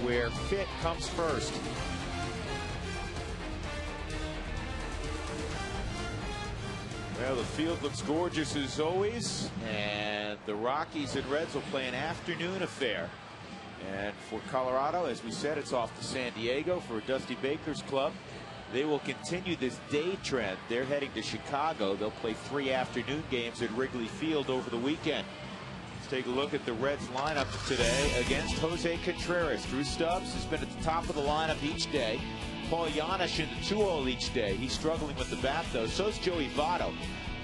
where fit comes first. Well, the field looks gorgeous as always, and the Rockies and Reds will play an afternoon affair. And for Colorado, as we said, it's off to San Diego for Dusty Baker's club. They will continue this day trend. They're heading to Chicago. They'll play 3 afternoon games at Wrigley Field over the weekend. Let's take a look at the Reds lineup today against Jose Contreras. Drew Stubbs has been at the top of the lineup each day. Paul Janisch in the 2-hole each day. He's struggling with the bat, though. So's Joey Votto.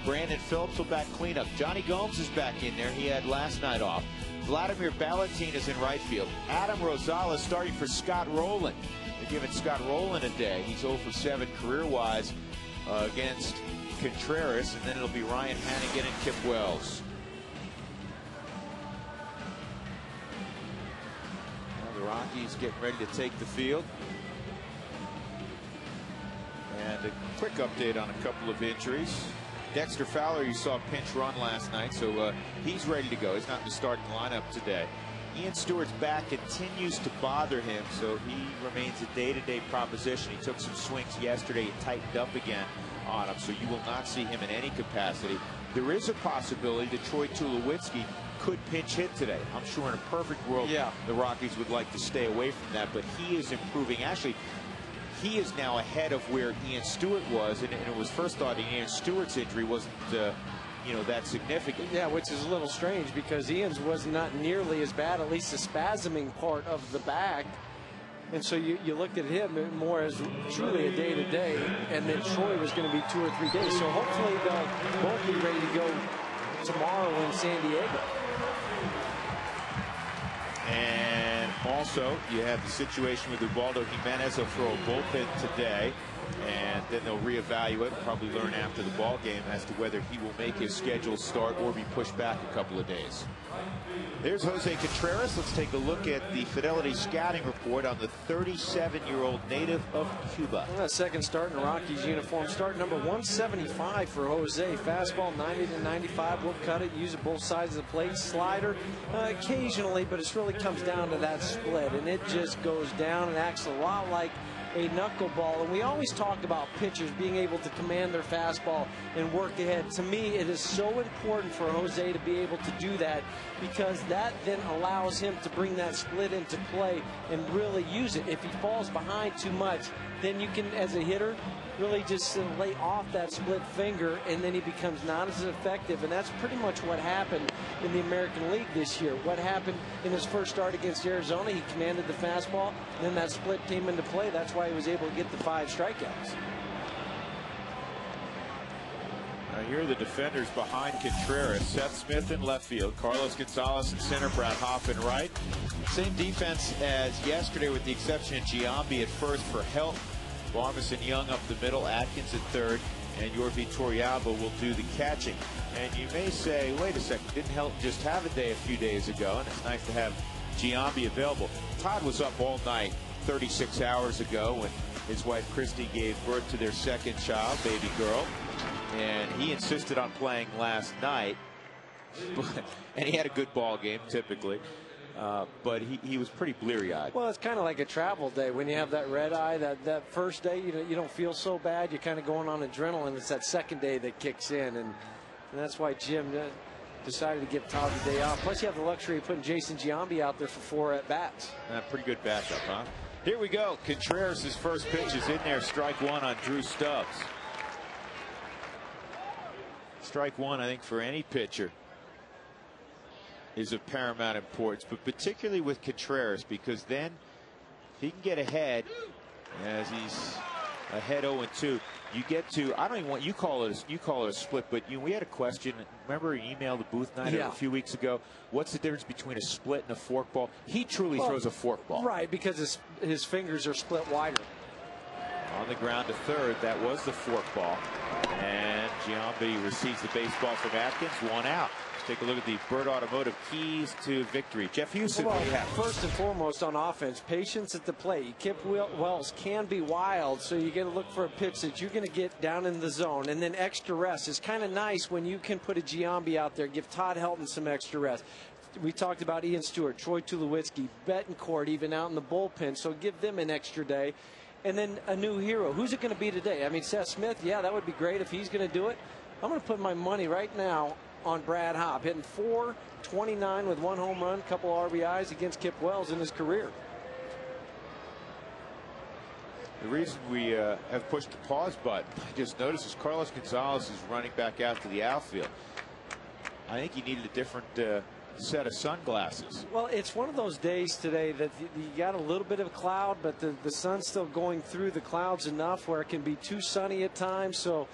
Brandon Phillips will back cleanup. Johnny Gomes is back in there. He had last night off. Vladimir Balatin is in right field. Adam Rosales starting for Scott Rowland. They're giving Scott Rowland a day. He's 0 for 7 career-wise against Contreras. And then it'll be Ryan Hannigan and Kip Wells. Now the Rockies getting ready to take the field. And a quick update on a couple of injuries. Dexter Fowler, you saw a pinch run last night, so he's ready to go. He's not in the starting lineup today. Ian Stewart's back continues to bother him, so he remains a day-to-day proposition. He took some swings yesterday, he tightened up again on him, so you will not see him in any capacity. There is a possibility that Troy Tulowitzki could pinch hit today. I'm sure in a perfect world, the Rockies would like to stay away from that, but he is improving. Actually, he is now ahead of where Ian Stewart was, and it was first thought Ian Stewart's injury wasn't, that significant. Yeah, which is a little strange because Ian's was not nearly as bad, at least the spasming part of the back. And so you looked at him more as truly a day-to-day, and then Troy was going to be 2 or 3 days. So hopefully they'll both be ready to go tomorrow in San Diego. And also, you have the situation with Ubaldo Jimenez. They'll throw a bullpen today, and then they'll reevaluate and probably learn after the ball game as to whether he will make his scheduled start or be pushed back a couple of days. There's Jose Contreras. Let's take a look at the Fidelity scouting report on the 37-year-old native of Cuba. Well, that second start in the Rockies uniform. Start number 175 for Jose. Fastball 90 to 95. Will cut it. Use it both sides of the plate. Slider occasionally, but it really comes down to that split, and it just goes down and acts a lot like a knuckleball. And we always talk about pitchers being able to command their fastball and work ahead. To me, it is so important for Jose to be able to do that, because that then allows him to bring that split into play and really use it. If he falls behind too much, then you can, as a hitter, really just lay off that split finger, and then he becomes not as effective. And that's pretty much what happened in the American League this year. What happened in his first start against Arizona, he commanded the fastball, and then that split came into play. That's why he was able to get the 5 strikeouts. Now here are the defenders behind Contreras. Seth Smith in left field, Carlos Gonzalez in center, Brad Hoff in right. Same defense as yesterday with the exception of Giambi at first for help. Barmes and Young up the middle, Atkins at third, and Yorvi Torrealba will do the catching. And you may say, wait a second, didn't Helton just have a day a few days ago? And it's nice to have Giambi available. Todd was up all night 36 hours ago when his wife Christy gave birth to their second child, baby girl. And he insisted on playing last night. And he had a good ball game, typically. But he was pretty bleary-eyed. Well, it's kind of like a travel day when you have that red eye. That first day, you don't feel so bad. You're kind of going on adrenaline. It's that second day that kicks in, and that's why Jim decided to give Todd the day off. Plus, you have the luxury of putting Jason Giambi out there for 4 at-bats. Pretty good backup, huh? Here we go. Contreras' first pitch is in there. Strike 1 on Drew Stubbs. Strike 1, I think, for any pitcher is of paramount importance, but particularly with Contreras, because then he can get ahead as he's ahead 0-2. You get to, I don't even want, you call it a split, but we had a question. Remember an email to Booth Night a few weeks ago? What's the difference between a split and a forkball? He truly throws a forkball. Right, because his fingers are split wider. On the ground to third, that was the forkball. And Giambi receives the baseball from Atkins, 1 out. Let's take a look at the Bird Automotive keys to victory. Jeff Houston, what do you have? First and foremost on offense, patience at the plate. Kip Wells can be wild, so you got to look for a pitch that you're going to get down in the zone. And then extra rest is kind of nice when you can put a Giambi out there, give Todd Helton some extra rest. we talked about Ian Stewart, Troy Tulowitzki, Betancourt even out in the bullpen, so give them an extra day. And then a new hero. Who's it going to be today? I mean, Seth Smith, yeah, that would be great if he's going to do it. I'm going to put my money right now on Brad Hobb, hitting .429 with 1 home run, couple RBIs against Kip Wells in his career. The reason we have pushed the pause button, I just noticed, is Carlos Gonzalez is running back out to the outfield. I think he needed a different set of sunglasses. Well, it's one of those days today that you got a little bit of a cloud, but the sun's still going through the clouds enough where it can be too sunny at times. So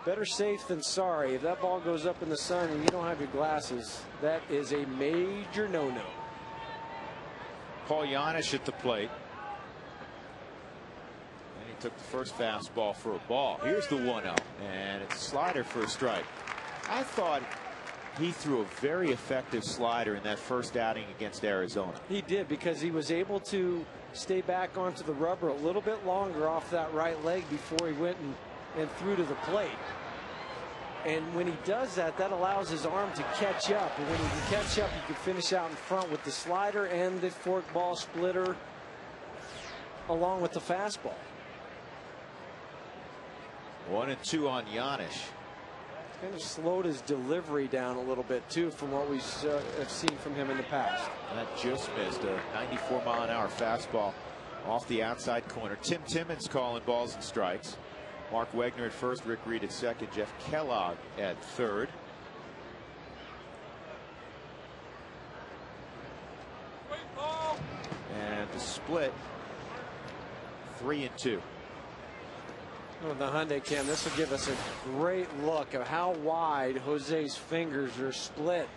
better safe than sorry. If that ball goes up in the sun and you don't have your glasses, that is a major no-no. Paul Janisch at the plate. And he took the first fastball for a ball. Here's the 1-0, and it's a slider for a strike. I thought he threw a very effective slider in that first outing against Arizona. He did, because he was able to stay back onto the rubber a little bit longer off that right leg before he went and threw to the plate. And when he does that, that allows his arm to catch up. And when he can catch up, he can finish out in front with the slider and the forkball splitter along with the fastball. 1-2 on Janisch. Kind of slowed his delivery down a little bit, too, from what we have seen from him in the past. That just missed a 94-mile-an-hour fastball off the outside corner. Tim Timmons calling balls and strikes. Mark Wegner at first, Rick Reed at second, Jeff Kellogg at third. And the split, 3-2. Well, the Hyundai Cam, this will give us a great look of how wide Jose's fingers are split.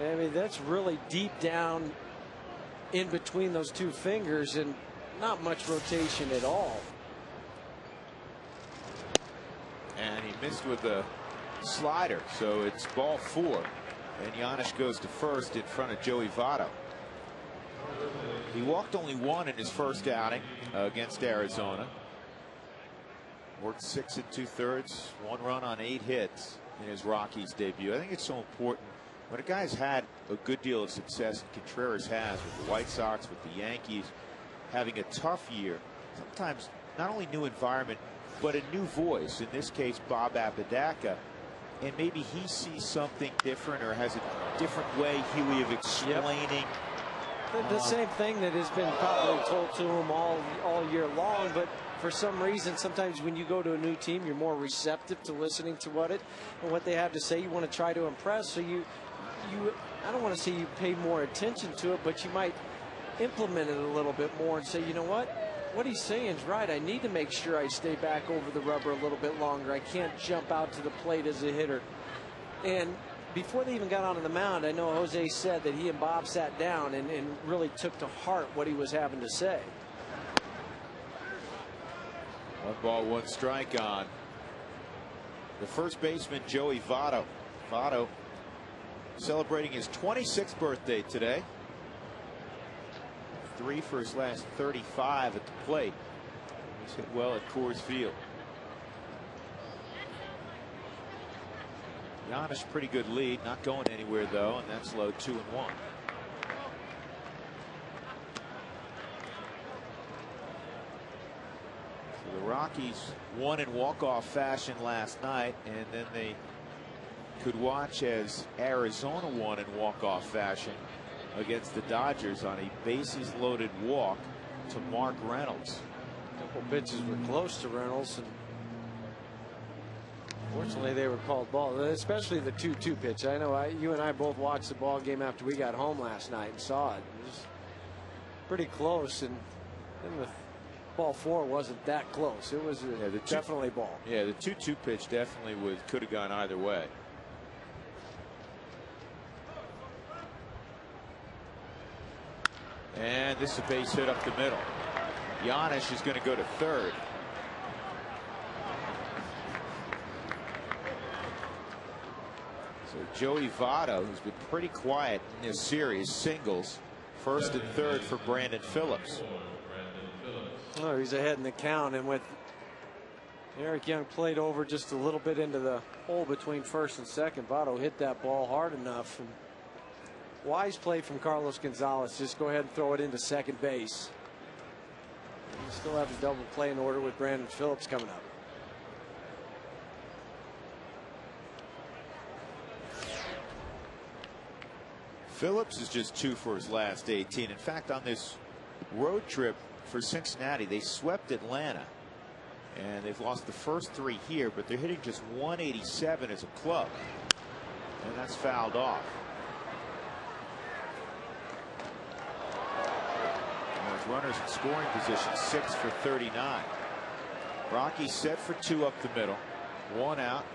I mean, that's really deep down in between those two fingers and not much rotation at all. And he missed with a slider, so it's ball 4. And Janisch goes to first in front of Joey Votto. He walked only 1 in his first outing against Arizona. Worked 6 2/3, 1 run on 8 hits in his Rockies debut. I think it's so important when a guy's had a good deal of success, and Contreras has with the White Sox, with the Yankees, having a tough year. Sometimes not only new environment, but a new voice. In this case, Bob Apodaca. And maybe he sees something different or has a different way, Huey, of explaining. The same thing that has been probably told to him all year long, but for some reason, sometimes when you go to a new team, you're more receptive to listening to what they have to say. You want to try to impress, so I don't want to say you pay more attention to it, but you might implement it a little bit more and say, you know what he's saying is right. I need to make sure I stay back over the rubber a little bit longer. I can't jump out to the plate as a hitter. And before they even got onto the mound, I know Jose said that he and Bob sat down and really took to heart what he was having to say. 1 ball, 1 strike on the first baseman, Joey Votto. Votto celebrating his 26th birthday today. 3 for his last 35 at the plate. He's hit well at Coors Field. Janisch, pretty good lead, not going anywhere though, and that's low, 2-1. So the Rockies won in walk-off fashion last night, and then they could watch as Arizona won in walk-off fashion against the Dodgers on a bases loaded walk to Mark Reynolds. A couple pitches were close to Reynolds, and fortunately they were called balls, especially the 2-2 pitch. I know you and I both watched the ball game after we got home last night and saw it. It was pretty close, and then the ball 4 wasn't that close. It was definitely ball. Yeah, the 2-2 pitch definitely could have gone either way. And this is a base hit up the middle. Janisch is going to go to third. So Joey Votto, who's been pretty quiet in this series, singles. First and third for Brandon Phillips. Oh, he's ahead in the count, and with Eric Young played over just a little bit into the hole between first and second, Votto hit that ball hard enough. And Wise play from Carlos Gonzalez. Just go ahead and throw it into second base. You still have a double play in order with Brandon Phillips coming up. Phillips is just 2 for his last 18. In fact, on this road trip for Cincinnati, they swept Atlanta. And they've lost the first 3 here, but they're hitting just 187 as a club. And that's fouled off. And there's runners in scoring position, 6 for 39. Rockies set for 2 up the middle. 1 out.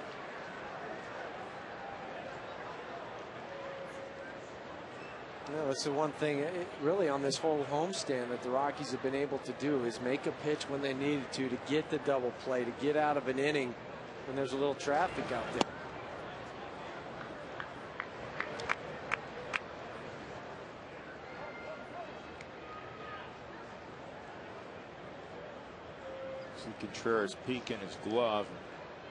No, that's the one thing really on this whole homestand that the Rockies have been able to do is make a pitch when they needed to get the double play, to get out of an inning when there's a little traffic out there. See Contreras peeking his glove.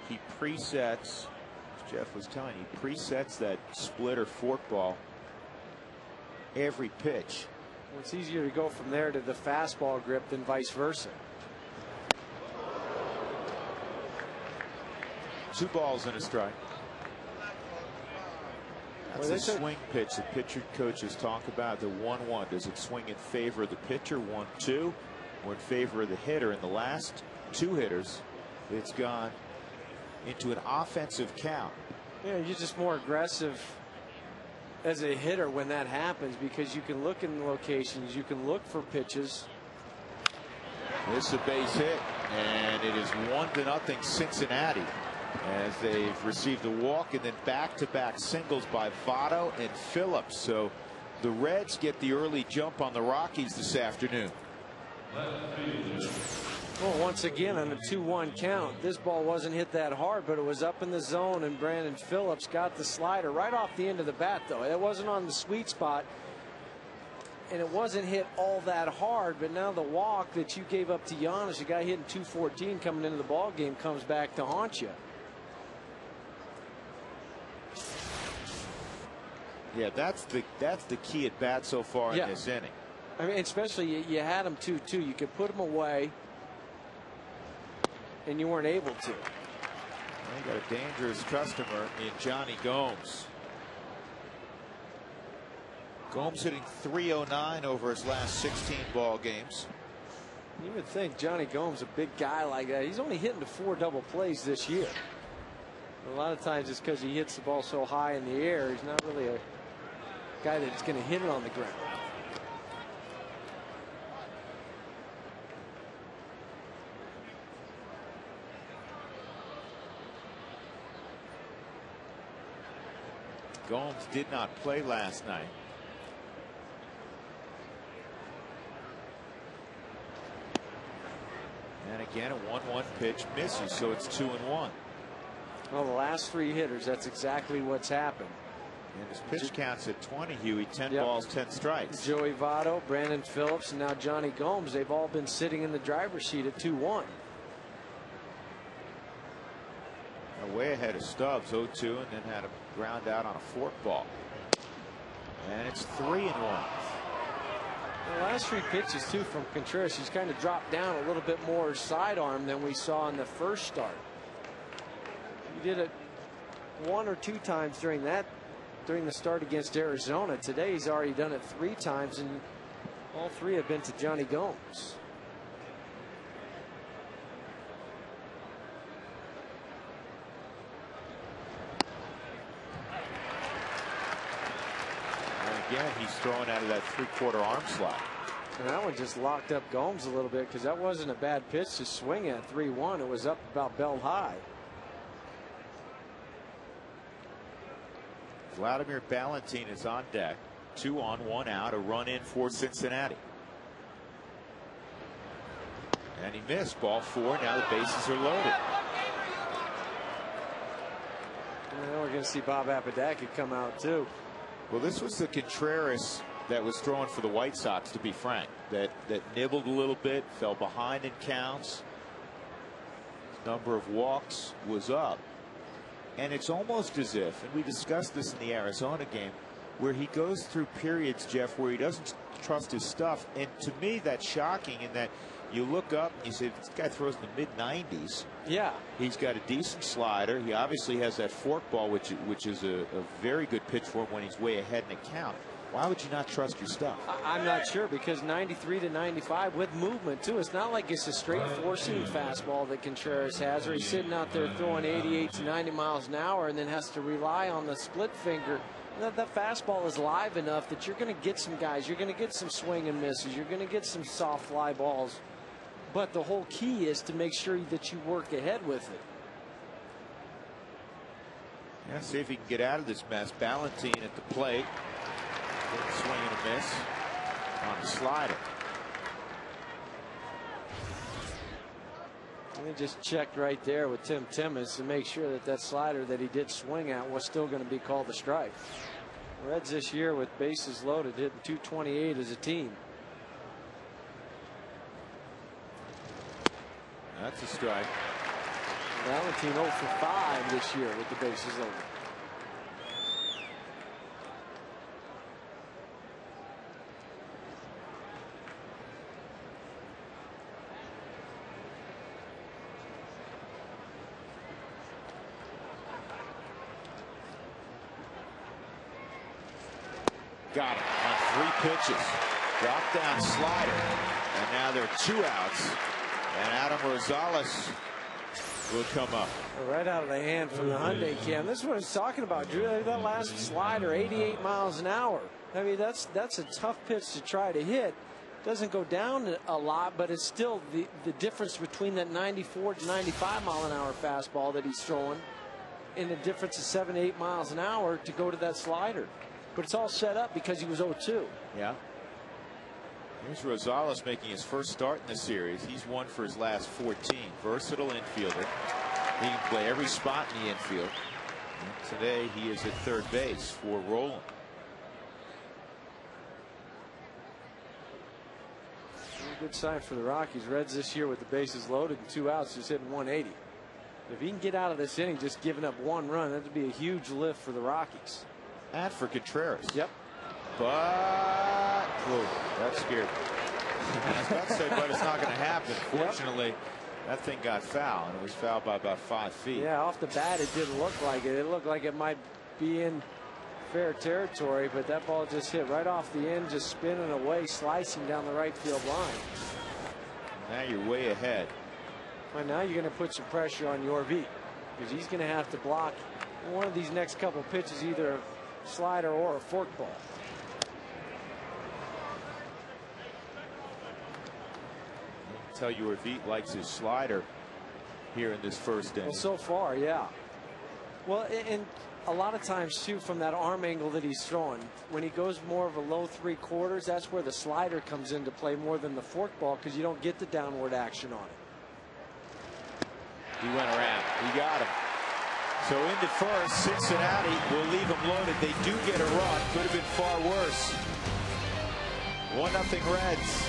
He presets, as Jeff was telling you, he presets that split or forkball every pitch. Well, it's easier to go from there to the fastball grip than vice versa. 2 balls and a strike. That's the swing pitch the pitcher coaches talk about, the 1-1. Does it swing in favor of the pitcher, 1-2, or in favor of the hitter? In the last 2 hitters, it's gone into an offensive count. Yeah, you're just more aggressive as a hitter when that happens, because you can look in locations, you can look for pitches. This is a base hit, and it is 1-0 Cincinnati, as they've received a walk and then back-to-back singles by Votto and Phillips. So the Reds get the early jump on the Rockies this afternoon. Well, once again on a 2-1 count, this ball wasn't hit that hard, but it was up in the zone, and Brandon Phillips got the slider right off the end of the bat, though. It wasn't on the sweet spot, and it wasn't hit all that hard, but now the walk that you gave up to Giannis, a guy hitting 214 coming into the ball game, comes back to haunt you. Yeah, that's the key at bat so far in this inning. I mean, especially you had him 2-2. You could put him away, and you weren't able to. Well, you got a dangerous customer in Johnny Gomes. Gomes hitting .309 over his last 16 ball games. You would think Johnny Gomes, a big guy like that, he's only hitting to 4 double plays this year. A lot of times it's because he hits the ball so high in the air. He's not really a guy that's going to hit it on the ground. Gomes did not play last night. And again, a 1-1 pitch misses, so it's 2-1. Well, the last 3 hitters, that's exactly what's happened. And his pitch counts at 20, Huey. 10 balls, 10 strikes. Joey Votto, Brandon Phillips, and now Johnny Gomes, they've all been sitting in the driver's seat at 2-1. Way ahead of Stubbs, 0-2, and then had a ground out on a forkball. And it's 3-1. The last 3 pitches, too, from Contreras, he's kind of dropped down a little bit more sidearm than we saw in the first start. He did it 1 or 2 times during the start against Arizona. Today he's already done it 3 times, and all 3 have been to Johnny Gomes. Again, he's throwing out of that 3/4 arm slot. And that one just locked up Gomes a little bit, because that wasn't a bad pitch to swing at. 3-1. It was up about belt high. Vladimir Valentin is on deck. 2 on, 1 out. A run in for Cincinnati. And he missed. Ball 4. Now the bases are loaded. And we're going to see Bob Apodaca come out too. Well, this was the Contreras that was throwing for the White Sox, to be frank, that nibbled a little bit, fell behind in counts. Number of walks was up. And it's almost as if, and we discussed this in the Arizona game, where he goes through periods, Jeff, where he doesn't trust his stuff. And to me, that's shocking in that you look up and you say, this guy throws in the mid-90s. Yeah. He's got a decent slider. He obviously has that forkball, which is a very good pitch for him when he's way ahead in the count. Why would you not trust your stuff? I'm not sure, because 93 to 95 with movement, too. It's not like it's a straight four-seam fastball that Contreras has, or he's sitting out there throwing 88 to 90 miles an hour and then has to rely on the split finger. That fastball is live enough that you're going to get some guys. You're going to get some swing and misses. You're going to get some soft fly balls. But the whole key is to make sure that you work ahead with it. Yeah, see if he can get out of this mess. Ballantine at the plate. Swing and a miss on the slider. He just checked right there with Tim Timmons to make sure that that slider that he did swing at was still going to be called a strike. Reds this year with bases loaded hitting .228 as a team. That's a strike. Valentine 0 for 5 this year with the bases loaded. Got him on 3 pitches. Drop down slider. And now there are 2 outs. And Adam Rosales will come up. Right out of the hand from the Hyundai Cam. This is what I was talking about, Drew. That last slider, 88 miles an hour. I mean, that's a tough pitch to try to hit. Doesn't go down a lot, but it's still the difference between that 94 to 95 mile an hour fastball that he's throwing and the difference of 7 to 8 miles an hour to go to that slider. But it's all set up because he was 0-2. Yeah. Here's Rosales making his first start in the series. He's won for his last 14. Versatile infielder. He can play every spot in the infield. And today he is at third base for Roland. Good sign for the Rockies. Reds this year with the bases loaded and 2 outs, just hitting 180. If he can get out of this inning just giving up 1 run, that would be a huge lift for the Rockies. And for Contreras. Yep. But that scared me. I was about to say, but it's not going to happen. Fortunately, that thing got foul, and it was fouled by about 5 feet. Yeah, off the bat, it didn't look like it. It looked like it might be in fair territory, but that ball just hit right off the end, just spinning away, slicing down the right field line. Now you're way ahead. Well, now you're going to put some pressure on Yorvik, because he's going to have to block one of these next couple pitches, either a slider or a forkball. Tell you Yorvik likes his slider here in this first inning. Well, so far, yeah. Well, and a lot of times too, from that arm angle that he's throwing, when he goes more of a low 3/4, that's where the slider comes into play more than the forkball, because you don't get the downward action on it. He went around. He got him. So into first, Cincinnati will leave him loaded. They do get a run. Could have been far worse. 1-0 Reds.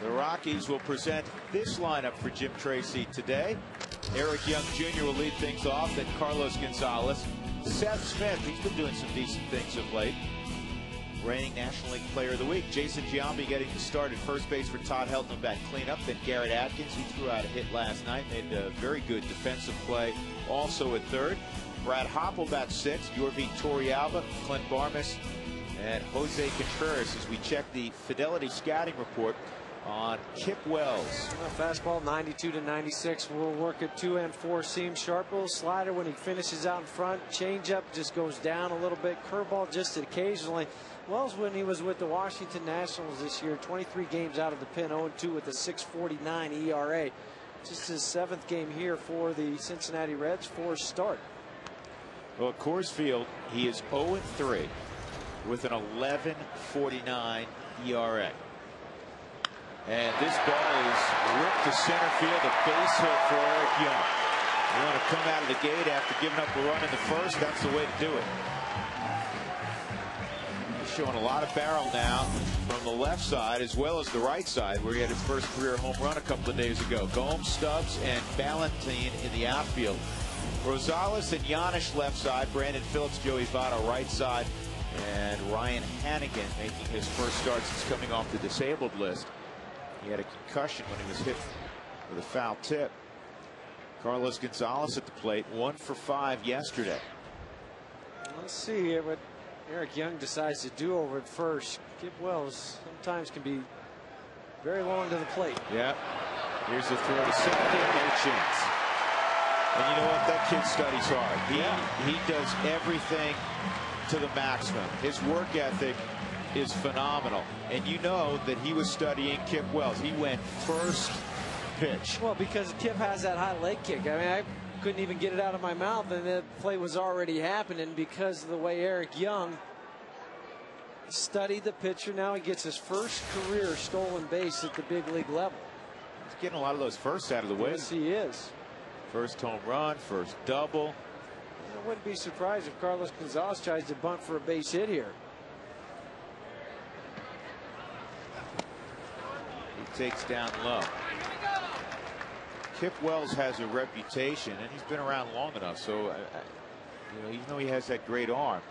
The Rockies will present this lineup for Jim Tracy today. Eric Young Jr. will lead things off, then Carlos Gonzalez. Seth Smith, he's been doing some decent things of late. Reigning National League Player of the Week. Jason Giambi getting the start at first base for Todd Helton back cleanup. Then Garrett Atkins, he threw out a hit last night, made a very good defensive play also at third. Brad Hoppel bats sixth. Yorvi Torrealba, Clint Barmas, and Jose Contreras as we check the Fidelity scouting report on Kip Wells. Fastball 92 to 96. We'll work at 2 and 4 seam. Sharp little slider when he finishes out in front. Changeup just goes down a little bit. Curveball just occasionally. Wells, when he was with the Washington Nationals this year, 23 games out of the pen, 0-2 with a 6.49 ERA. Just his 7th game here for the Cincinnati Reds, 4th start. Well, at Coors Field, he is 0-3 with an 11.49 ERA. And this ball is ripped to center field, a base hit for Eric Young. You want to come out of the gate after giving up a run in the first, that's the way to do it. He's showing a lot of barrel now from the left side as well as the right side, where he had his first career home run a couple of days ago. Gomes, Stubbs, and Valentine in the outfield. Rosales and Yanish left side, Brandon Phillips, Joey Votto right side, and Ryan Hannigan making his first start since coming off the disabled list. He had a concussion when he was hit with a foul tip. Carlos Gonzalez at the plate, 1 for 5 yesterday. Let's see what Eric Young decides to do over at first. Kip Wells sometimes can be very long to the plate. Yeah. Here's the throw to second, no chance. And you know what? That kid studies hard. He does everything to the maximum. His work ethic is phenomenal. And you know that he was studying Kip Wells. He went first pitch. Well, because Kip has that high leg kick. I mean, I couldn't even get it out of my mouth, and the play was already happening because of the way Eric Young studied the pitcher. Now he gets his first career stolen base at the big league level. He's getting a lot of those firsts out of the way. Yes, he is. First home run, first double. I wouldn't be surprised if Carlos Gonzalez tries to bunt for a base hit here. He takes down low. Kip Wells has a reputation, and he's been around long enough, so you know, even though he has that great arm,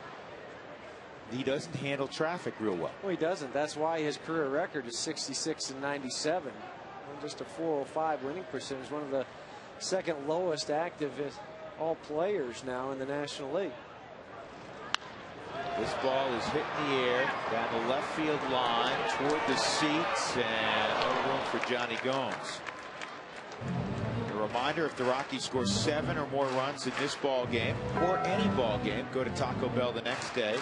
he doesn't handle traffic real well. Well, he doesn't. That's why his career record is 66 and 97. And just a 405 winning percentage, one of the second lowest active all players now in the National League. This ball is hit in the air down the left field line toward the seats, and no room for Johnny Gomes. A reminder, if the Rockies score 7 or more runs in this ball game or any ball game, go to Taco Bell the next day.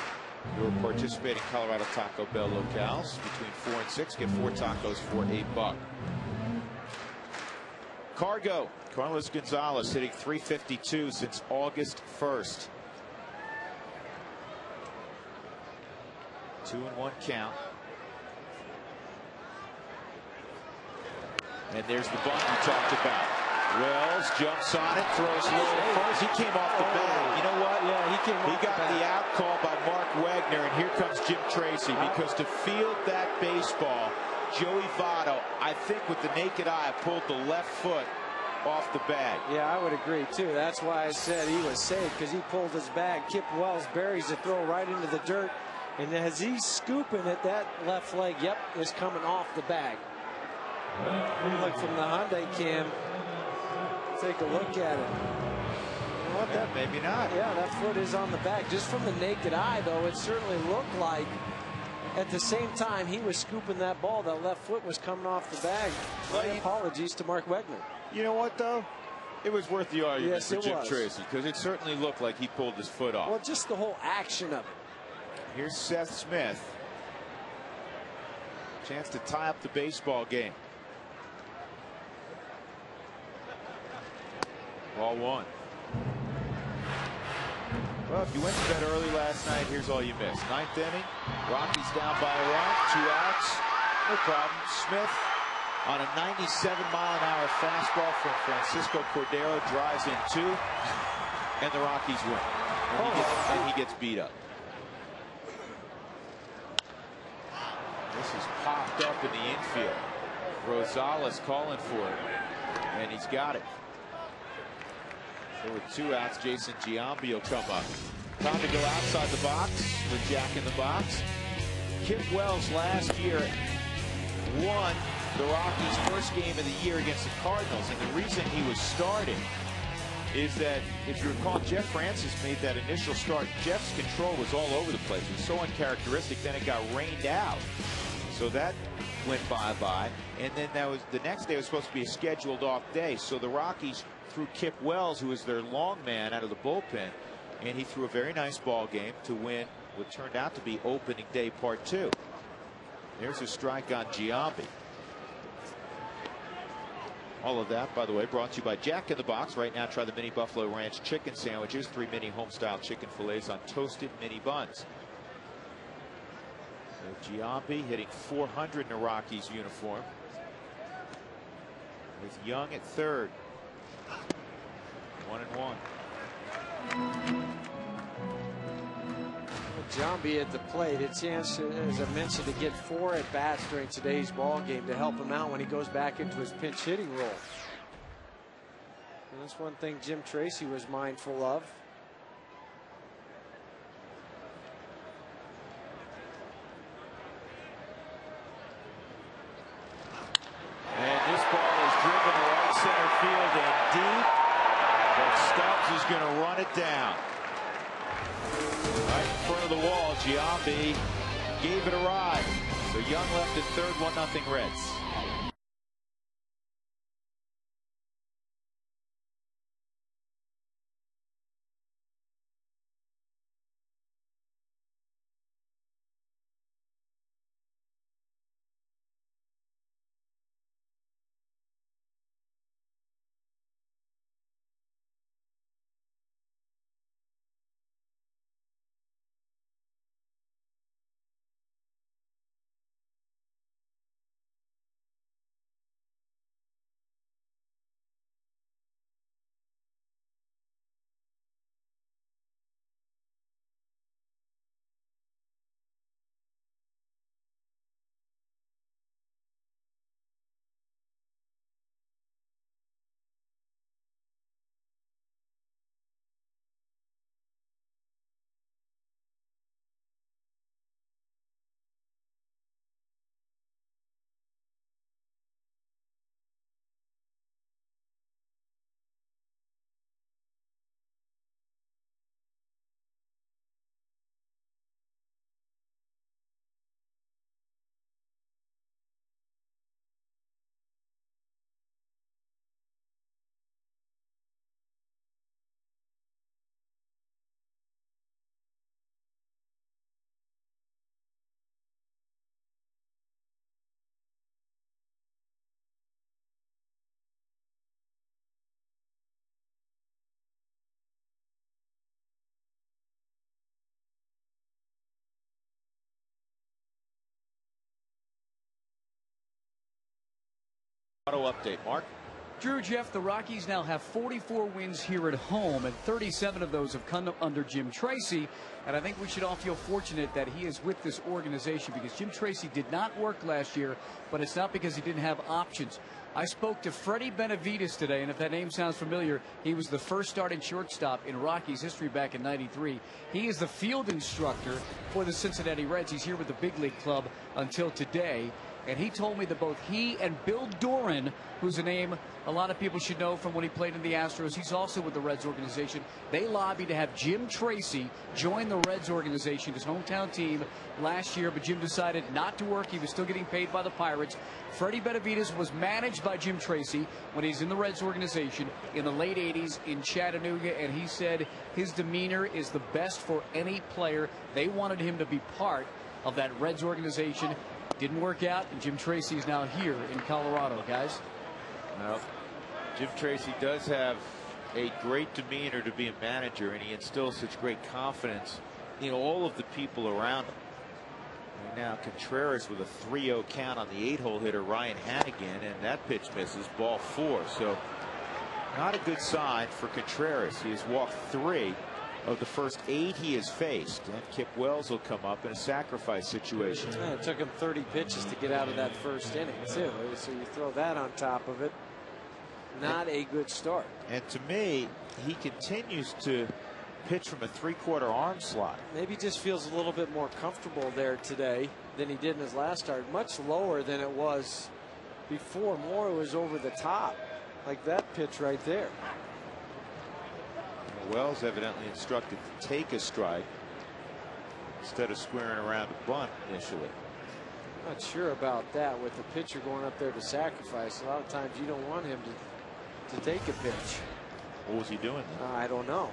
Your participating Colorado Taco Bell locales between 4 and 6 get 4 tacos for $8. Cargo, Carlos Gonzalez hitting .352 since August 1st. 2-1 count. And there's the bunt we talked about. Wells jumps on it, throws low to first. He came off the bag. You know what? Yeah, he got the out call by Mark Wagner, and here comes Jim Tracy, because to field that baseball, Joey Votto, I think with the naked eye, pulled the left foot off the bag. Yeah, I would agree too. That's why I said he was safe, because he pulled his bag. Kip Wells buries the throw right into the dirt, and as he's scooping it, that left leg, yep, is coming off the bag. Look from the Hyundai cam. Take a look at it. You know what, that, maybe not. Yeah, that foot is on the back. Just from the naked eye, though, it certainly looked like at the same time he was scooping that ball, that left foot was coming off the bag. My apologies to Mark Wegner. You know what, though? It was worth the argument for Jim Tracy, because it certainly looked like he pulled his foot off. Well, just the whole action of it. Here's Seth Smith. Chance to tie up the baseball game. Ball 1. Well, if you went to bed early last night, here's all you missed. 9th inning, Rockies down by a run, 2 outs, no problem. Smith on a 97-mile-an-hour fastball from Francisco Cordero drives in 2, and the Rockies win. And he gets beat up. This is popped up in the infield. Rosales calling for it, and he's got it. So with 2 outs, Jason Giambi will come up. Time to go outside the box with Jack in the box. Kip Wells last year won the Rockies' first game of the year against the Cardinals, and the reason he was starting is that, if you recall, Jeff Francis made that initial start. Jeff's control was all over the place. It was so uncharacteristic. Then it got rained out. So that went bye-bye. And then that was the next day was supposed to be a scheduled off day. So the Rockies threw Kip Wells, who was their long man, out of the bullpen. And he threw a very nice ball game to win what turned out to be opening day part 2. There's a strike on Giambi. All of that, by the way, brought to you by Jack in the Box. Right now, try the mini Buffalo Ranch chicken sandwiches, 3 mini home-style chicken fillets on toasted mini buns. So Giambi hitting .400 in a Rockies uniform, with Young at third. 1-1. Giambi at the plate. A chance, as I mentioned, to get 4 at bats during today's ball game to help him out when he goes back into his pinch hitting role. And that's one thing Jim Tracy was mindful of. And this ball is driven to right center field and deep, but Stubbs is going to run it down. Right in front of the wall, Giambi gave it a ride. So Young left at third, 1-0 Reds. Auto update, Mark. Drew, Jeff, the Rockies now have 44 wins here at home, and 37 of those have come under Jim Tracy. And I think we should all feel fortunate that he is with this organization, because Jim Tracy did not work last year, but it's not because he didn't have options. I spoke to Freddie Benavides today, and if that name sounds familiar, he was the first starting shortstop in Rockies history back in '93. He is the field instructor for the Cincinnati Reds. He's here with the big league club until today. And he told me that both he and Bill Doran, who's a name a lot of people should know from when he played in the Astros, he's also with the Reds organization, they lobbied to have Jim Tracy join the Reds organization, his hometown team, last year, but Jim decided not to work. He was still getting paid by the Pirates. Freddie Benavides was managed by Jim Tracy when he's in the Reds organization in the late 80s in Chattanooga, and he said his demeanor is the best for any player. They wanted him to be part of that Reds organization. Didn't work out, and Jim Tracy is now here in Colorado, guys. Well, Jim Tracy does have a great demeanor to be a manager, and he instills such great confidence in all of the people around him. And now Contreras with a 3-0 count on the 8-hole hitter Ryan Hannigan, and that pitch misses, ball 4. So not a good sign for Contreras. He has walked 3 of the first 8 he has faced. And Kip Wells will come up in a sacrifice situation. Yeah, it took him 30 pitches to get out of that first inning, too. So you throw that on top of it. Not a good start. And to me, he continues to pitch from a 3/4 arm slot. Maybe just feels a little bit more comfortable there today than he did in his last start. Much lower than it was before. More it was over the top, like that pitch right there. Wells evidently instructed to take a strike instead of squaring around a bunt initially. Not sure about that with the pitcher going up there to sacrifice. A lot of times you don't want him to take a pitch. What was he doing then? I don't know.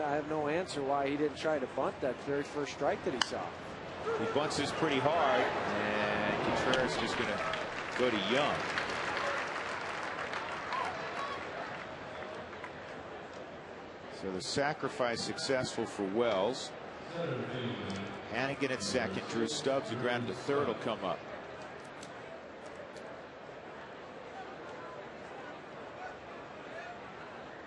I have no answer why he didn't try to bunt that very first strike that he saw. He bunts this pretty hard, and Contreras is just going to go to Young. So the sacrifice successful for Wells. Hannigan at second. Drew Stubbs, who grounded to third, will come up.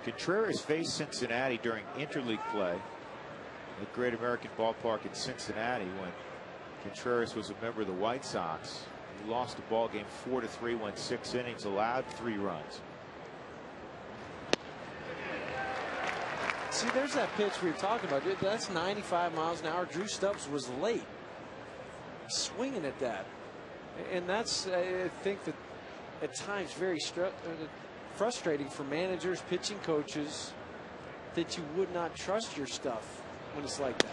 Contreras faced Cincinnati during interleague play at Great American Ballpark in Cincinnati when Contreras was a member of the White Sox. He lost the ball game 4-3, went 6 innings, allowed 3 runs. See, there's that pitch we were talking about. That's 95 miles an hour. Drew Stubbs was late swinging at that. And that's, I think, that at times very frustrating for managers, pitching coaches, that you would not trust your stuff when it's like that.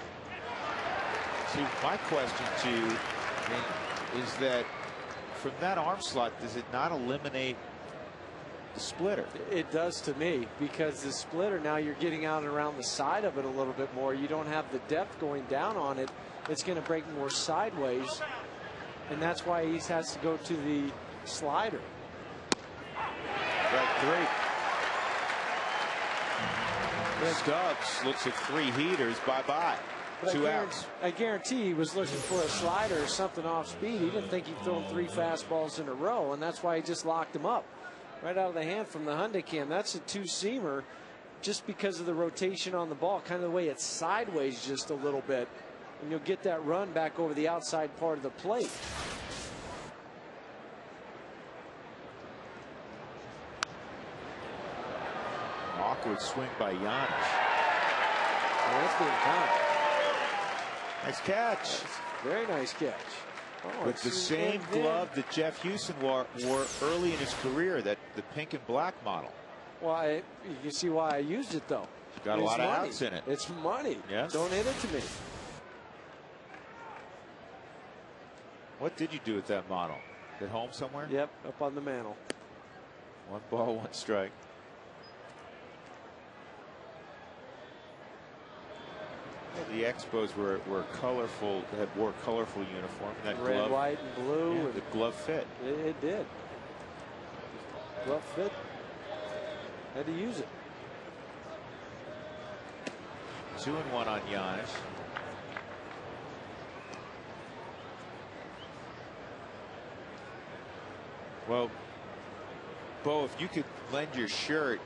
See, my question to you is that from that arm slot, does it not eliminate the splitter? It does to me, because the splitter, now you're getting out and around the side of it a little bit more. You don't have the depth going down on it. It's going to break more sideways, and that's why he has to go to the slider. Strike 3. Stubbs looks at 3 heaters. Bye-bye. 2 outs. I guarantee he was looking for a slider or something off speed. He didn't think he'd thrown 3 fastballs in a row, and that's why he just locked him up right out of the hand from the Hyundai cam. That's a 2-seamer just because of the rotation on the ball, kind of the way it's sideways just a little bit, and you'll get that run back over the outside part of the plate. Awkward swing by Giannis. Well, that's being caught. Nice catch. Very nice catch. Oh, with the same glove that Jeff Houston wore early in his career, the pink and black model. Well, you can see why I used it, though. Got a lot of outs in it. It's money. Yes. Don't hit it to me. What did you do with that model? At home somewhere? Yep, up on the mantle. 1 ball, 1 strike. The Expos were colorful, wore colorful uniform. That red, glove, white, and blue. Yeah, the glove fit. It did. Glove fit. Had to use it. 2-1 on Giannis. Well, Bo, if you could lend your shirt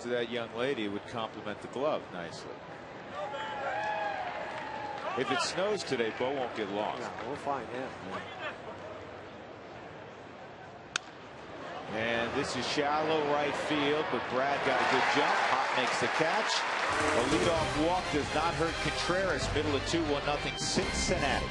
to that young lady, it would complement the glove nicely. If it snows today, Bo won't get lost. No, we'll find him. Yeah. And this is shallow right field, but Brad got a good jump. Hop makes the catch. A leadoff walk does not hurt Contreras. Middle of 2-1-0 Cincinnati.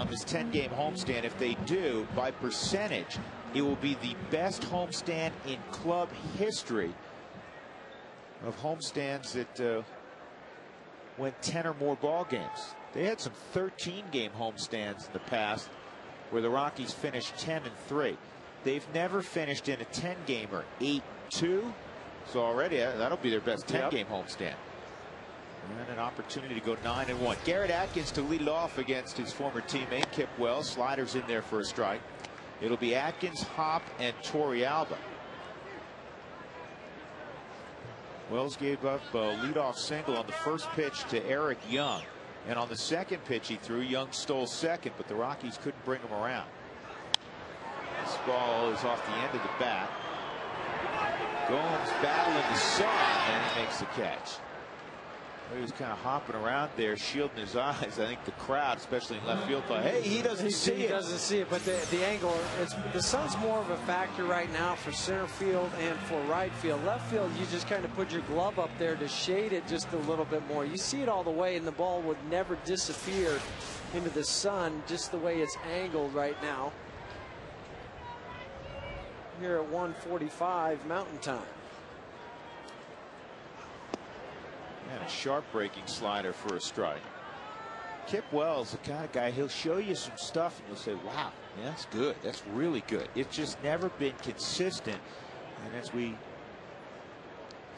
on this 10-game homestand. If they do, by percentage, it will be the best homestand in club history of homestands that went 10 or more ball games. They had some 13-game homestands in the past where the Rockies finished 10-3. They've never finished in a 10-gamer 8-2. So already that'll be their best 10-game homestand. And an opportunity to go 9-1. Garrett Atkins to lead it off against his former teammate Kip Wells. Sliders in there for a strike. It'll be Atkins, Hop, and Torrealba. Wells gave up a leadoff single on the first pitch to Eric Young. And on the second pitch he threw, Young stole second, but the Rockies couldn't bring him around. This ball is off the end of the bat. Gomes battling the sun, and he makes the catch. He was kind of hopping around there, shielding his eyes. I think the crowd, especially in left field, thought, hey, he doesn't see it. He doesn't see it, but the angle, the sun's more of a factor right now for center field and for right field. Left field, you just kind of put your glove up there to shade it just a little bit more. You see it all the way, and the ball would never disappear into the sun just the way it's angled right now. Here at 1:45 Mountain Time. And a sharp breaking slider for a strike. Kip Wells, the kind of guy, he'll show you some stuff and you'll say, wow, yeah, that's good. That's really good. It's just never been consistent. And as we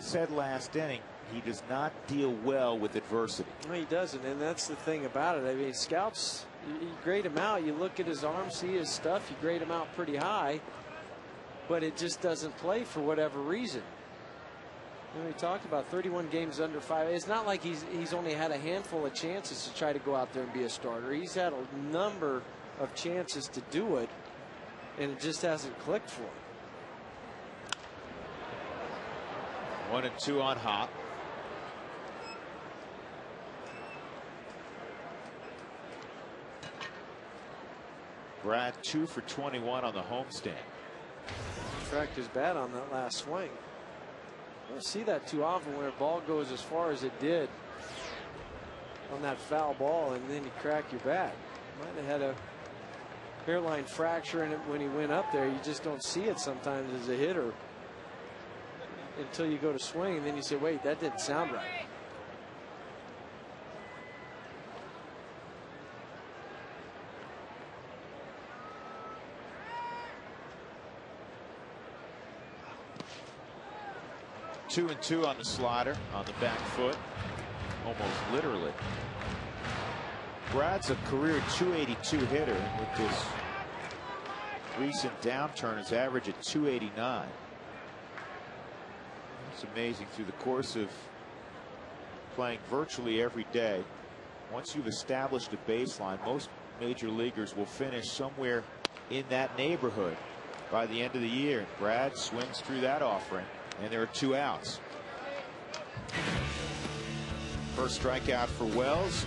said last inning, he does not deal well with adversity. No, he doesn't, and that's the thing about it. I mean, scouts, you grade him out. You look at his arm, see his stuff, you grade him out pretty high, but it just doesn't play for whatever reason. We talked about 31 games under 5. It's not like he's only had a handful of chances to try to go out there and be a starter. He's had a number of chances to do it, and it just hasn't clicked for him. 1-2 on Hop. Brad 2 for 21 on the homestand. Tracked his bat on that last swing. You don't see that too often when a ball goes as far as it did on that foul ball and then you crack your bat. Might have had a hairline fracture in it when he went up there. You just don't see it sometimes as a hitter until you go to swing, and then you say, wait, that didn't sound right. Two and two on the slider on the back foot, almost literally. Brad's a career 282 hitter, and with this recent downturn, his average at 289. It's amazing. Through the course of playing virtually every day, once you've established a baseline, most major leaguers will finish somewhere in that neighborhood by the end of the year. Brad swings through that offering, and there are 2 outs. First strikeout for Wells.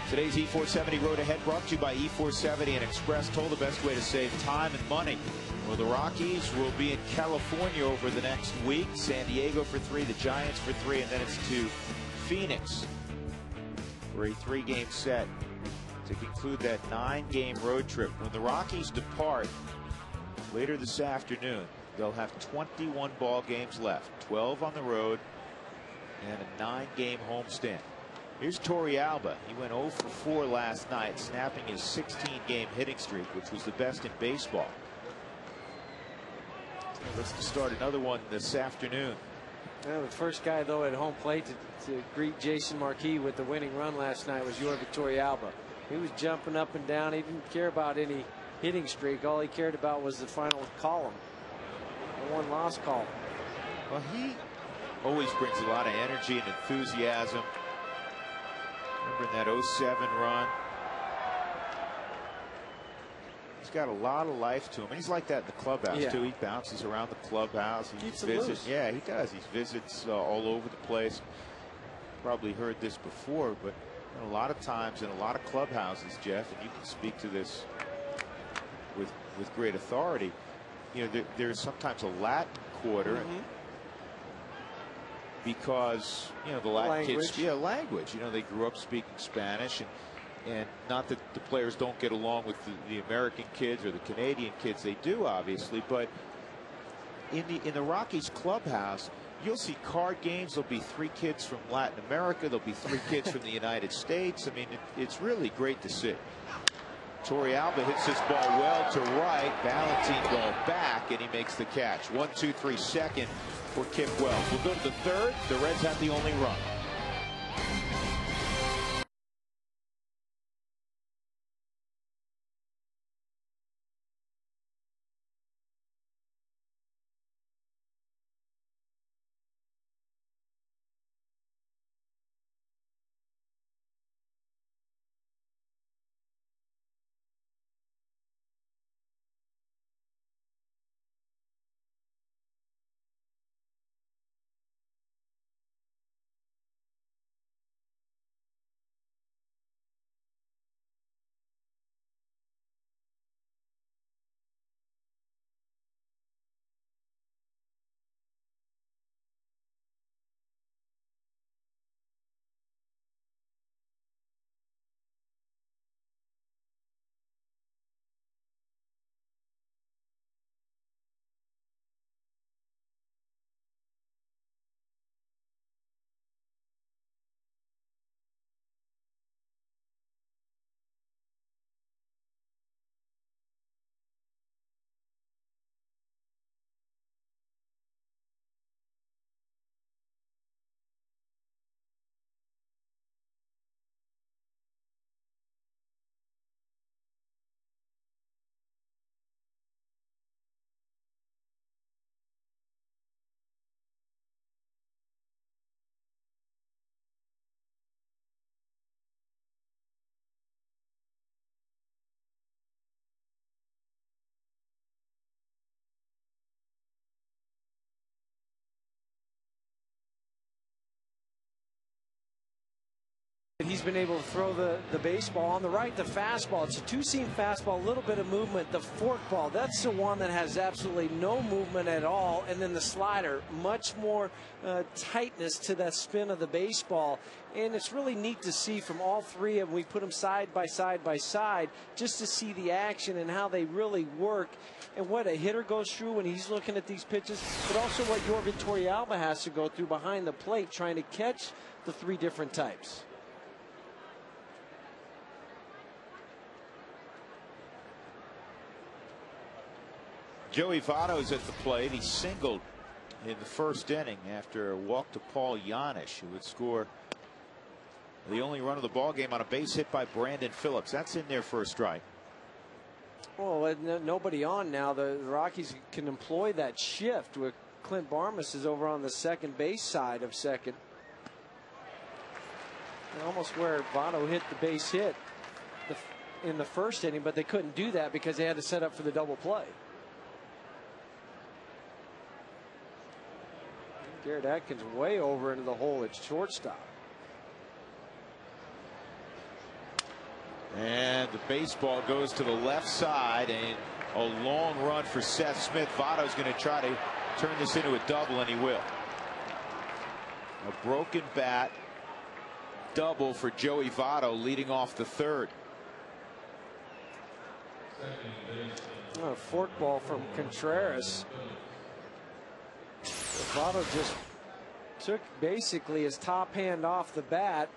Today's E470 Road Ahead brought to you by E470 and Express Toll, the best way to save time and money. Well, the Rockies will be in California over the next week. San Diego for 3, the Giants for 3, and then it's to Phoenix for a 3-game set to conclude that 9-game road trip. When the Rockies depart later this afternoon, they'll have 21 ball games left, 12 on the road and a 9-game homestand. Here's Torrealba. He went 0 for 4 last night, snapping his 16-game hitting streak, which was the best in baseball. Let's start another one this afternoon. Well, the first guy, though, at home plate to greet Jason Marquis with the winning run last night was Jorge Torrealba. He was jumping up and down. He didn't care about any hitting streak. All he cared about was the final column, the one-loss column. Well, he always brings a lot of energy and enthusiasm. Remember in that 07 run, he's got a lot of life to him, and he's like that in the clubhouse too. He bounces around the clubhouse. He keeps visits. Yeah, he does. He visits all over the place. Probably heard this before, but a lot of times in a lot of clubhouses, Jeff, and you can speak to this with great authority. You know, there's sometimes a Latin quarter. Because, you know, the Latin kids, language, you know, they grew up speaking Spanish, and And not that the players don't get along with the American kids or the Canadian kids. They do, obviously. But in the Rockies clubhouse, you'll see card games. There'll be 3 kids from Latin America. There'll be 3 kids from the United States. I mean, it's really great to see. Torrealba hits this ball well to right. Ballantine ball back, and he makes the catch. 1-2-3 second for Kip Wells. We'll go to the third. The Reds have the only run. He's been able to throw the baseball on the right, the fastball. It's a 2-seam fastball, a little bit of movement. The forkball, that's the one that has absolutely no movement at all. And then the slider, much more tightness to that spin of the baseball. And it's really neat to see from all 3 of them. We put them side by side by side just to see the action and how they really work. And what a hitter goes through when he's looking at these pitches, but also what Jorge Torrealba has to go through behind the plate trying to catch the 3 different types. Joey Votto's at the plate. He singled in the first inning after a walk to Paul Janisch, who would score the only run of the ball game on a base hit by Brandon Phillips. That's in there for a strike. Well, nobody on now. The Rockies can employ that shift with Clint Barmas is over on the second base side of second. Almost where Votto hit the base hit in the first inning, but they couldn't do that because they had to set up for the double play. Garrett Atkins way over into the hole at shortstop. And the baseball goes to the left side, and a long run for Seth Smith. Votto's going to try to turn this into a double, and he will. A broken bat double for Joey Votto leading off the third. A forkball from Contreras. Votto just took basically his top hand off the bat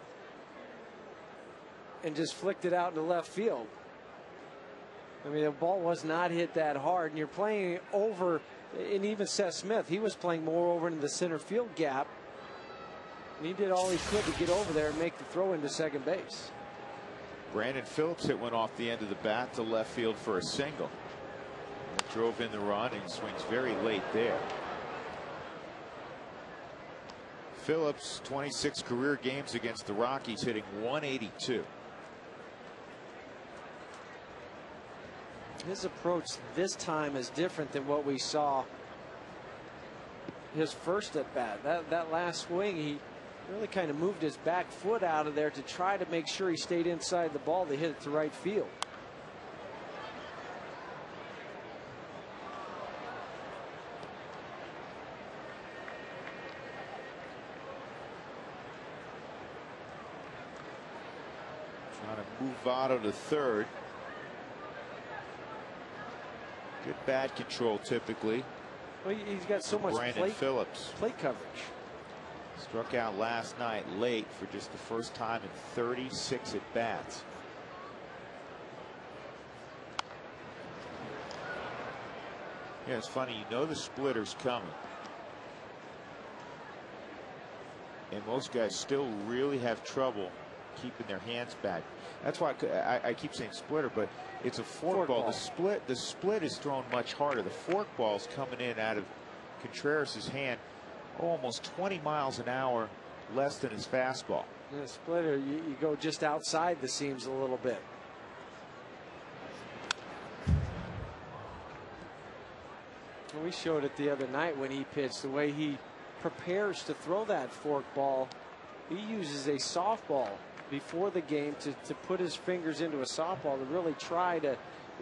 and just flicked it out into left field. I mean, the ball was not hit that hard, and you're playing over, and even Seth Smith, he was playing more over into the center field gap. And he did all he could to get over there and make the throw into second base. Brandon Phillips hit one off the end of the bat to left field for a single. Drove in the run and swings very late there. Phillips, 26 career games against the Rockies, hitting .182. His approach this time is different than what we saw his first at bat. That last swing, he really kind of moved his back foot out of there to try to make sure he stayed inside the ball to hit it to right field. Trying to move Votto to third. Good bat control typically. Well, he's got so much Brandon Phillips. plate coverage. Struck out last night late for just the first time in 36 at bats. Yeah, it's funny. You know the splitter's coming. And most guys still really have trouble keeping their hands back. That's why I keep saying splitter, but it's a fork ball. The split is thrown much harder. The fork ball's coming in out of Contreras' hand almost 20 miles an hour less than his fastball. In a splitter, you go just outside the seams a little bit. We showed it the other night when he pitched, the way he prepares to throw that fork ball. He uses a softball before the game to put his fingers into a softball to really try to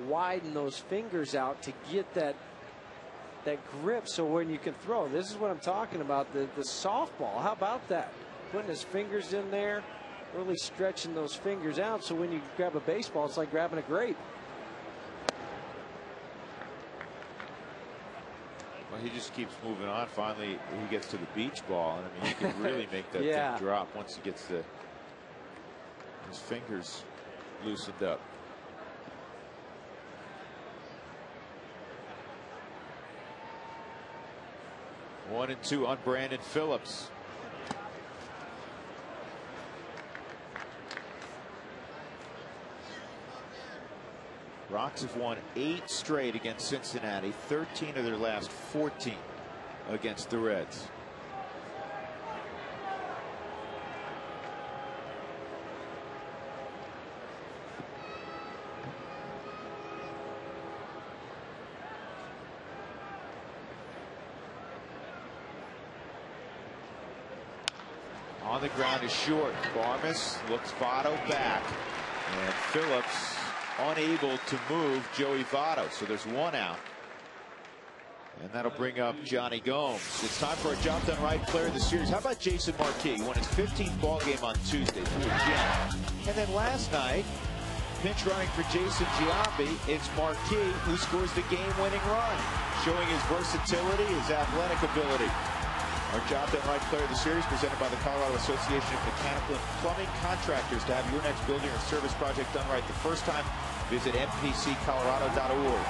widen those fingers out to get that grip, so when you can throw. This is what I'm talking about, the softball. How about that? Putting his fingers in there, really stretching those fingers out, so when you grab a baseball, it's like grabbing a grape. Well, he just keeps moving on. Finally, he gets to the beach ball, and I mean, he can really make that yeah. thing drop once he gets his fingers loosened up. One and two on Brandon Phillips. Rocks have won 8 straight against Cincinnati, 13 of their last 14 against the Reds. On the ground is short. Barmes looks Votto back, and Phillips unable to move Joey Votto. So there's one out. And that'll bring up Johnny Gomes. It's time for a job done right player of the series. How about Jason Marquis? He won his 15th ball game on Tuesday through a gem. And then last night, pinch running for Jason Giambi, it's Marquis who scores the game-winning run, showing his versatility, his athletic ability. Our job done right player of the series presented by the Colorado Association of Mechanical and Plumbing Contractors. To have your next building or service project done right the first time, visit mpccolorado.org.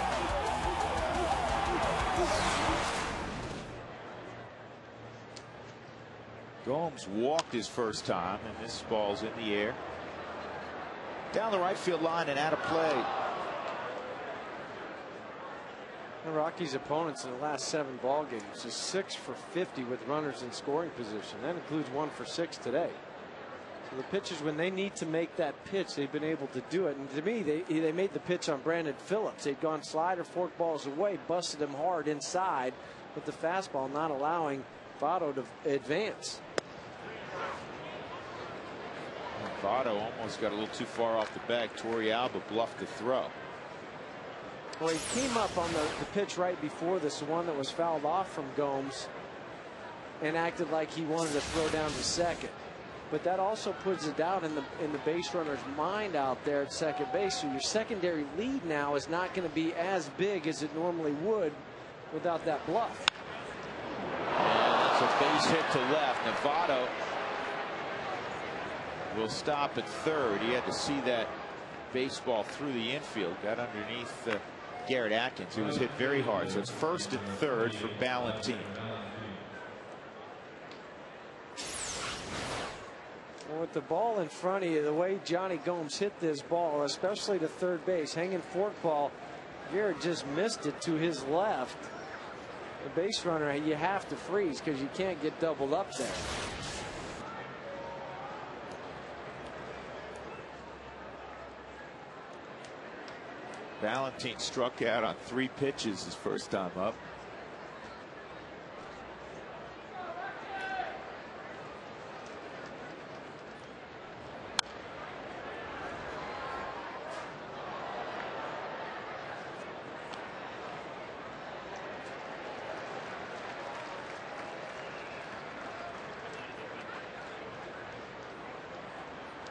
Gomes walked his first time, and this ball's in the air. Down the right field line and out of play. The Rockies' opponents in the last 7 ball games is 6 for 50 with runners in scoring position. That includes 1 for 6 today. So the pitchers, when they need to make that pitch, they've been able to do it. And to me, they made the pitch on Brandon Phillips. They'd gone slider, fork balls away, busted him hard inside with the fastball, not allowing Votto to advance. Votto almost got a little too far off the bag. Torrealba bluffed the throw. Well, he came up on the pitch right before this, the one that was fouled off from Gomes, and acted like he wanted to throw down to second. But that also puts a doubt in the base runner's mind out there at second base. So your secondary lead now is not going to be as big as it normally would without that bluff. And that's a base hit to left. Votto will stop at third. He had to see that baseball through the infield. Got underneath Garrett Atkins, who was hit very hard. So it's first and third for Ballantine. Well, with the ball in front of you, the way Johnny Gomes hit this ball, especially to third base, hanging fork ball, Garrett just missed it to his left. The base runner, you have to freeze because you can't get doubled up there. Ballantine struck out on 3 pitches his first time up.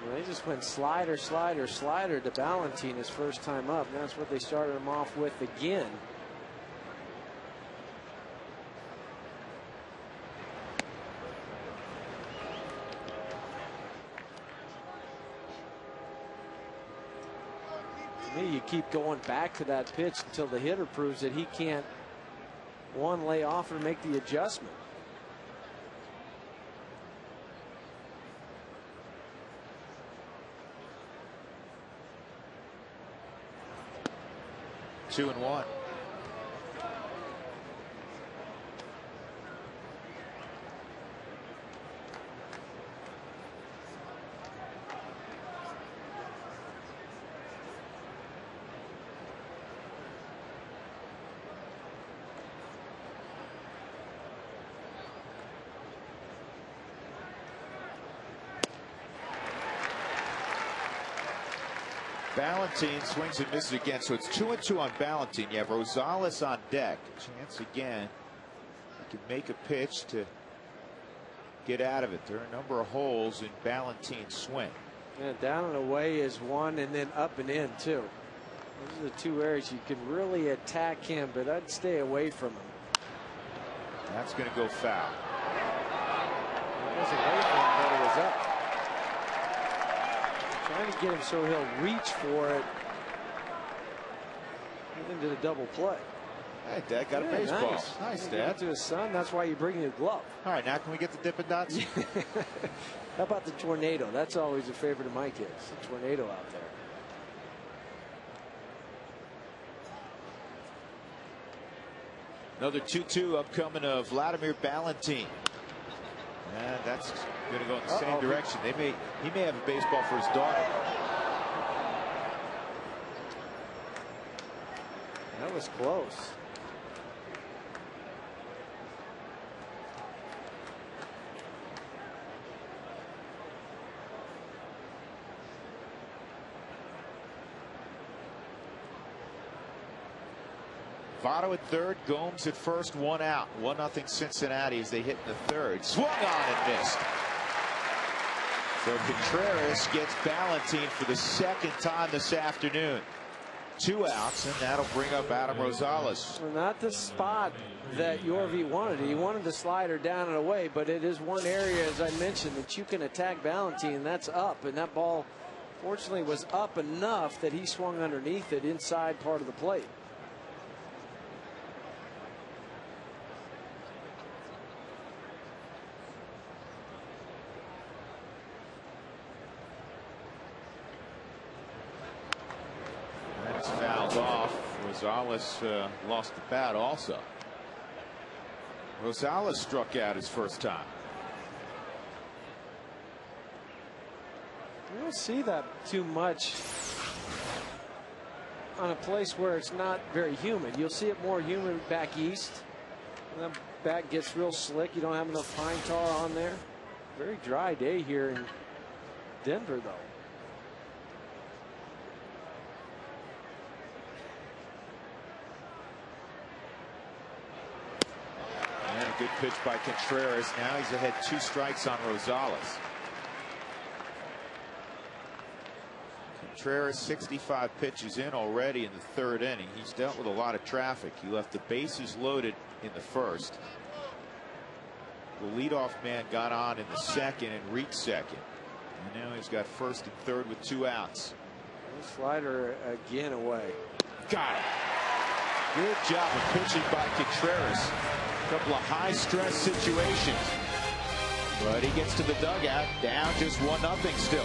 Well, they just went slider, slider, slider to Ballantine his first time up. And that's what they started him off with again. To me, you keep going back to that pitch until the hitter proves that he can't, one, lay off or make the adjustment. Two and one. Ballantine swings and misses again, so it's 2-2 on Ballantine. You have Rosales on deck. Chance again. He can make a pitch to get out of it. There are a number of holes in Ballantine's swing. Yeah, down and away is one, and then up and in too. Those are the two areas you can really attack him, but I'd stay away from him. That's going to go foul. It wasn't away from him, but it was up. Trying to get him so he'll reach for it into the double play. Hey, Dad got a baseball. Nice, Dad. Give it to his son. That's why you bring your glove. All right, now can we get the Dippin' Dots? How about the tornado? That's always a favorite of my kids. The tornado out there. Another 2-2 upcoming of Vladimir Ballantine. And that's going to go in the same direction. He may have a baseball for his daughter. That was close. Votto at third, Gomes at first, one out. 1-0 Cincinnati as they hit in the third. Swung on and missed. So Contreras gets Ballantine for the second time this afternoon. 2 outs, and that'll bring up Adam Rosales. Well, not the spot that Yorvi wanted. He wanted the slider down and away, but it is one area, as I mentioned, that you can attack Ballantine, and that's up. And that ball, fortunately, was up enough that he swung underneath it inside part of the plate. Fouled off. Rosales lost the bat also. Rosales struck out his first time. You don't see that too much on a place where it's not very humid. You'll see it more humid back east. When that bat gets real slick, you don't have enough pine tar on there. Very dry day here in Denver, though. Good pitch by Contreras. Now he's ahead 2 strikes on Rosales. Contreras 65 pitches in already in the third inning. He's dealt with a lot of traffic. He left the bases loaded in the first. The leadoff man got on in the second and reached second. And now he's got first and third with 2 outs. Slider again away. Got it. Good job of pitching by Contreras. A couple of high stress situations, but he gets to the dugout down just 1-0 still.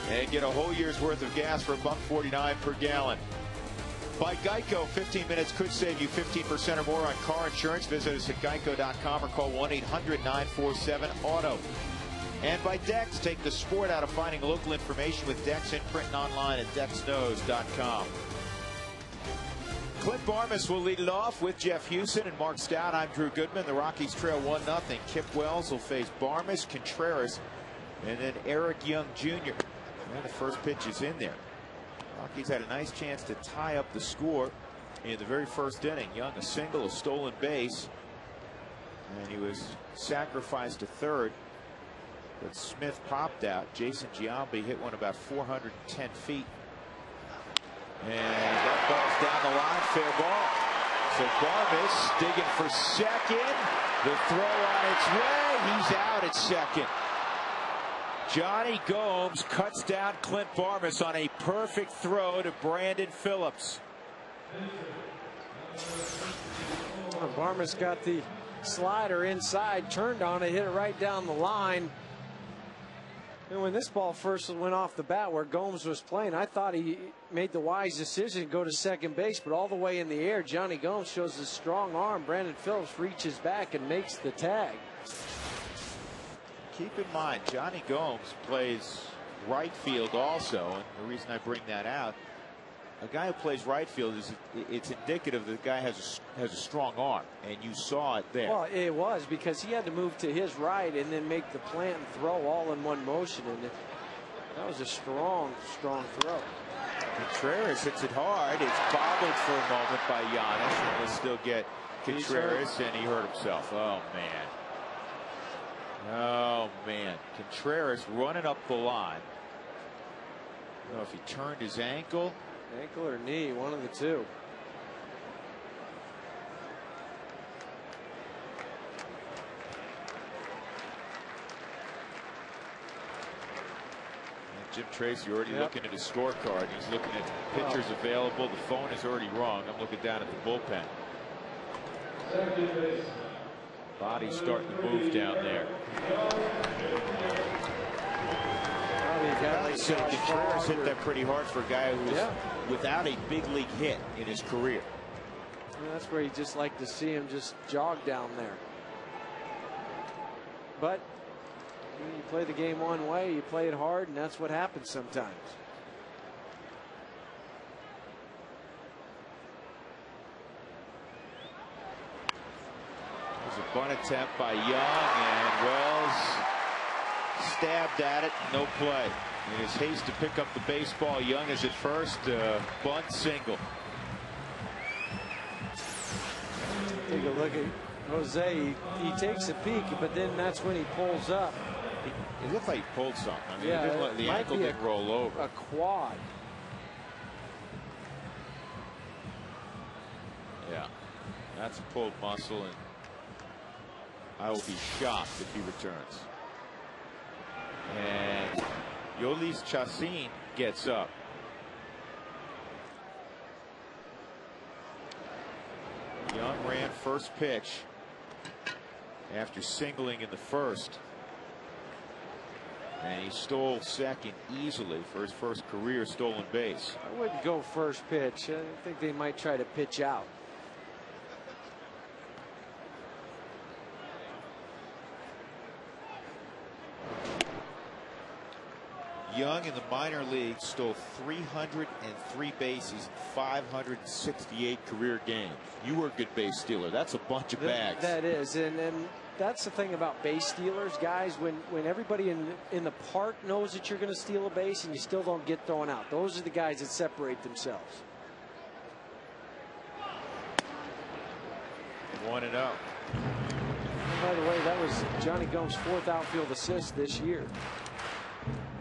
and get a whole year's worth of gas for $1.49 per gallon. By Geico, 15 minutes could save you 15% or more on car insurance. Visit us at geico.com or call 1-800-947-AUTO. And by Dex, take the sport out of finding local information with Dex in print and online at dexknows.com. Clint Barmes will lead it off with Jeff Hewson and Mark Stout. I'm Drew Goodman. The Rockies trail 1-0. Kip Wells will face Barmes, Contreras, and then Eric Young Jr. And the first pitch is in there. Rockies had a nice chance to tie up the score in the very first inning. Young a single, a stolen base, and he was sacrificed to third, but Smith popped out. Jason Giambi hit one about 410 feet, and that ball's down the line, fair ball. So Barmes digging for second. The throw on its way. He's out at second. Johnny Gomes cuts down Clint Barmes on a perfect throw to Brandon Phillips. Barmes got the slider inside, turned on it, hit it right down the line. And when this ball first went off the bat where Gomes was playing, I thought he made the wise decision to go to second base, but all the way in the air, Johnny Gomes shows his strong arm. Brandon Phillips reaches back and makes the tag. Keep in mind, Johnny Gomes plays right field also, and the reason I bring that out, a guy who plays right field is it's indicative that the guy has a strong arm, and you saw it there. Well, it was because he had to move to his right and then make the plant and throw all in one motion, and that was a strong throw. Contreras hits it hard. It's bobbled for a moment by Giannis, and we'll still get Contreras, and he hurt himself. Oh man. Oh man, Contreras running up the line. I don't know if he turned his ankle. Ankle or knee, one of the two. And Jim Tracy already looking at his scorecard. He's looking at pitchers available. The phone is already rung. I'm looking down at the bullpen. Body's starting to move down there. Contreras hit that pretty hard for a guy who was without a big league hit in his career. Yeah, that's where you just like to see him just jog down there. But you play the game one way, you play it hard, and that's what happens sometimes. There's a bunt attempt by Young, and Wells stabbed at it, no play. In his haste to pick up the baseball, Young is at first, bunt single. Take a look at Jose. He takes a peek, but then that's when he pulls up. It looked like he pulled something. I mean, yeah, the ankle didn't roll over. A quad. Yeah, that's a pulled muscle, and I will be shocked if he returns. And Yolis Chacin gets up. Young ran first pitch after singling in the first, and he stole second easily for his first career stolen base. I wouldn't go first pitch. I think they might try to pitch out. Young in the minor leagues stole 303 bases in 568 career games. You were a good base stealer. That's a bunch of bags. That is, and that's the thing about base stealers, guys. When everybody in the park knows that you're going to steal a base and you still don't get thrown out, those are the guys that separate themselves. 1-0. By the way, that was Johnny Gomes' 4th outfield assist this year.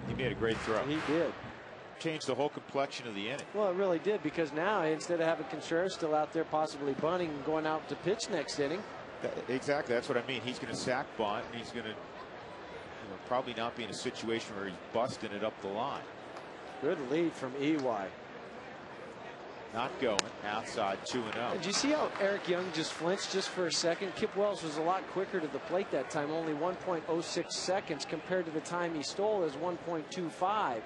He made a great throw. He did. Changed the whole complexion of the inning. Well, it really did, because now instead of having Contreras still out there possibly bunting and going out to pitch next inning. Exactly. That's what I mean. He's going to sack bunt, and he's going to probably not be in a situation where he's busting it up the line. Good lead from EY. Not going outside 2-0. Did you see how Eric Young just flinched just for a second? Kip Wells was a lot quicker to the plate that time, only 1.06 seconds compared to the time he stole is 1.25.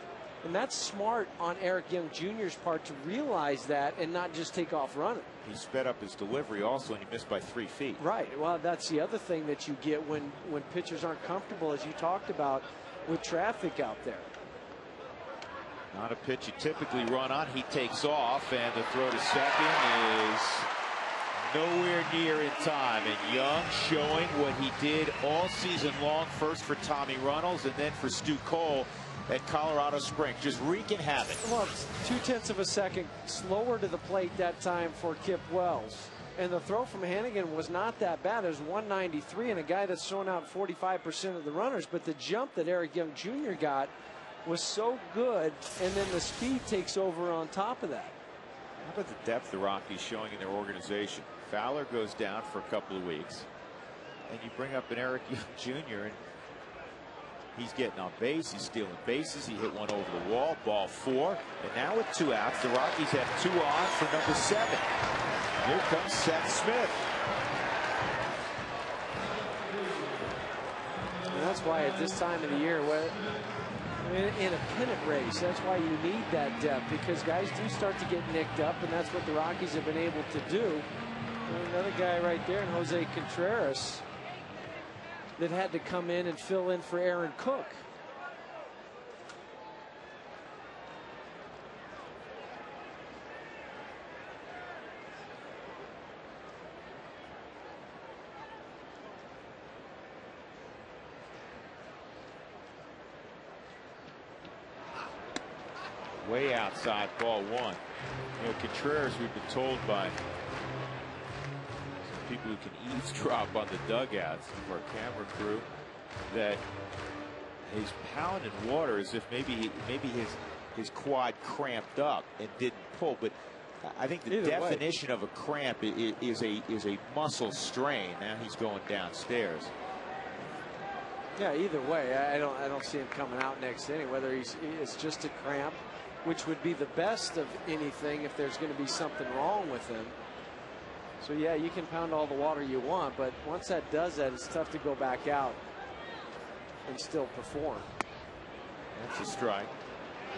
And that's smart on Eric Young Jr.'s part to realize that and not just take off running. He sped up his delivery also, and he missed by 3 feet. Right. Well, that's the other thing that you get when pitchers aren't comfortable, as you talked about, with traffic out there. Not a pitch you typically run on. He takes off, and the throw to second is nowhere near in time. And Young showing what he did all season long, first for Tommy Runnels and then for Stu Cole at Colorado Springs, just wreaking havoc. Well, it's 0.2 of a second slower to the plate that time for Kip Wells. And the throw from Hannigan was not that bad. It was 193, and a guy that's thrown out 45% of the runners. But the jump that Eric Young Jr. got was so good, and then the speed takes over on top of that. How about the depth the Rockies showing in their organization? Fowler goes down for a couple of weeks, and you bring up an Eric Young Jr., and he's getting on base, he's stealing bases, he hit one over the wall, ball 4, and now with 2 outs, the Rockies have 2 on for number 7. Here comes Seth Smith. And that's why at this time of the year, in a pennant race, that's why you need that depth, because guys do start to get nicked up, and that's what the Rockies have been able to do. And another guy right there, Jose Contreras, that had to come in and fill in for Aaron Cook. Way outside, ball 1. You know, Contreras, we've been told by some people who can eavesdrop on the dugouts of our camera crew that he's pounding water as if maybe his quad cramped up and didn't pull. But I think the definition of a cramp is a muscle strain. Now he's going downstairs. Yeah, either way, I don't see him coming out next inning. Whether it's just a cramp, which would be the best of anything if there's going to be something wrong with him. So yeah, you can pound all the water you want, but once that does that, it's tough to go back out and still perform. That's a strike.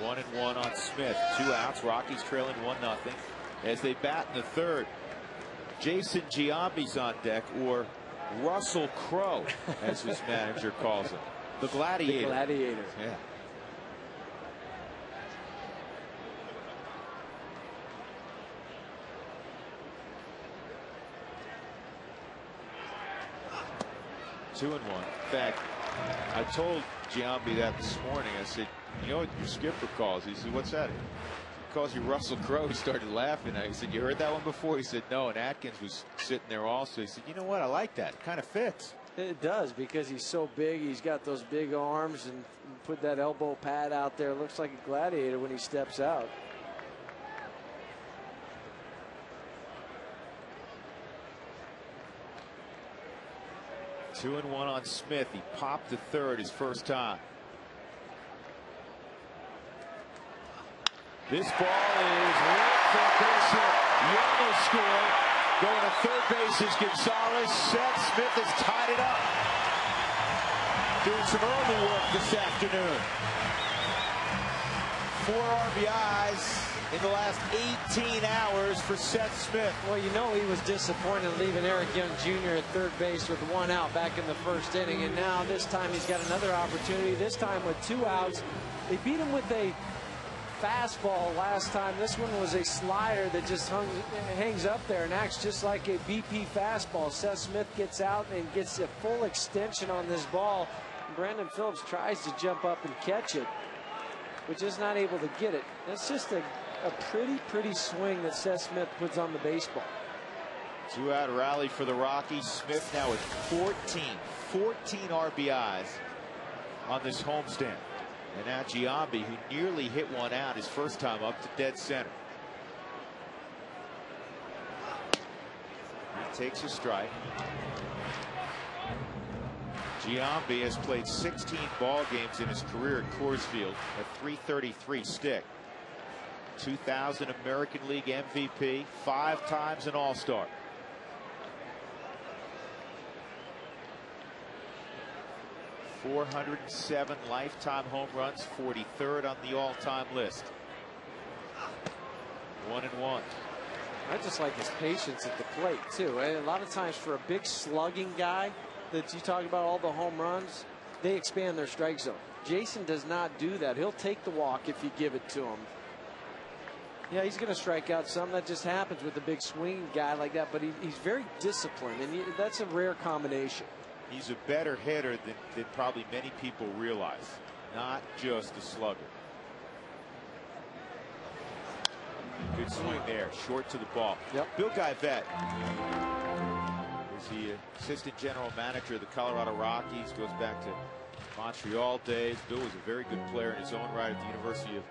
1-1 on Smith. 2 outs. Rockies trailing 1-0 as they bat in the 3rd. Jason Giambi's on deck, or Russell Crowe, as his manager calls him. The Gladiator. The Gladiator. Yeah. Two and 1. In fact, I told Giambi that this morning. I said, you know what your skipper calls? He said, what's that? He calls you Russell Crowe. He started laughing. I said, you heard that one before? He said, no. And Atkins was sitting there also. He said, you know what? I like that. It kind of fits. It does, because he's so big. He's got those big arms, and put that elbow pad out there. Looks like a gladiator when he steps out. Two and 1 on Smith. He popped to 3rd his first time. This ball is ripped for a base hit. Young will score. Going to 3rd base is Gonzalez. Seth Smith has tied it up. Doing some early work this afternoon. 4 RBIs in the last 18 hours for Seth Smith. Well, you know he was disappointed leaving Eric Young Jr. at 3rd base with 1 out back in the 1st inning. And now this time he's got another opportunity, this time with 2 outs. They beat him with a fastball last time. This one was a slider that just hangs up there and acts just like a BP fastball. Seth Smith gets out and gets a full extension on this ball. Brandon Phillips tries to jump up and catch it, but just not able to get it. That's just a pretty swing that Seth Smith puts on the baseball. 2-out rally for the Rockies. Smith now with 14 RBIs on this homestand. And now Giambi, who nearly hit 1 out his first time up, to dead center. He takes a strike. Giambi has played 16 ball games in his career at Coors Field, a .333 stick. 2000 American League MVP, 5 times an All-Star. 407 lifetime home runs, 43rd on the all-time list. 1-1. I just like his patience at the plate too. A lot of times for a big slugging guy that you talk about all the home runs, they expand their strike zone. Jason does not do that. He'll take the walk if you give it to him. Yeah, he's going to strike out some. That just happens with a big swing guy like that. But he's very disciplined, and that's a rare combination. He's a better hitter than probably many people realize. Not just a slugger. Good swing there, short to the ball. Yep. Bill Guyvette is the assistant general manager of the Colorado Rockies. Goes back to Montreal days. Bill was a very good player in his own right at the University of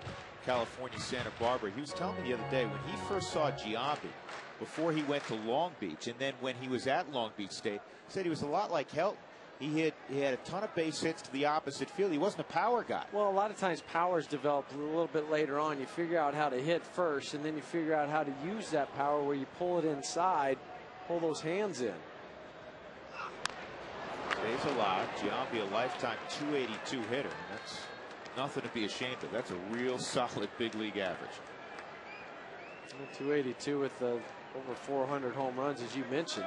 California, Santa Barbara. He was telling me the other day when he first saw Giambi before he went to Long Beach, and then when he was at Long Beach State, he said he was a lot like Helton. He had a ton of base hits to the opposite field. He wasn't a power guy. Well, a lot of times powers develop a little bit later on. You figure out how to hit first, and then you figure out how to use that power where you pull it inside, pull those hands in. Stays alive. Giambi, a lifetime 282 hitter. That's nothing to be ashamed of. That's a real solid big league average. 282 with over 400 home runs, as you mentioned.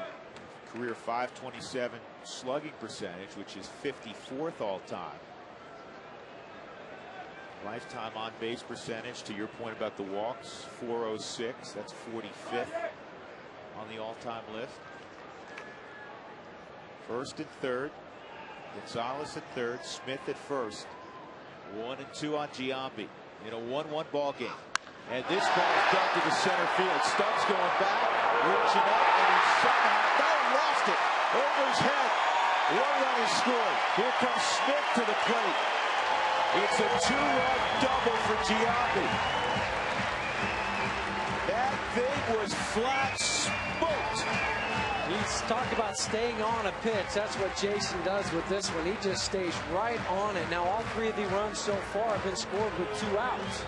Career .527 slugging percentage, which is 54th all time. Lifetime on base percentage, to your point about the walks, .406. That's 45th on the all-time list. First and third. Gonzalez at third. Smith at first. 1-2 on Giambi in a 1-1 ball game. And this ball is dumped to the center field. Stubbs going back, reaching up, and he somehow lost it over his head. 1 run is scored. Here comes Smith to the plate. It's a 2-run double for Giambi. That thing was flat smoked. He's talked about staying on a pitch. That's what Jason does with this one. He just stays right on it. Now all 3 of the runs so far have been scored with 2 outs.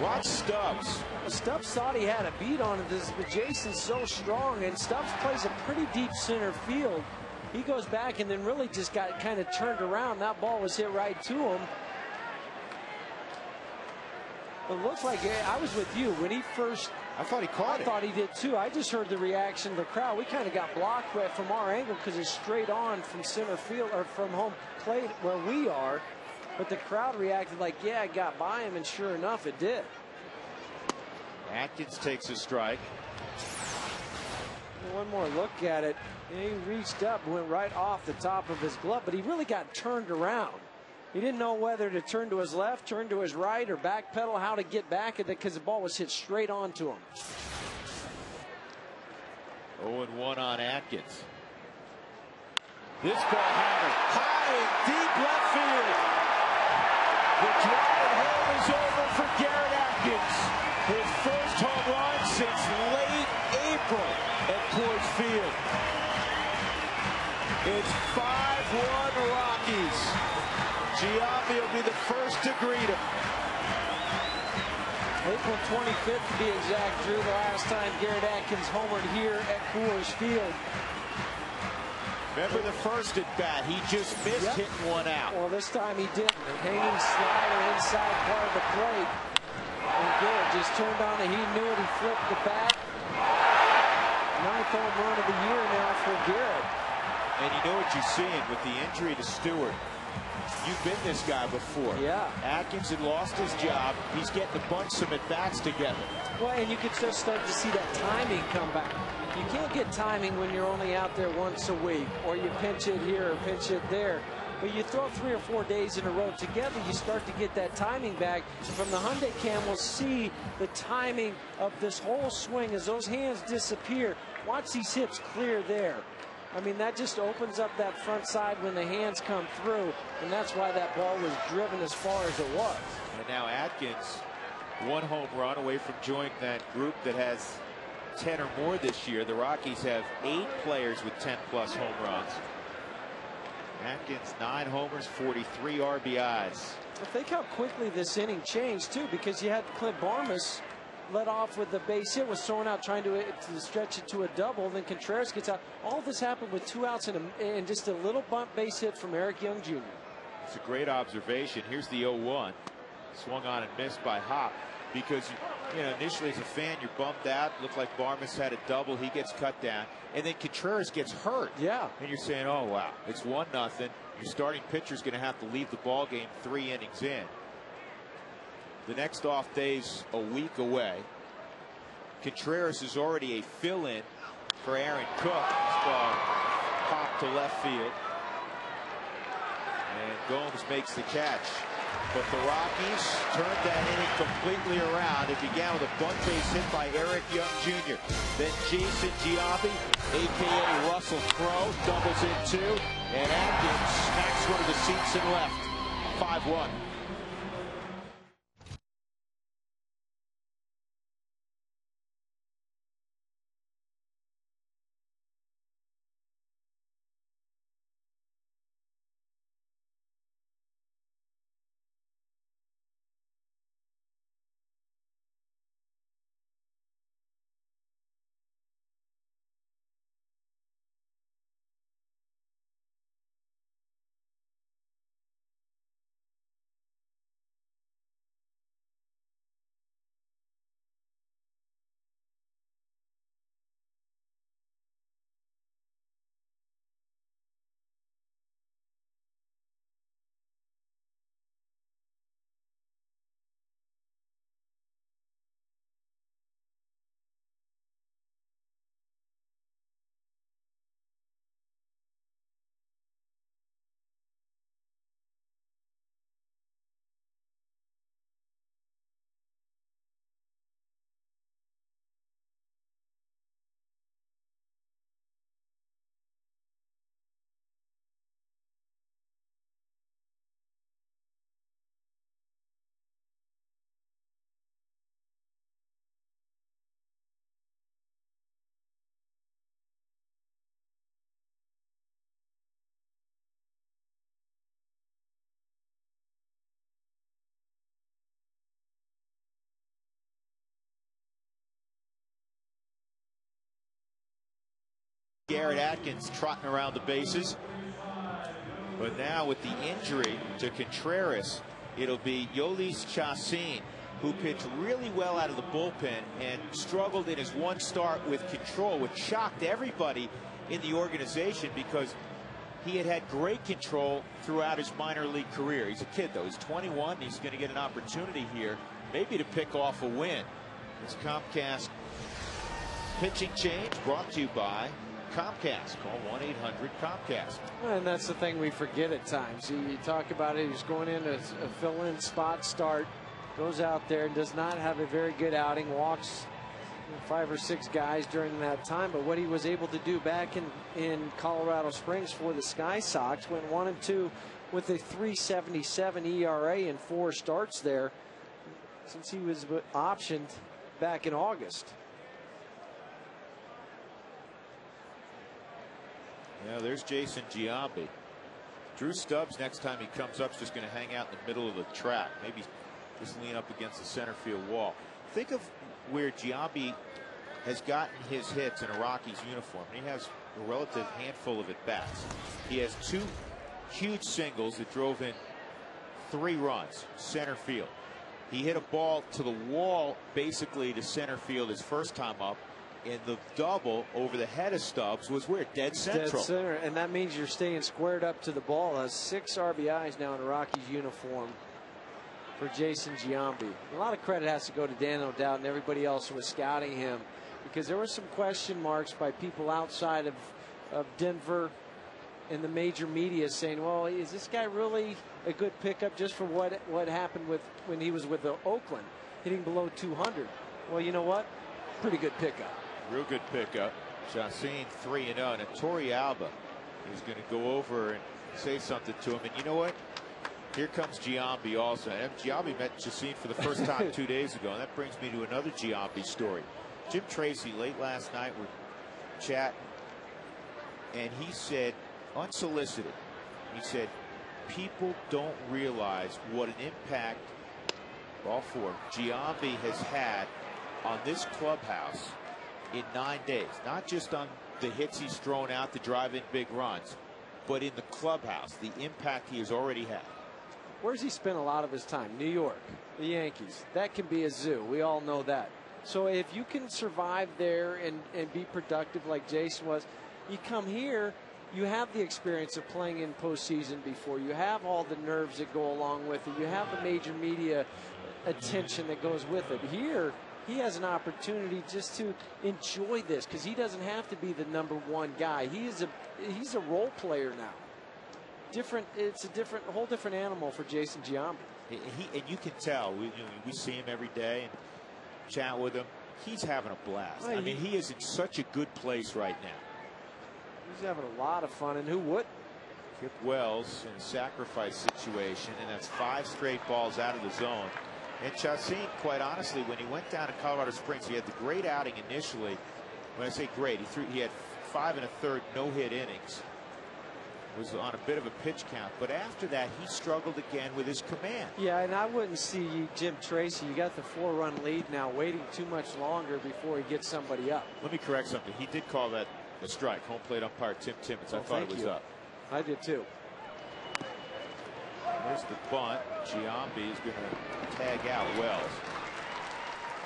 Watch Stubbs. Stubbs thought he had a beat on it, but Jason's so strong, and Stubbs plays a pretty deep center field. He goes back and then really just got kind of turned around. That ball was hit right to him. It looks like I was with you when he first. I thought he caught it. I thought he did too. I just heard the reaction of the crowd. We kind of got blocked from our angle because it's straight on from center field or from home plate where we are. But the crowd reacted like, yeah, it got by him, and sure enough, it did. Atkins takes a strike. One more look at it. He reached up, went right off the top of his glove, but he really got turned around. He didn't know whether to turn to his left, turn to his right, or backpedal, how to get back at it because the ball was hit straight onto him. 0-1 on Atkins. This ball hammered high and deep left field. The drive home is over for Garrett Atkins. His first home run since late April at Coors Field. It's 5-1 Rockies. Giambi will be the first to greet him. April 25th to be exact, Drew, the last time Garrett Atkins homered here at Coors Field. Remember the first at bat, he just missed hitting one out. Well, this time he didn't. Hanging slider inside part of the plate. And Garrett just turned on it. He knew it. He flipped the bat. 9th home run of the year now for Garrett. And you know what you're seeing with the injury to Stewart. You've been this guy before. Yeah. Atkins had lost his job. He's getting to bunch some at-bats together. Well, and you could just start to see that timing come back. You can't get timing when you're only out there once a week, or you pinch it here or pinch it there. But you throw 3 or 4 days in a row together, you start to get that timing back. From the Hyundai cam, we'll see the timing of this whole swing as those hands disappear. Watch these hips clear there. I mean, that just opens up that front side when the hands come through, and that's why that ball was driven as far as it was. And now Atkins, 1 home run away from joining that group that has 10 or more this year. The Rockies have 8 players with 10-plus home runs. Atkins, 9 homers, 43 RBIs. Well, think how quickly this inning changed, too, because you had Clint Barmas led off with the base hit, was thrown out trying to stretch it to a double. Then Contreras gets out. All this happened with 2 outs and just a little bump base hit from Eric Young Jr. It's a great observation. Here's the 0-1. Swung on and missed by Hop. Because, you know, initially as a fan, you're bummed out. Looked like Barmas had a double. He gets cut down. And then Contreras gets hurt. Yeah. And you're saying, oh, wow, it's 1-0. Your starting pitcher's going to have to leave the ball game 3 innings in. The next off day's a week away. Contreras is already a fill-in for Aaron Cook. This ball popped to left field. And Gomes makes the catch. But the Rockies turned that inning completely around. It began with a bunt base hit by Eric Young Jr. Then Jason Giambi, a.k.a. Russell Crowe, doubles in 2. And Atkins smacks one of the seats and left. 5-1. Garrett Atkins trotting around the bases. But now with the injury to Contreras, it'll be Yolis Chacin, who pitched really well out of the bullpen and struggled in his 1 start with control, which shocked everybody in the organization because he had great control throughout his minor league career. He's a kid, though. He's 21. He's going to get an opportunity here, maybe to pick off a win. It's Comcast pitching change brought to you by Comcast. Call 1-800-COMCAST. And that's the thing we forget at times. You talk about it, he's going in a fill-in spot start, goes out there and does not have a very good outing, walks 5 or 6 guys during that time. But what he was able to do back in Colorado Springs for the Sky Sox, went 1-2 with a 3.77 ERA in 4 starts there since he was optioned back in August. Yeah, there's Jason Giambi. Drew Stubbs, next time he comes up, is just going to hang out in the middle of the track. Maybe just lean up against the center field wall. Think of where Giambi has gotten his hits in a Rockies uniform. He has a relative handful of at-bats. He has 2 huge singles that drove in 3 runs, center field. He hit a ball to the wall, basically to center field his first time up. And the double over the head of Stubbs was where? Dead central. Dead center, and that means you're staying squared up to the ball. Has 6 RBIs now in a Rockies uniform for Jason Giambi. A lot of credit has to go to Dan O'Dowd and everybody else who was scouting him, because there were some question marks by people outside of Denver and the major media saying, well, is this guy really a good pickup just for what happened with when he was with Oakland, hitting below 200? Well, you know what? Pretty good pickup. Real good pickup. Chacin 3-0. And Torrey Alba is going to go over and say something to him. And you know what? Here comes Giambi also. And Giambi met Chacin for the first time 2 days ago. And that brings me to another Giambi story. Jim Tracy, late last night, we're chatting. And he said, unsolicited, he said, people don't realize what an impact, ball 4, Giambi has had on this clubhouse in 9 days. Not just on the hits he's thrown out to drive in big runs, but in the clubhouse, the impact he has already had. Where's he spent a lot of his time? New York, the Yankees. That can be a zoo. We all know that. So if you can survive there and be productive like Jason was, you come here, you have the experience of playing in postseason before. You have all the nerves that go along with it. You have the major media attention that goes with it. Here, he has an opportunity just to enjoy this because he doesn't have to be the #1 guy. He's a role player now. It's a whole different animal for Jason Giambi. And you can tell, we see him every day and chat with him. He's having a blast. Well, I mean, he is in such a good place right now. He's having a lot of fun, and who wouldn't? Kip Wells in a sacrifice situation, and that's 5 straight balls out of the zone. And Chacin, quite honestly, when he went down to Colorado Springs, he had the great outing initially. When I say great, he had 5 1/3 no-hit innings. Was on a bit of a pitch count, but after that he struggled again with his command. Yeah, and I wouldn't see Jim Tracy. You got the 4-run lead now, waiting too much longer before he gets somebody up. Let me correct something. He did call that a strike. Home plate umpire Tim Timmons. I thought it was up. I did too. There's the bunt. Giambi is going to tag out Wells.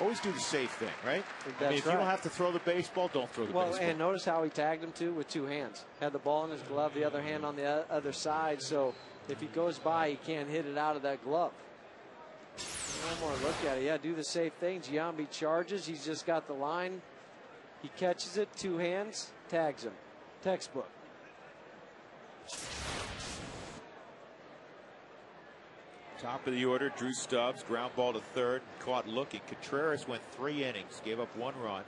Always do the safe thing, right? That's if you don't have to throw the baseball, don't throw the baseball. And notice how he tagged him too with 2 hands. Had the ball in his glove, the other hand on the other side. So if he goes by, he can't hit it out of that glove. One more look at it. Yeah, do the safe thing. Giambi charges. He's just got the line. He catches it, 2 hands, tags him. Textbook. Top of the order, Drew Stubbs, ground ball to third, caught looking. Contreras went 3 innings, gave up 1 run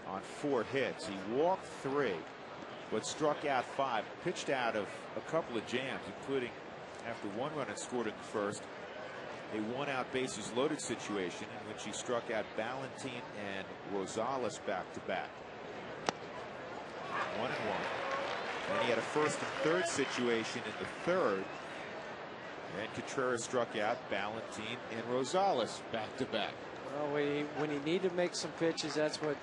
on 4 hits. He walked 3, but struck out 5. Pitched out of a couple of jams, including after 1 run had scored in the first, a 1-out bases loaded situation in which he struck out Valentin and Rosales back to back. 1-1. And he had a first and third situation in the third. And Contreras struck out Valentin and Rosales back to back. Well, when he needed to make some pitches, that's what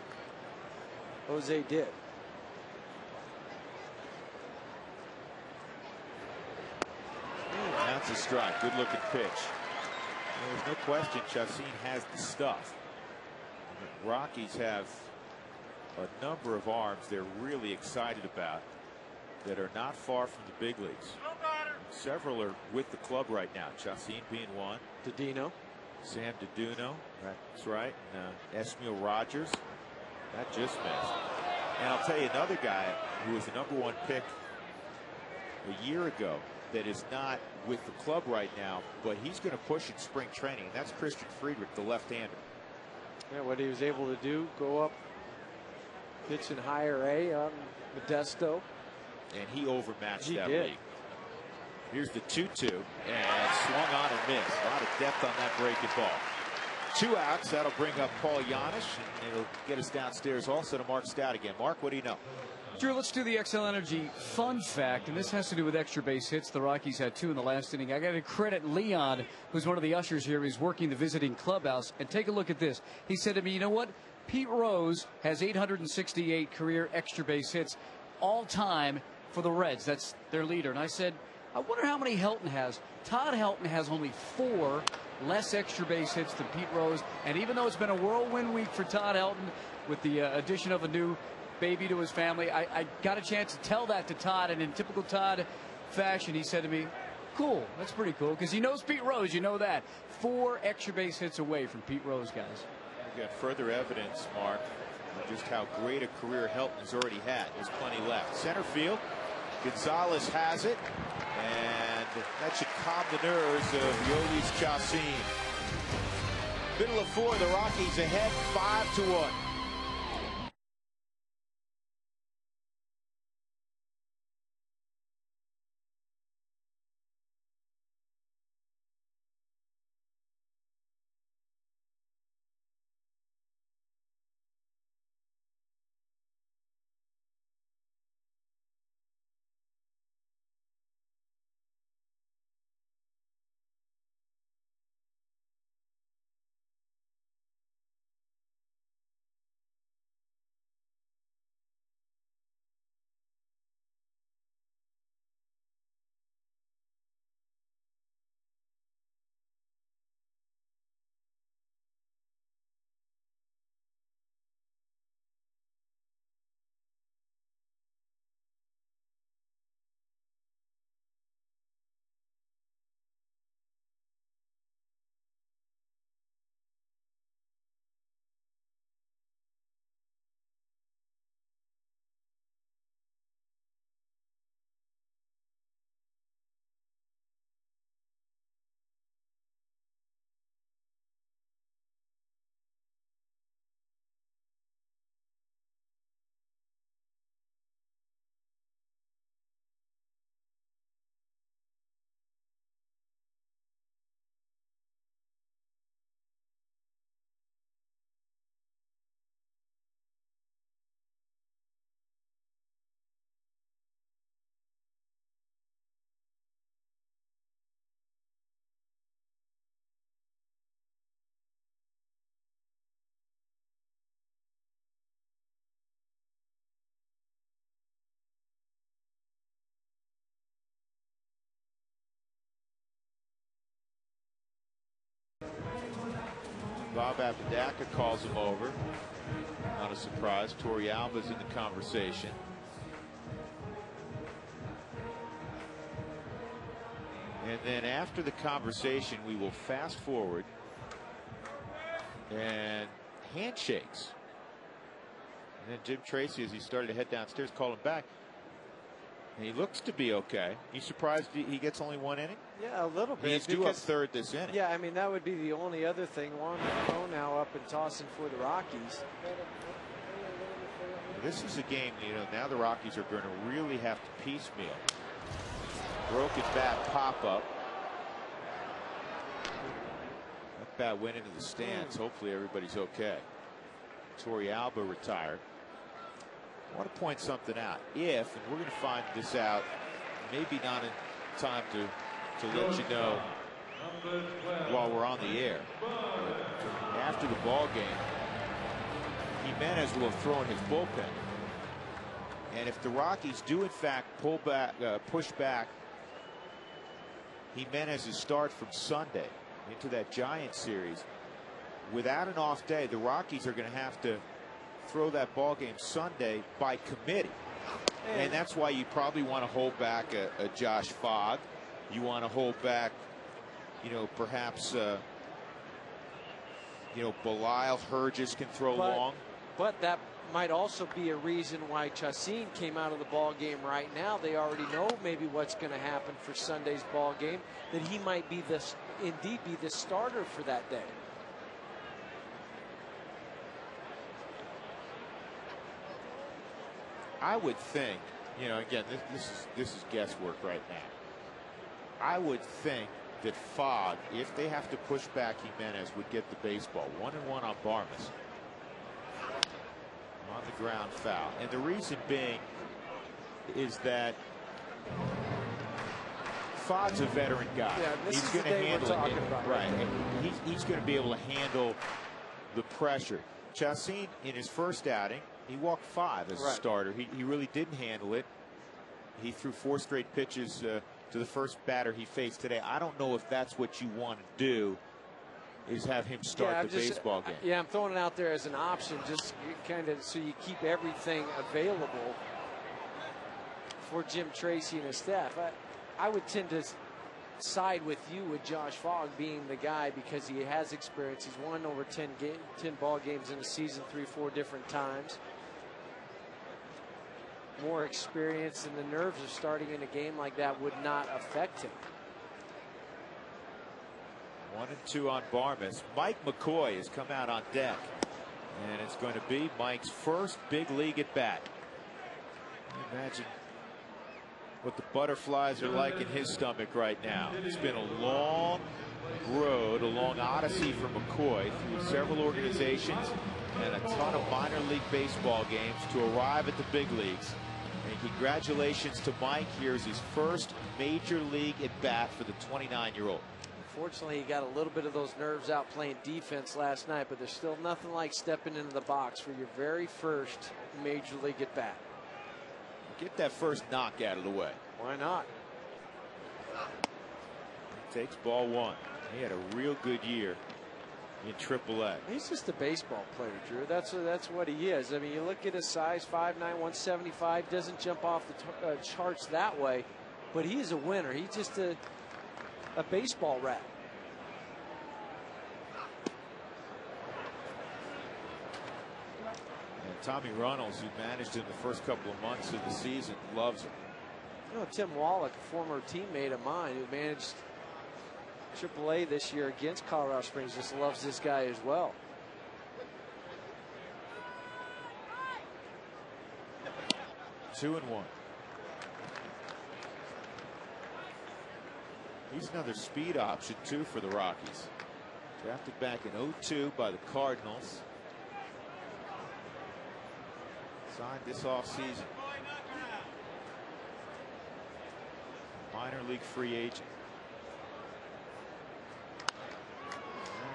Jose did. That's a strike. Good looking pitch. There's no question Chacin has the stuff. The Rockies have a number of arms they're really excited about that are not far from the big leagues. Several are with the club right now. Chacin being one. Didino. Sam Diduno. That's right. Esmiel Rogers. That just missed. And I'll tell you another guy who was the #1 pick a year ago that is not with the club right now, but he's going to push in spring training. And that's Christian Friedrich, the left-hander. Yeah, what he was able to do, go up, pitch in higher A on Modesto. And he overmatched that did. league. Here's the 2-2, and swung on and missed. A lot of depth on that breaking ball. 2 outs. That'll bring up Paul Janisch, and it'll get us downstairs also to Mark Stout again. Mark, what do you know? Drew, let's do the XL Energy fun fact, and this has to do with extra base hits. The Rockies had 2 in the last inning. I got to credit Leon, who's one of the ushers here. He's working the visiting clubhouse, and take a look at this. He said to me, you know what? Pete Rose has 868 career extra base hits all time for the Reds. That's their leader. And I said, I wonder how many Helton has. Todd Helton has only 4 less extra base hits than Pete Rose. And even though it's been a whirlwind week for Todd Helton with the addition of a new baby to his family, I got a chance to tell that to Todd. And in typical Todd fashion, he said to me, cool, that's pretty cool. Because he knows Pete Rose, you know that. 4 extra base hits away from Pete Rose, guys. We've got further evidence, Mark, of just how great a career Helton has already had. There's plenty left. Center field. Gonzalez has it, and that should calm the nerves of Yolis Chacin. Middle of 4, the Rockies ahead 5-1. Bob Apodaca calls him over. Not a surprise. Torrealba's in the conversation. And then after the conversation, we will fast forward and handshakes. And then Jim Tracy, as he started to head downstairs, called him back. And he looks to be okay. You surprised he gets only one inning? Yeah, a little bit. He's due up third this inning. Yeah, I mean, that would be the only other thing. Juan now up and tossing for the Rockies. This is a game, now the Rockies are going to really have to piecemeal. Broken bat pop-up. That bat went into the stands. Hopefully everybody's okay. Torrealba retired. I want to point something out. And we're going to find this out, maybe not in time to let you know while we're on the air. But after the ball game, Jimenez will have thrown his bullpen. And if the Rockies do in fact push back Jimenez's start from Sunday into that Giants series, without an off day, the Rockies are going to have to throw that ball game Sunday by committee. And that's why you probably want to hold back a Josh Fogg. You want to hold back, perhaps, Belial, Herges can throw long. But that might also be a reason why CIN came out of the ball game right now. They already know maybe what's going to happen for Sunday's ball game, that he might be indeed be the starter for that day. I would think, again, this is guesswork right now. I would think that Fogg, if they have to push back Jimenez, would get the baseball. 1-1 on Barmes. On the ground foul. And the reason being is that Fogg's a veteran guy. Yeah, he's going to handle it. Right. And he's going to be able to handle the pressure. CIN, in his first outing, he walked 5 as a starter. He really didn't handle it. He threw 4 straight pitches to the first batter he faced today. I don't know if that's what you want to do, is have him start the baseball game. Yeah, I'm throwing it out there as an option, just kind of so you keep everything available for Jim Tracy and his staff. I would tend to side with you with Josh Fogg being the guy because he has experience. He's won over 10 ball games in a season 3-4 different times. More experience, and the nerves of starting in a game like that would not affect him. 1-2 on Barmes. Mike McCoy has come out on deck, and it's going to be Mike's first big league at bat. Imagine what the butterflies are like in his stomach right now. It's been a long road, a long odyssey for McCoy through several organizations and a ton of minor league baseball games to arrive at the big leagues. And congratulations to Mike. Here's his first major league at bat for the 29-year-old. Unfortunately, he got a little bit of those nerves out playing defense last night, but there's still nothing like stepping into the box for your very first major league at bat. Get that first knock out of the way. Why not? He takes ball 1. He had a real good year in AAA. He's just a baseball player, Drew. That's what he is. I mean, you look at his size, 5'9", 175, doesn't jump off the charts that way, but he's a winner. He's just a baseball rat. And Tommy Runnels, who managed him the first couple of months of the season, loves him. You know, Tim Wallach, a former teammate of mine who managed AAA this year against Colorado Springs, just loves this guy as well. Two and 1. He's another speed option, too, for the Rockies. Drafted back in 2002 by the Cardinals. Signed this offseason. Minor league free agent.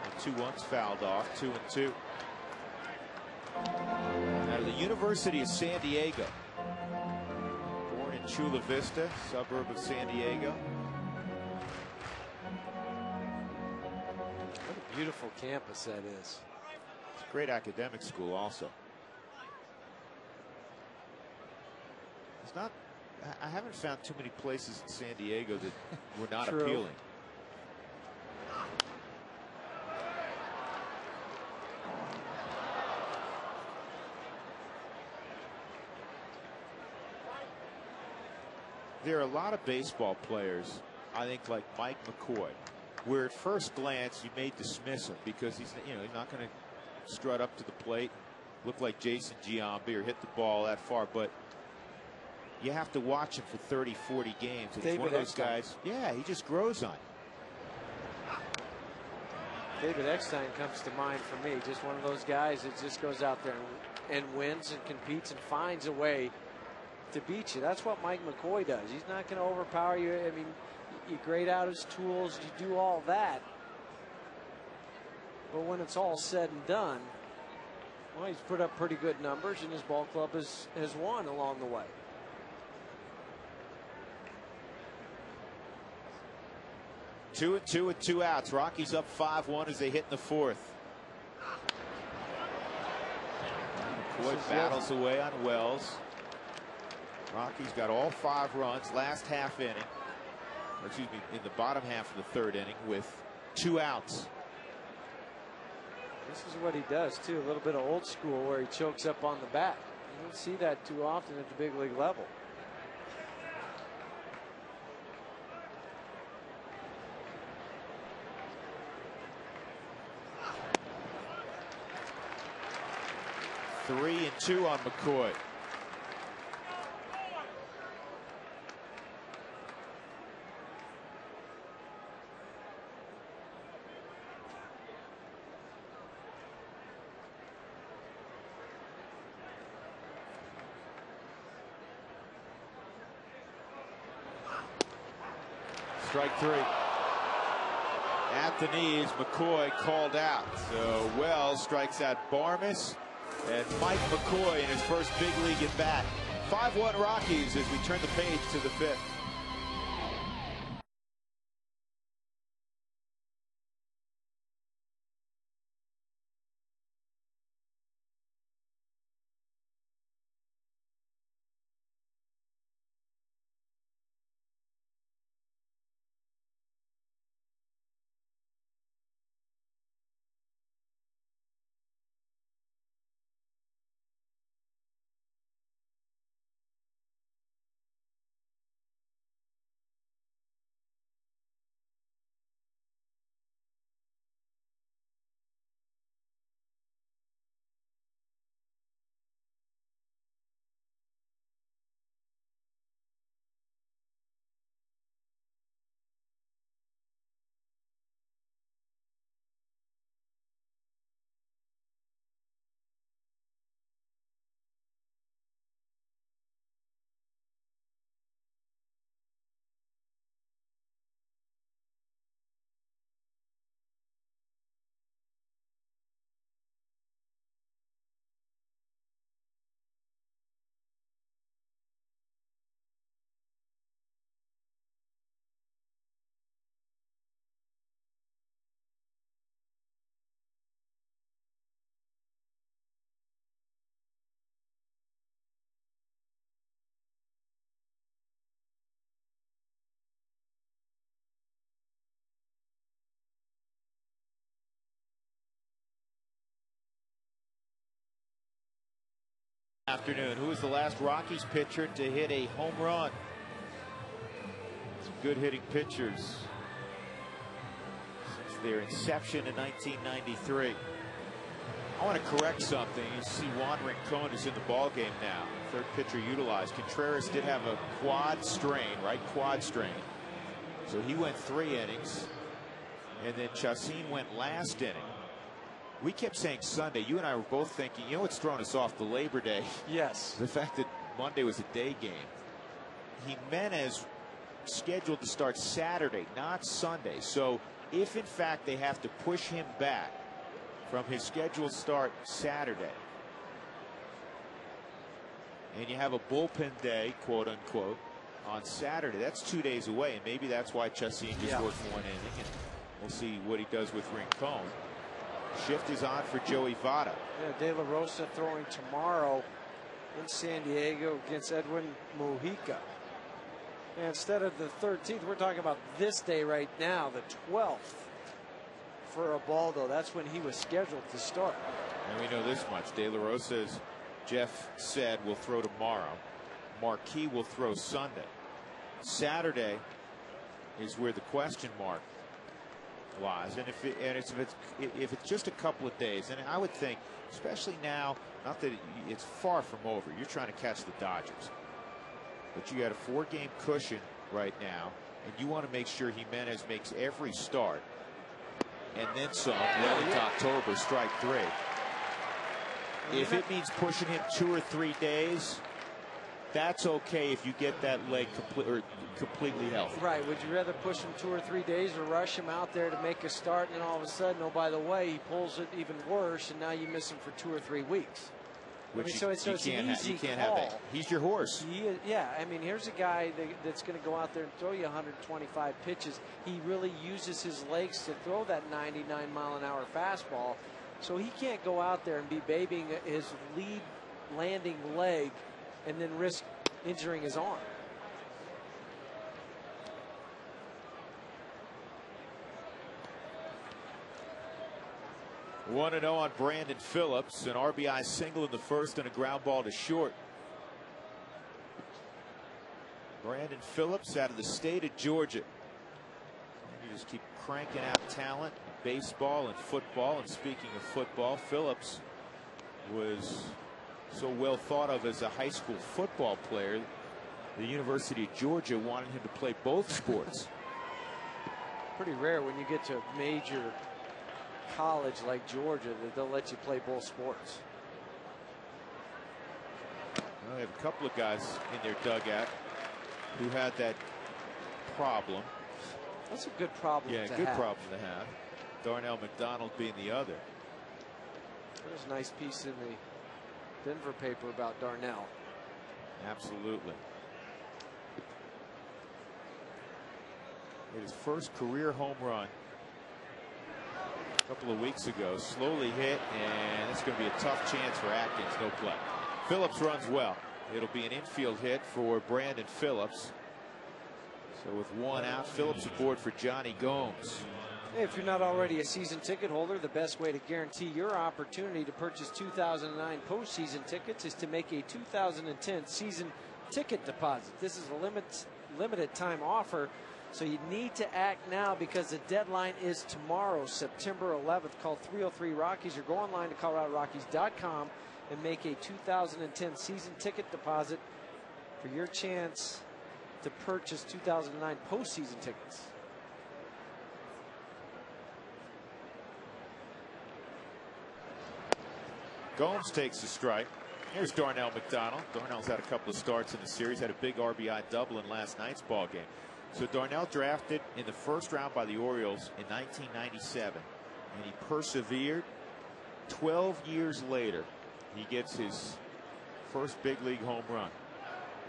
And the 2-1's fouled off. 2-2. Out of the University of San Diego. Born in Chula Vista, suburb of San Diego. Beautiful campus that is. It's a great academic school also. It's not, I haven't found too many places in San Diego that were not True. appealing. There are a lot of baseball players, I think, like Mike McCoy, where at first glance you may dismiss him because he's not going to strut up to the plate, look like Jason Giambi or hit the ball that far, but you have to watch him for 30, 40 games. And he's one of those guys, yeah, he just grows on you. David Eckstein comes to mind for me. Just one of those guys that just goes out there and wins and competes and finds a way to beat you. That's what Mike McCoy does. He's not going to overpower you. I mean, you grade out his tools, you do all that. But when it's all said and done, well, he's put up pretty good numbers, and his ball club has won along the way. Two and two with 2 outs. Rockies up 5-1 as they hit in the fourth. McCoy battles away on Wells. Rockies got all 5 runs last half inning, or excuse me, in the bottom half of the 3rd inning with 2 outs. This is what he does too, a little bit of old school where he chokes up on the bat. You don't see that too often at the big league level. Three and 2 on McCoy. Strike 3. At the knees, McCoy called out. So Wells strikes out Barmes, and Mike McCoy in his first big league at bat. 5-1 Rockies as we turn the page to the 5th. Afternoon. Who was the last Rockies pitcher to hit a home run? Some good hitting pitchers since their inception in 1993. I want to correct something. You see Juan Rincon is in the ball game now. 3rd pitcher utilized. Contreras did have a quad strain, right quad strain. So he went 3 innings. And then Chacin went last inning. We kept saying Sunday. You and I were both thinking, you know what's thrown us off? The Labor Day. Yes. The fact that Monday was a day game. Jimenez scheduled to start Saturday, not Sunday. So if in fact they have to push him back from his scheduled start Saturday, and you have a bullpen day, quote unquote, on Saturday, that's 2 days away, and maybe that's why Chacin just worked 1 inning. And We'll see what he does with Rincon. Shift is on for Joey Votto. Yeah, De La Rosa throwing tomorrow in San Diego against Edwin Mujica. And instead of the 13th, we're talking about this day right now, the 12th, for Ubaldo. That's when he was scheduled to start. And we know this much. De La Rosa, as Jeff said, will throw tomorrow. Marquis will throw Sunday. Saturday is where the question mark lies. And if it's just a couple of days, and I would think, especially now, not that it's far from over, you're trying to catch the Dodgers, but you got a 4-game cushion right now, and you want to make sure Jimenez makes every start, and then some well into October, strike 3. If it means pushing him 2 or 3 days, that's okay if you get that leg completely healthy. Right. Would you rather push him 2 or 3 days or rush him out there to make a start, and then all of a sudden, oh, by the way, he pulls it even worse, and now you miss him for 2 or 3 weeks? Which so it's an easy you can't call. have that. He's your horse. Yeah, I mean, here's a guy that's going to go out there and throw you 125 pitches. He really uses his legs to throw that 99-mile-an-hour fastball. So he can't go out there and be babying his lead landing leg and then risk injuring his arm. One 1-0 on Brandon Phillips, an RBI single in the first and a ground ball to short. Brandon Phillips out of the state of Georgia. You just keep cranking out talent, baseball and football. And speaking of football, Phillips was so well thought of as a high school football player. The University of Georgia wanted him to play both sports. Pretty rare when you get to a major college like Georgia that they'll let you play both sports. Well, they have a couple of guys in their dugout who had that problem. That's a good problem to have. Yeah, good problem to have. Darnell McDonald being the other. There's a nice piece in the Denver paper about Darnell. Absolutely. His first career home run a couple of weeks ago. Slowly hit, and it's going to be a tough chance for Atkins. No play. Phillips runs well. It'll be an infield hit for Brandon Phillips. So with one out, Phillips aboard for Johnny Gomes. Hey, if you're not already a season ticket holder, the best way to guarantee your opportunity to purchase 2009 postseason tickets is to make a 2010 season ticket deposit. This is a limited time offer, so you need to act now because the deadline is tomorrow, September 11th. Call 303-ROCKIES or go online to ColoradoRockies.com and make a 2010 season ticket deposit for your chance to purchase 2009 postseason tickets. Gomes takes the strike. Here's Darnell McDonald. Darnell's had a couple of starts in the series, had a big RBI double in last night's ball game. So Darnell drafted in the first round by the Orioles in 1997, and he persevered. 12 years later, he gets his first big league home run.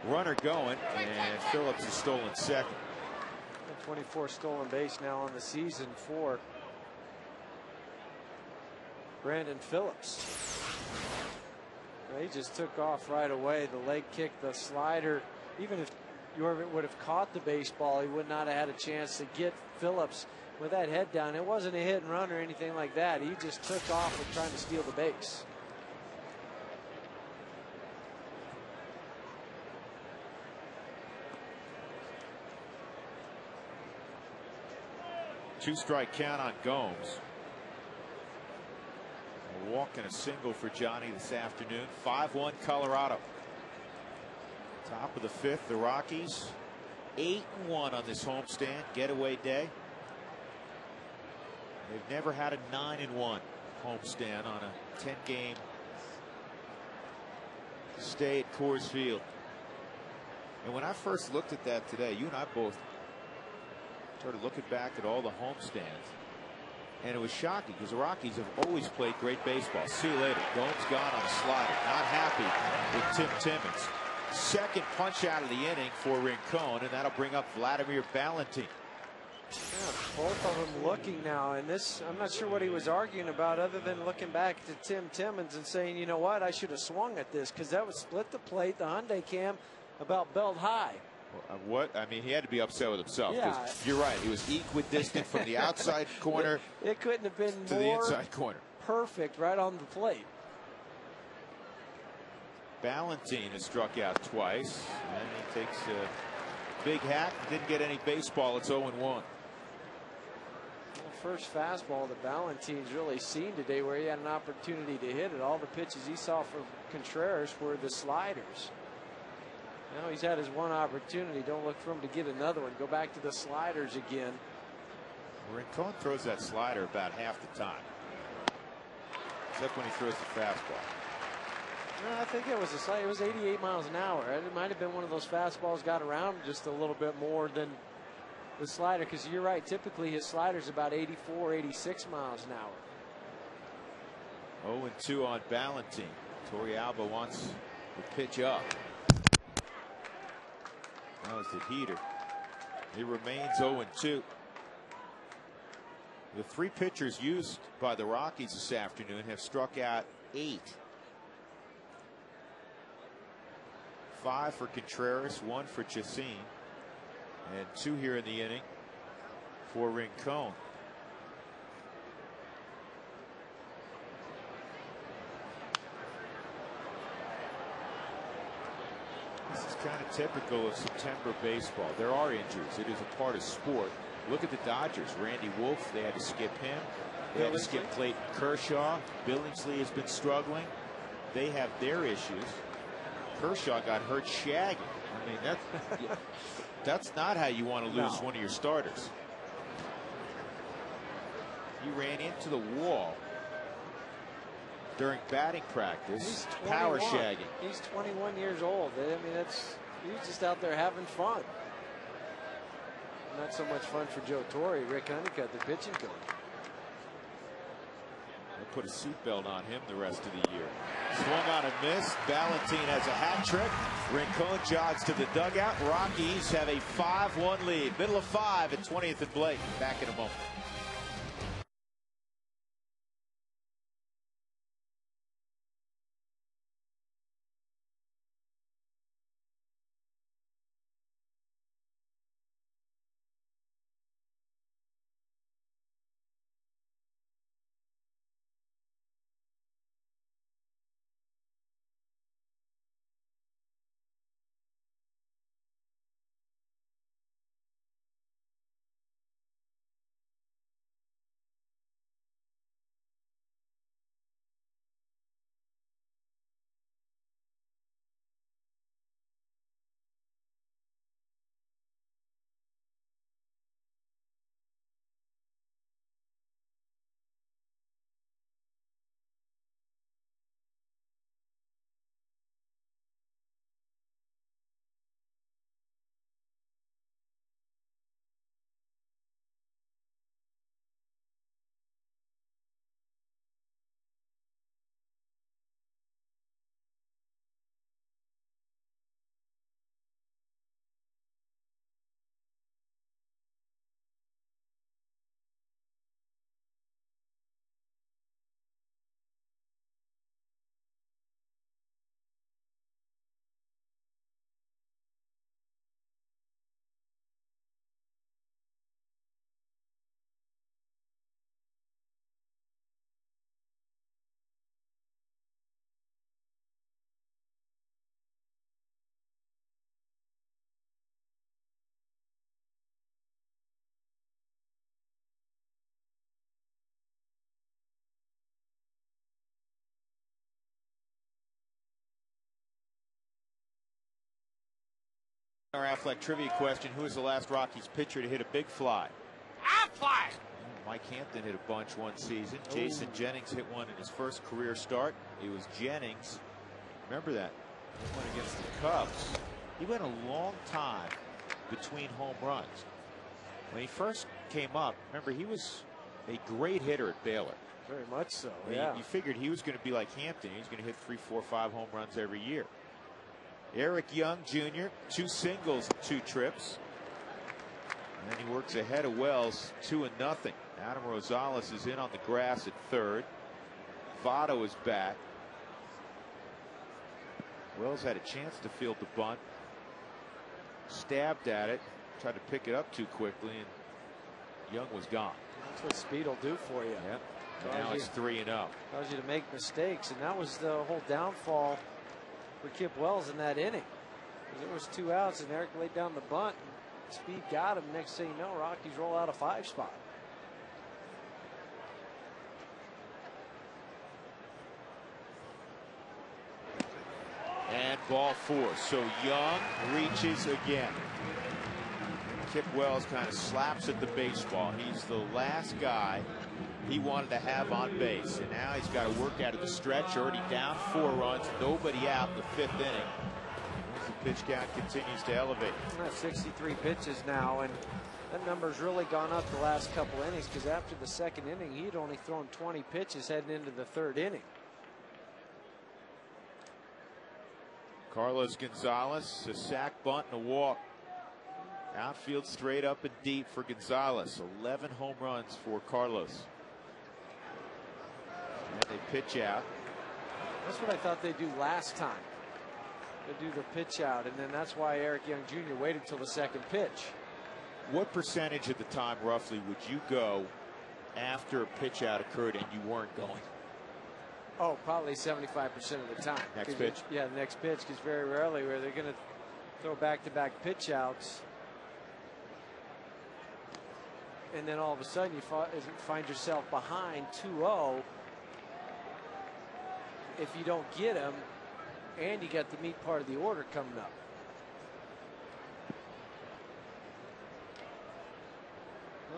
Runner going, and Phillips is stolen second. 24 stolen base now on the season for Brandon Phillips. Well, he just took off right away. The leg kick, the slider. Even if Jorvik would have caught the baseball, he would not have had a chance to get Phillips with that head down. It wasn't a hit and run or anything like that. He just took off with trying to steal the base. Two-strike count on Gomes. A walk and a single for Johnny this afternoon. 5-1 Colorado. Top of the fifth, the Rockies 8-1 on this homestand getaway day. They've never had a 9-1 homestand on a 10-game stay at Coors Field. And when I first looked at that today, you and I both started looking back at all the homestands, and it was shocking because the Rockies have always played great baseball. See you later. Gomes gone on a slider. Not happy with Tim Timmons. Second punch out of the inning for Rincon, and that'll bring up Vladimir Valentin. Yeah. Both of them looking now, and this, I'm not sure what he was arguing about other than looking back to Tim Timmons and saying, you know what, I should have swung at this because that would split the plate, the Hyundai Cam, about belt high. What? I mean, he had to be upset with himself. Yeah. You're right. He was equidistant from the outside corner It couldn't have been to more the inside corner. Perfect right on the plate. Ballantine has struck out twice, and he takes a big hack. Didn't get any baseball. It's 0-1. First fastball that Ballantine's really seen today where he had an opportunity to hit it. All the pitches he saw from Contreras were the sliders. Now he's had his one opportunity. Don't look for him to get another one. Go back to the sliders again. Rincon throws that slider about half the time, except when he throws the fastball. No, I think it was a slider. It was 88 miles an hour. It might have been one of those fastballs got around just a little bit more than the slider, because you're right, typically his slider's about 84, 86 miles an hour. 0-2 on Ballantine. Torrealba wants the pitch up. That was the heater. It remains 0-2. The three pitchers used by the Rockies this afternoon have struck out 8. 5 for Contreras, 1 for CIN, and 2 here in the inning for Rincon. This is kind of typical of September baseball. There are injuries. It is a part of sport. Look at the Dodgers. Randy Wolf, they had to skip him. They had to skip Clayton Kershaw. Billingsley has been struggling. They have their issues. Kershaw got hurt shagging. I mean, that's not how you want to lose one of your starters. He ran into the wall during batting practice, power shagging. He's 21 years old. I mean, he's just out there having fun. Not so much fun for Joe Torre. Rick Honeycutt, the pitching coach. They'll put a seatbelt on him the rest of the year. Swung on a miss. Ballantine has a hat trick. Rincon jogs to the dugout. Rockies have a 5-1 lead. Middle of 5 at 20th and Blake. Back in a moment. Our Affleck trivia question: who was the last Rockies pitcher to hit a big fly? Affleck! Mike Hampton hit a bunch one season. Jason Jennings hit one in his first career start. It was Jennings. Remember that? He went against the Cubs. He went a long time between home runs. When he first came up, remember, he was a great hitter at Baylor. Very much so, You figured he was going to be like Hampton. He was going to hit 3, 4, 5 home runs every year. Eric Young Jr., 2 singles, 2 trips. And he works ahead of Wells, 2-0. Adam Rosales is in on the grass at third. Votto is back. Wells had a chance to field the bunt. Stabbed at it, tried to pick it up too quickly, and Young was gone. That's what speed will do for you. Yep. Now it's 3-0. Cause you to make mistakes, and that was the whole downfall for Kip Wells in that inning. There was 2 outs, and Eric laid down the bunt. And speed got him. Next thing you know, Rockies roll out a 5 spot. And ball 4. So Young reaches again. Kip Wells kind of slaps at the baseball. He's the last guy he wanted to have on base. And now he's got to work out of the stretch. Already down 4 runs. Nobody out in the 5th inning. As the pitch count continues to elevate. 63 pitches now. And that number's really gone up the last couple innings, because after the 2nd inning, he'd only thrown 20 pitches heading into the 3rd inning. Carlos Gonzalez, a sac, bunt, and a walk. Outfield straight up and deep for Gonzalez. 11 home runs for Carlos. And they pitch out. That's what I thought they'd do last time. They'd do the pitch out, and then that's why Eric Young Jr. waited till the 2nd pitch. What percentage of the time, roughly, would you go after a pitch out occurred and you weren't going? Oh, probably 75% of the time. Next pitch? Yeah, the next pitch, because very rarely where they're going to throw back-to-back pitch outs. And then all of a sudden you find yourself behind 2-0 if you don't get him, and you got the meat part of the order coming up.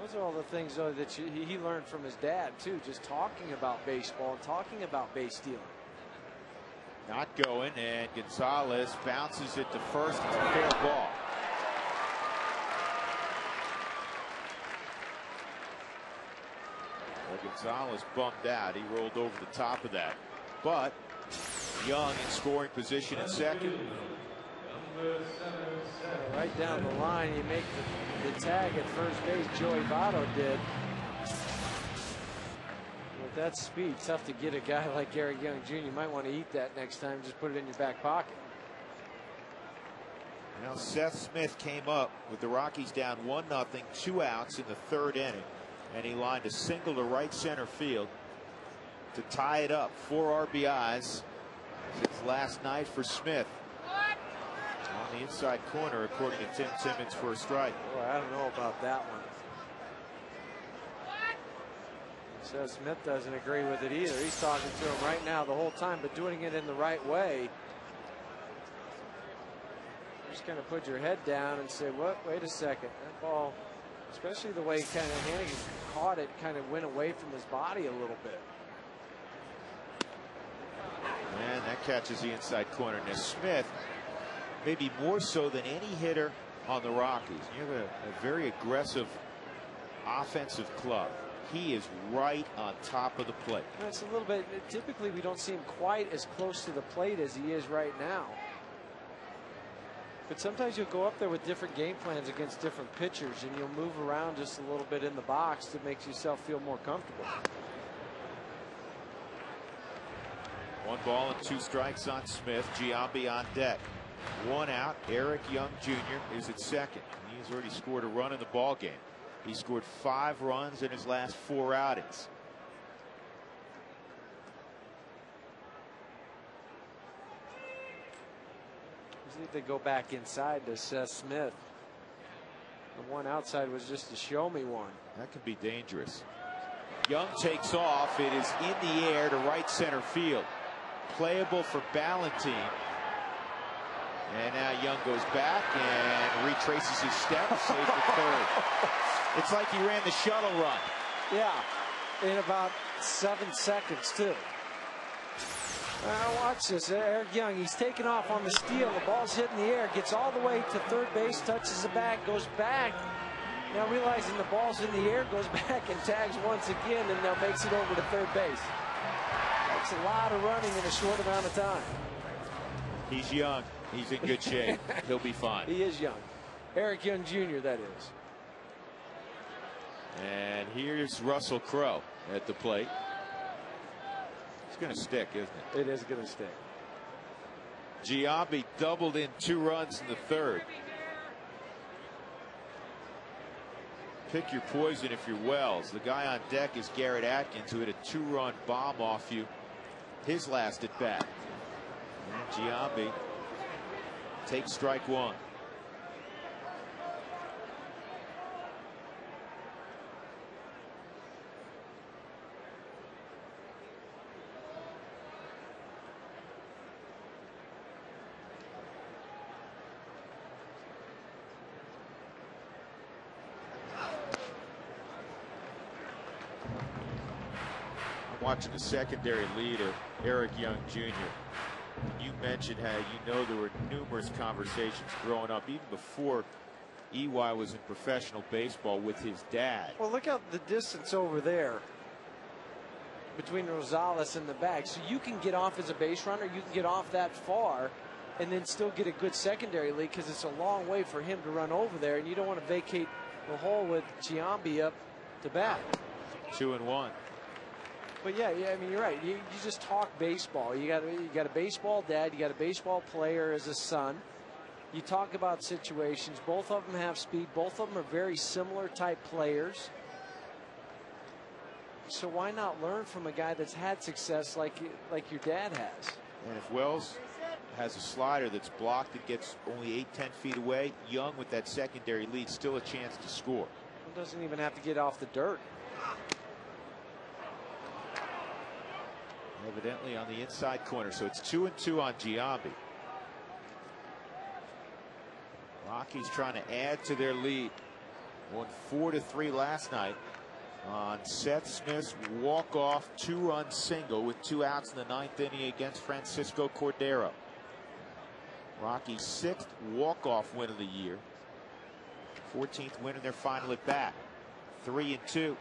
Those are all the things, though, that he learned from his dad, too, just talking about baseball and talking about base stealing. Not going, and Gonzalez bounces it to first. It's a fair ball. Well, Gonzalez bummed out. He rolled over the top of that. But Young in scoring position at second. Right down the line, you make the tag at first base. Joey Votto did. With that speed, tough to get a guy like Eric Young Jr. You might want to eat that next time. Just put it in your back pocket. Now Seth Smith came up with the Rockies down 1-0, 2 outs in the 3rd inning, and he lined a single to right center field to tie it up. 4 RBIs since last night for Smith. On the inside corner, according to Tim Simmons, for a strike. Boy, I don't know about that one. Seth Smith doesn't agree with it either. He's talking to him right now the whole time, but doing it in the right way. Just kind of put your head down and say, "What? Wait a second." That ball, especially the way kind of Hannigan caught it, kind of went away from his body a little bit. And that catches the inside corner. Now Smith, maybe more so than any hitter on the Rockies. You have a very aggressive offensive club. He is right on top of the plate. That's a little bit. Typically, we don't see him quite as close to the plate as he is right now. But sometimes you'll go up there with different game plans against different pitchers, and you'll move around just a little bit in the box to make yourself feel more comfortable. 1 ball and 2 strikes on Smith. Giambi on deck. 1 out. Eric Young Jr. is at second. He's already scored a run in the ball game. He scored 5 runs in his last 4 outings. You need to go back inside to Seth Smith. The one outside was just a show me one. That could be dangerous. Young takes off. It is in the air to right center field. Playable for Ballantine. And now Young goes back and retraces his steps, saves the 3rd. It's like he ran the shuttle run. Yeah, in about 7 seconds, too. Watch this. Eric Young, he's taking off on the steal. The ball's hitting the air, gets all the way to 3rd base, touches the bat, goes back. Now realizing the ball's in the air, goes back and tags once again, and now makes it over to 3rd base. That's a lot of running in a short amount of time. He's young. He's in good shape. He'll be fine. He is young. Eric Young Jr., that is. And here's Russell Crowe at the plate. It's going to stick, isn't it? It is going to stick. Giambi doubled in 2 runs in the 3rd. Pick your poison if you're Wells. The guy on deck is Garrett Atkins, who hit a 2-run bomb off you his last at bat. And Giambi takes strike 1. Watching the secondary leader, Eric Young Jr. You mentioned how there were numerous conversations growing up, even before EY was in professional baseball, with his dad. Well, look at the distance over there between Rosales and the bag. So you can get off as a base runner, you can get off that far and then still get a good secondary lead, because it's a long way for him to run over there, and you don't want to vacate the hole with Giambi up to bat. 2-1. But yeah, I mean, you're right. You just talk baseball. You got a baseball dad. You got a baseball player as a son. You talk about situations. Both of them have speed. Both of them are very similar type players. So why not learn from a guy that's had success like your dad has? And if Wells has a slider that's blocked, it gets only 8-10 feet away, Young with that secondary lead, still a chance to score. It doesn't even have to get off the dirt. Evidently on the inside corner, so it's 2-2 on Giambi. Rockies trying to add to their lead. Won 4-3 last night on Seth Smith's walk-off 2-run single with 2 outs in the 9th inning against Francisco Cordero. Rockies' 6th walk-off win of the year. 14th win in their final at bat. 3-2.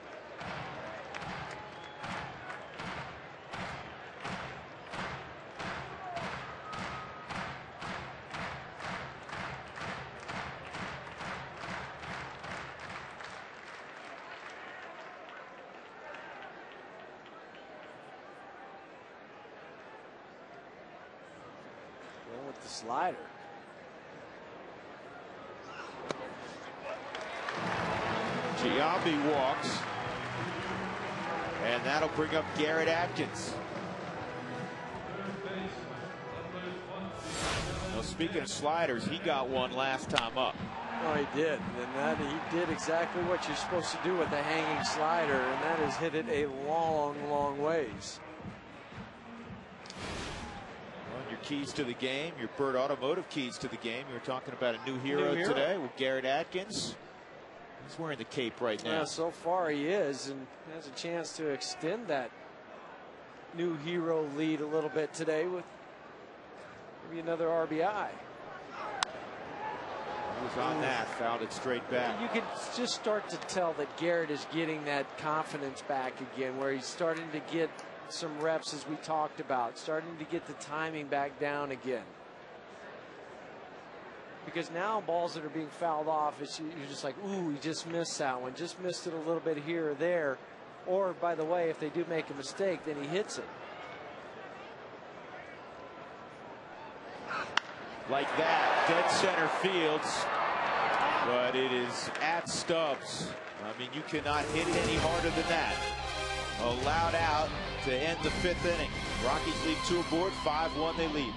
With the slider. Giambi walks, and that'll bring up Garrett Atkins. Well, speaking of sliders, he got one last time up. Oh, he did, and he did exactly what you're supposed to do with a hanging slider, and that is hit it a long, long ways. Your keys to the game, your Bird Automotive keys to the game. You were talking about a new hero today with Garrett Atkins. He's wearing the cape right now. Yeah, so far he is, and has a chance to extend that new hero lead a little bit today with maybe another RBI. He was on that, fouled it straight back. You can just start to tell that Garrett is getting that confidence back again, where he's starting to get some reps, as we talked about, starting to get the timing back down again. Because now balls that are being fouled off, you're just like, ooh, he just missed that one, just missed it a little bit here or there. Or, by the way, if they do make a mistake, then he hits it. Like that, dead center fields, but it is at Stubbs. I mean, you cannot hit it any harder than that. Allowed out to end the 5th inning. Rockies leave 2 aboard, 5-1 they lead.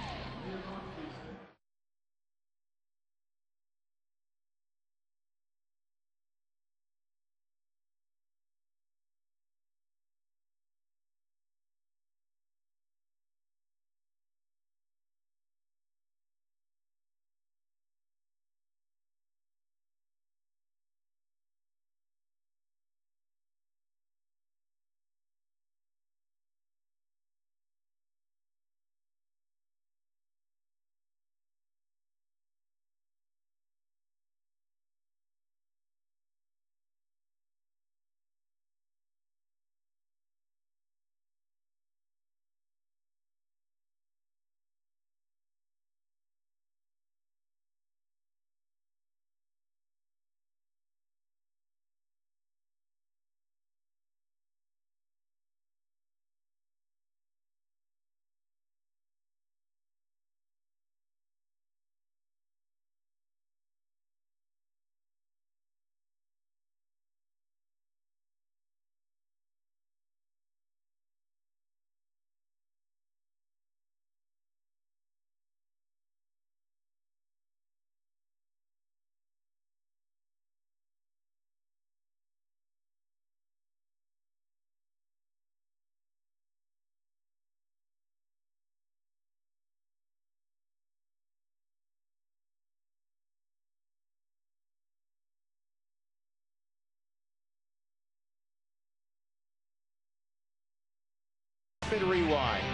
Rapid rewind.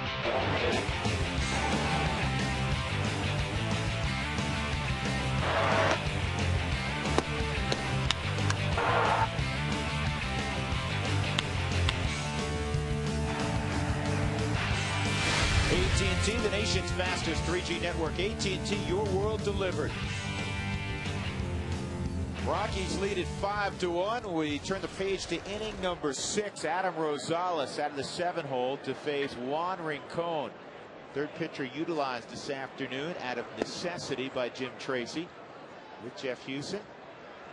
AT&T, the nation's fastest 3G network. AT&T, your world delivered. Rockies lead it 5-1. We turn the page to inning number 6. Adam Rosales out of the 7-hole to face Juan Rincon. Third pitcher utilized this afternoon out of necessity by Jim Tracy with Jeff Hewson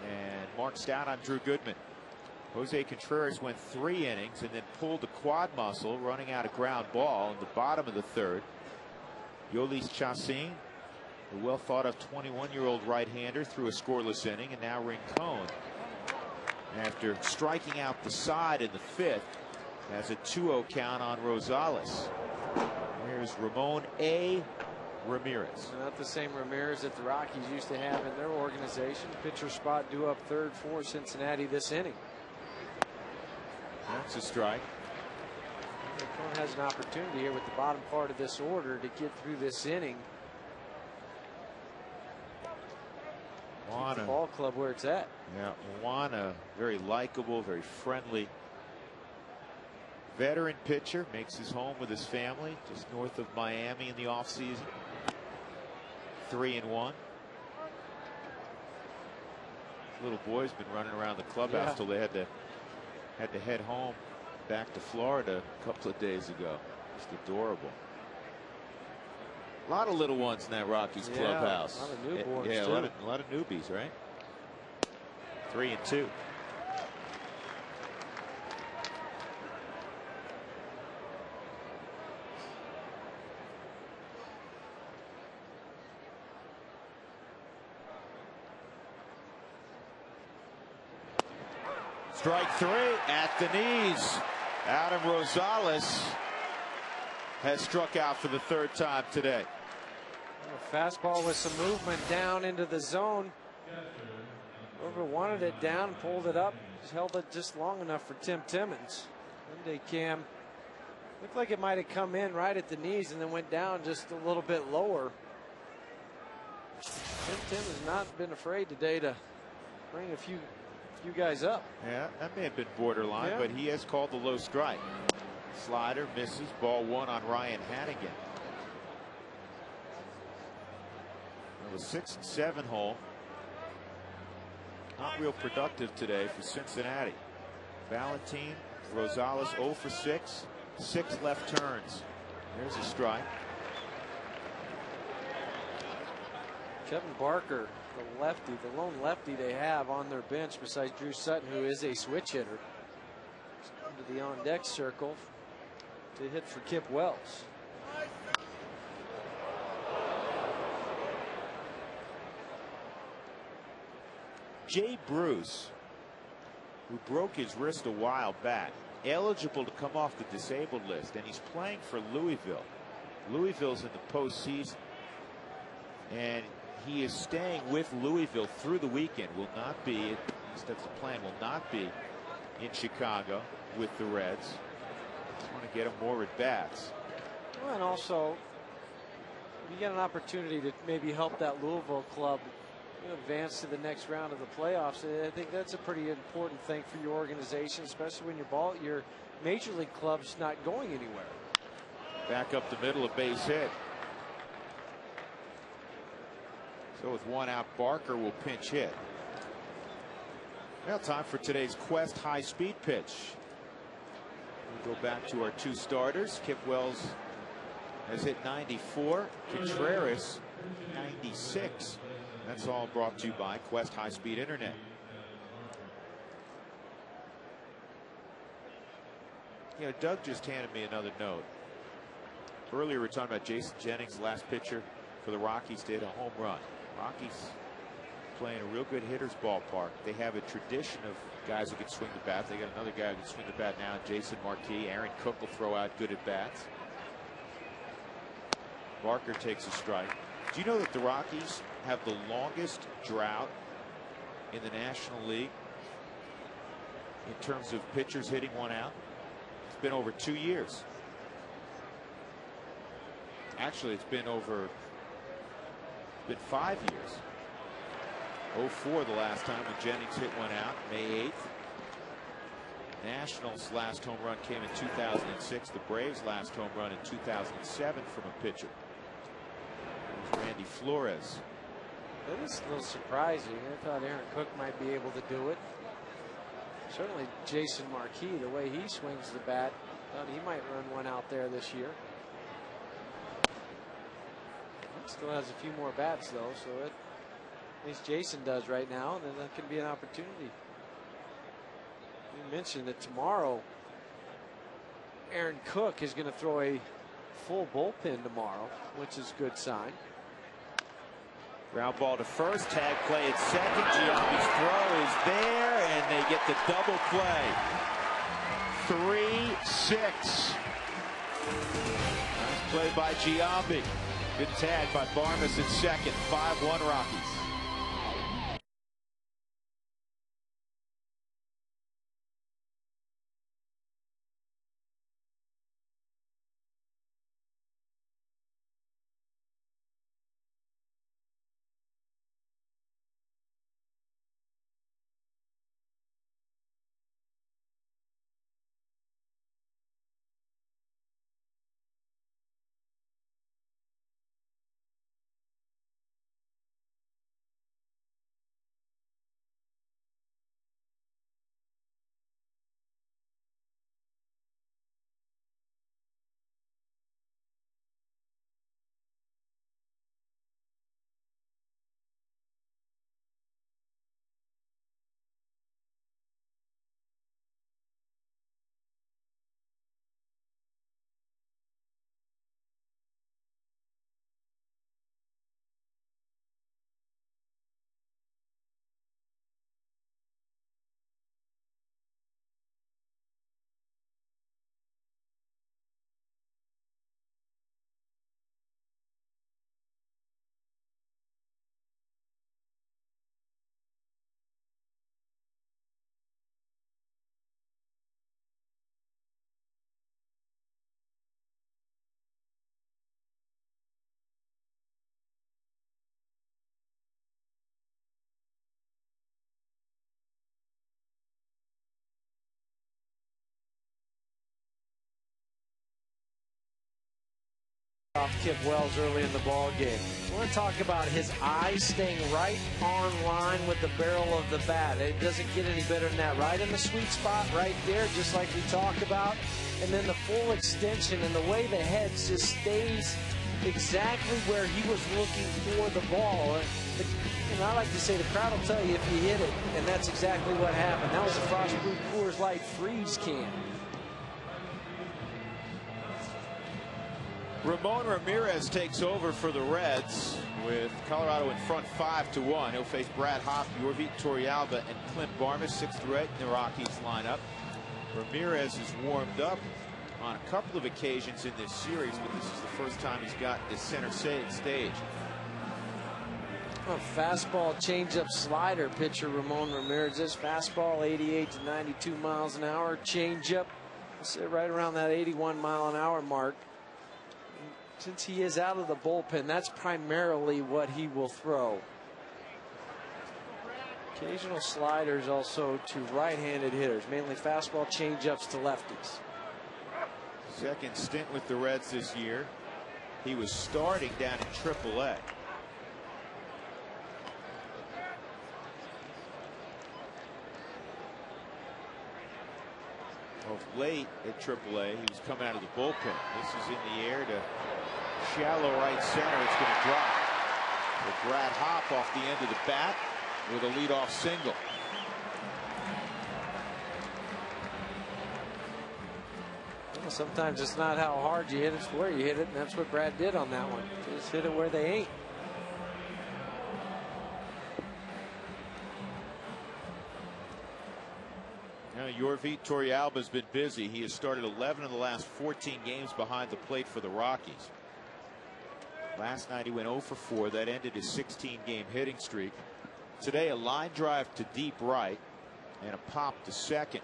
and marked out on Drew Goodman. Jose Contreras went 3 innings and then pulled the quad muscle running out a ground ball in the bottom of the third. Yolis Chacin, the well thought of 21-year-old right-hander, threw a scoreless inning, and now Rincon, after striking out the side in the 5th, has a 2-0 count on Rosales. Here's Ramon A. Ramirez. Not the same Ramirez that the Rockies used to have in their organization. Pitcher spot due up third for Cincinnati this inning. That's a strike. Rincon has an opportunity here with the bottom part of this order to get through this inning. Keep the ball club where it's at. Yeah, Juana, very likable, very friendly. Veteran pitcher, makes his home with his family just north of Miami in the offseason. 3-1. Little boy's been running around the clubhouse till they had to head home back to Florida a couple of days ago. Just adorable. A lot of little ones in that Rockies clubhouse. A lot of newborns, yeah, too. a lot of newbies, right? 3-2. Strike 3 at the knees. Adam Rosales has struck out for the 3rd time today. A fastball with some movement down into the zone. Whoever wanted it down, pulled it up, just held it just long enough for Tim Timmons. Monday Cam looked like it might have come in right at the knees and then went down just a little bit lower. Tim has not been afraid today to bring a few guys up. Yeah, that may have been borderline, but he has called the low strike. Slider misses. Ball 1 on Ryan Hannigan. The 6 and 7 hole. Not real productive today for Cincinnati. Valentin, Rosales 0 for 6. 6 left turns. There's a strike. Kevin Barker, the lefty, the lone lefty they have on their bench besides Drew Sutton, who is a switch hitter, into the on-deck circle to hit for Kip Wells. Jay Bruce, who broke his wrist a while back, eligible to come off the disabled list, and he's playing for Louisville. Louisville's in the postseason, and he is staying with Louisville through the weekend. Will not be, at least that's the plan, will not be in Chicago with the Reds. Just want to get him more at bats. Well, and also, you get an opportunity to maybe help that Louisville club advance to the next round of the playoffs. I think that's a pretty important thing for your organization, especially when your major league club's not going anywhere. Back up the middle, a base hit. So with 1 out, Barker will pinch hit. Now time for today's Quest high-speed pitch. We'll go back to our 2 starters. Kip Wells has hit 94. Contreras 96. That's all brought to you by Quest high-speed internet. You know, Doug just handed me another note. Earlier we were talking about Jason Jennings, last pitcher for the Rockies, to hit a home run. Rockies playing a real good hitter's ballpark. They have a tradition of guys who can swing the bat. They got another guy who can swing the bat now, Jason Marquis. Aaron Cook will throw out good at bats. Barker takes a strike. Do you know that the Rockies have the longest drought in the National League in terms of pitchers hitting 1 out? It's been over 2 years. Actually, it's been 5 years. 04 the last time when Jennings hit one out, May 8th. Nationals' last home run came in 2006. The Braves' last home run in 2007 from a pitcher. It was Randy Flores. That is a little surprising. I thought Aaron Cook might be able to do it. Certainly Jason Marquis, the way he swings the bat, thought he might run one out there this year. Still has a few more bats though, so at least Jason does right now, and then that can be an opportunity. You mentioned that tomorrow Aaron Cook is going to throw a full bullpen tomorrow, which is a good sign. Ground ball to first, tag play at second. Giambi's throw is there, and they get the double play. 3-6. Nice play by Giambi. Good tag by Barmes at second. 5-1 Rockies. Off Kip Wells early in the ball game. I want to talk about his eyes staying right on line with the barrel of the bat. It doesn't get any better than that. Right in the sweet spot, right there, just like we talked about. And then the full extension and the way the head just stays exactly where he was looking for the ball. And I like to say the crowd will tell you if you hit it, and that's exactly what happened. That was a Frostproof Coors Light freeze can. Ramon Ramirez takes over for the Reds with Colorado in front 5-1. He'll face Brad Hoff, Yorvit Torrealba, and Clint Barmes, 6th through 8 in the Rockies lineup. Ramirez has warmed up on a couple of occasions in this series, but this is the first time he's got the center stage. A fastball, changeup, slider pitcher Ramon Ramirez. This fastball 88 to 92 miles an hour. Changeup, sit right around that 81 mile an hour mark. Since he is out of the bullpen, that's primarily what he will throw. Occasional sliders also to right-handed hitters, mainly fastball, changeups to lefties. Second stint with the Reds this year. He was starting down in AAA. Of late at AAA, he was coming out of the bullpen. This is in the air to shallow right center. It's going to drop. With Brad Hopp off the end of the bat with a leadoff single. Well, sometimes it's not how hard you hit, it's where you hit it, and that's what Brad did on that one. Just hit it where they ain't. Yorvit Torrealba has been busy. He has started 11 of the last 14 games behind the plate for the Rockies. Last night he went 0 for 4. That ended his 16-game hitting streak. Today a line drive to deep right and a pop to second.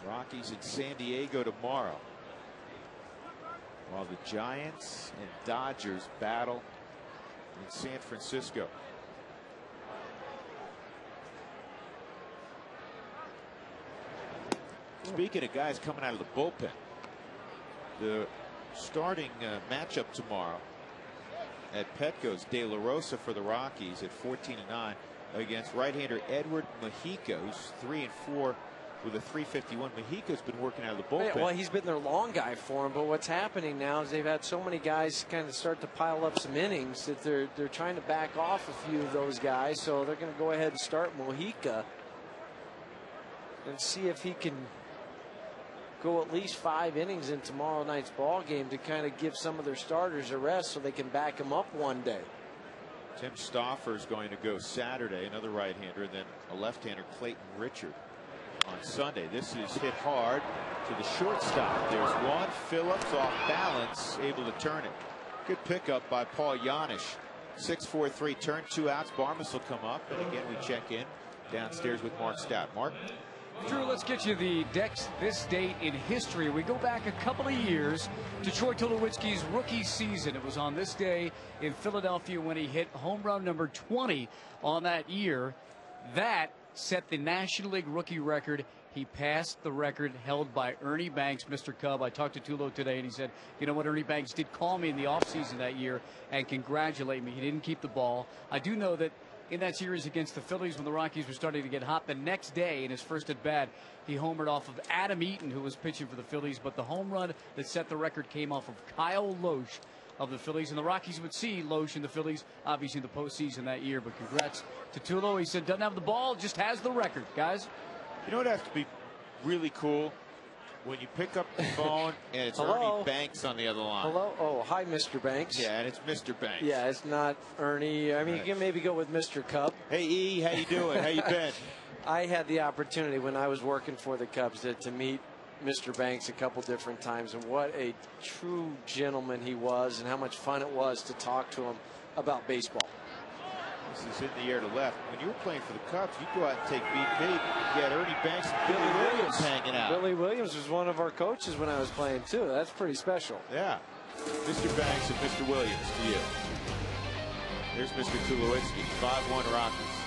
Rockies in San Diego tomorrow, while the Giants and Dodgers battle in San Francisco. Speaking of guys coming out of the bullpen, the starting matchup tomorrow at Petco's, De La Rosa for the Rockies at 14-9 against right-hander Edward Mexico, who's 3-4 with a 3.51. Mexico's been working out of the bullpen. Well, he's been their long guy for him, but what's happening now is they've had so many guys kind of start to pile up some innings that they're trying to back off a few of those guys, so they're going to go ahead and start Mexico and see if he can go at least 5 innings in tomorrow night's ball game to kind of give some of their starters a rest so they can back him up one day. Tim Stauffer is going to go Saturday, another right-hander, then a left-hander, Clayton Richard, on Sunday. This is hit hard to the shortstop. There's one. Phillips off balance, able to turn it. Good pickup by Paul Yanish. 6-4-3 turn, 2 outs. Barmes will come up, and again we check in downstairs with Mark Stout. Mark? Drew, let's get you this date in history. We go back a couple of years to Troy Tulowitzki's rookie season. It was on this day in Philadelphia when he hit home run number 20 on that year. That set the National League rookie record. He passed the record held by Ernie Banks, Mr. Cub. I talked to Tulo today, and he said, you know what, Ernie Banks did call me in the offseason that year and congratulate me. He didn't keep the ball. I do know that in that series against the Phillies, when the Rockies were starting to get hot, the next day in his first at bat, he homered off of Adam Eaton, who was pitching for the Phillies. But the home run that set the record came off of Kyle Loesch of the Phillies, and the Rockies would see Loesch and the Phillies obviously in the postseason that year. But congrats to Tulo. He said doesn't have the ball, just has the record, guys. You know what has to be really cool? When you pick up the phone and it's Hello? Ernie Banks on the other line. Hello? Oh, hi, Mr. Banks. Yeah, and it's Mr. Banks. Yeah, it's not Ernie. I mean, Right. you can maybe go with Mr. Cub. Hey, E, how you doing? How you been? I had the opportunity when I was working for the Cubs to meet Mr. Banks a couple different times, and what a true gentleman he was, and how much fun it was to talk to him about baseball. This is in the air to left. When you were playing for the Cubs, you'd go out and take BP. You had Ernie Banks and Billy Williams hanging out. Billy Williams was one of our coaches when I was playing, too. That's pretty special. Yeah. Mr. Banks and Mr. Williams to you. Here's Mr. Tulowitzki, 5-1 Rockies.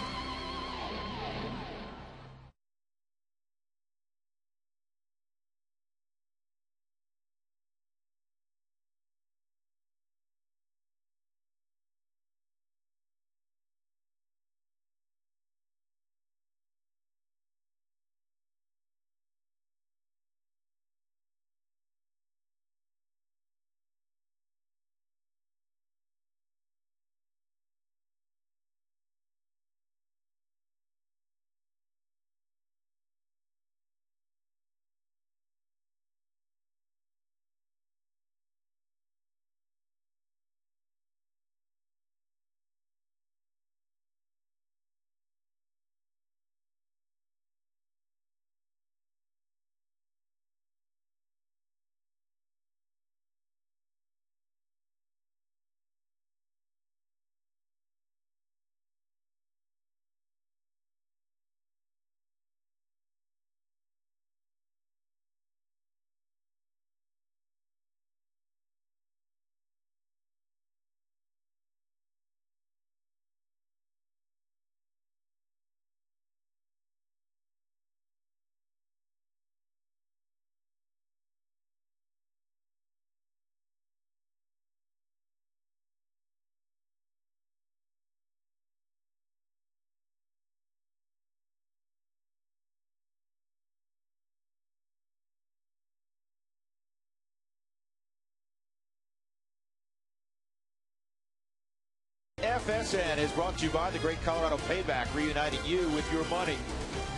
FSN is brought to you by the Great Colorado Payback, reuniting you with your money.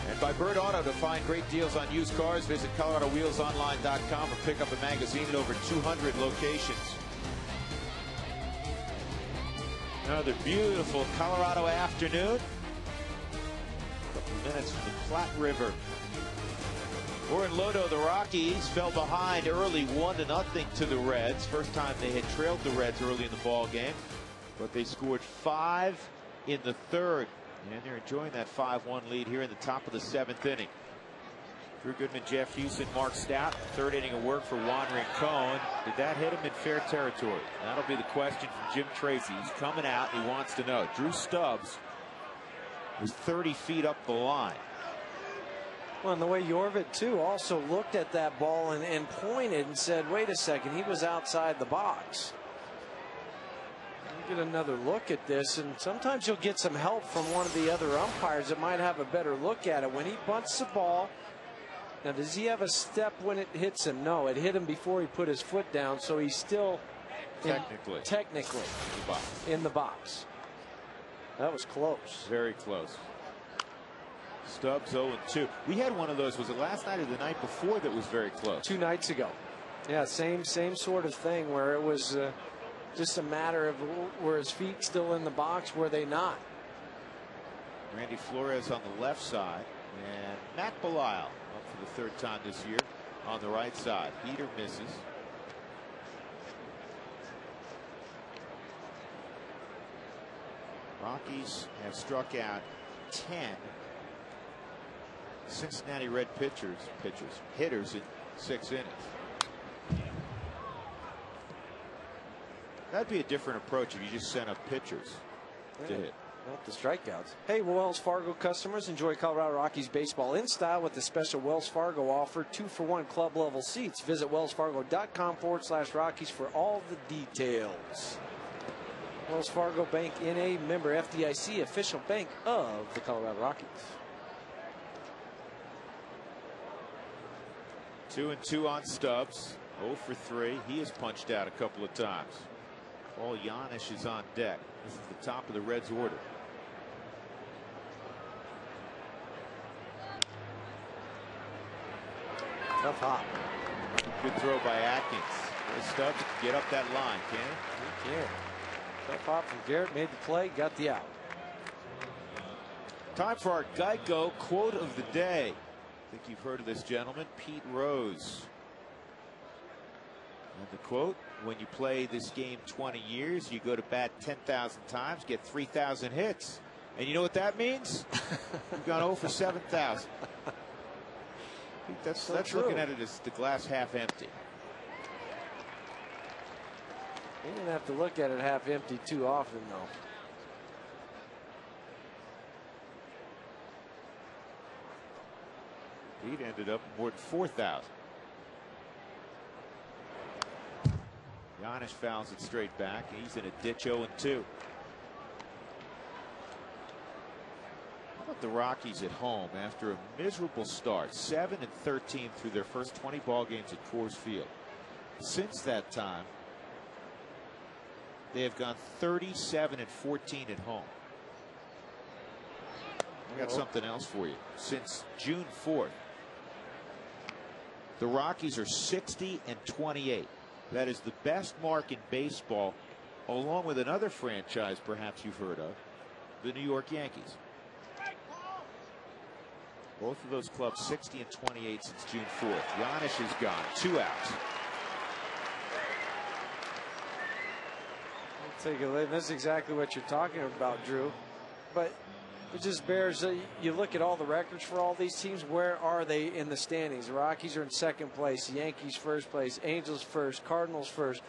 And by Bird Auto. To find great deals on used cars, visit ColoradoWheelsOnline.com or pick up a magazine at over 200 locations. Another beautiful Colorado afternoon. A couple minutes from the Platte River. We're in Lodo. The Rockies fell behind early 1-0 to the Reds. First time they had trailed the Reds early in the ball game. But they scored 5 in the third. And they're enjoying that 5-1 lead here in the top of the 7th inning. Drew Goodman, Jeff Houston, Mark Stout. Third inning of work for Juan Rincon. Did that hit him in fair territory? That'll be the question from Jim Tracy. He's coming out. He wants to know. Drew Stubbs was 30 feet up the line. Well, and the way Jorvik, too, also looked at that ball and pointed and said, wait a second, he was outside the box. Get another look at this, and sometimes you'll get some help from one of the other umpires that might have a better look at it. When he bunts the ball, now does he have a step when it hits him? No, it hit him before he put his foot down, so he's still technically in the box. That was close. Very close. Stubbs 0-2. We had one of those, was it last night or the night before, that was very close? 2 nights ago. Yeah, same sort of thing where it was just a matter of were his feet still in the box, were they not? Randy Flores on the left side, and Matt Belisle up for the third time this year on the right side. Heater misses. Rockies have struck out 10 Cincinnati Red hitters in 6 innings. That'd be a different approach if you just sent up pitchers to hit. Not the strikeouts. Hey, Wells Fargo customers, enjoy Colorado Rockies baseball in style with the special Wells Fargo offer. 2-for-1 club level seats. Visit wellsfargo.com/Rockies for all the details. Wells Fargo Bank N.A. member FDIC, official bank of the Colorado Rockies. 2-2 on Stubbs. 0 for 3. He has punched out a couple of times. Paul Janisch is on deck. This is the top of the Reds order. Tough hop. Good throw by Atkins. Stubbs can get up that line, can he? He can. Tough hop from Garrett, made the play, got the out. Time for our Geico quote of the day. I think you've heard of this gentleman, Pete Rose. And the quote, when you play this game 20 years, you go to bat 10,000 times, get 3,000 hits. And you know what that means? You've gone 0 for 7,000. That's looking at it as the glass half empty. You didn't have to look at it half empty too often, though. Pete ended up more than 4,000. Janisch fouls it straight back. He's in a ditch 0-2. How about the Rockies at home after a miserable start, 7-13 through their first 20 ball games at Coors Field. Since that time, they have gone 37-14 at home. I got something else for you. Since June 4th, the Rockies are 60-28. That is the best mark in baseball, along with another franchise perhaps you've heard of, the New York Yankees. Both of those clubs 60-28 since June 4th. Janisch is gone. 2 outs. I'll take a look. That's exactly what you're talking about, Drew. But it just bears, you look at all the records for all these teams, where are they in the standings? The Rockies are in second place, the Yankees first place, Angels first, Cardinals first,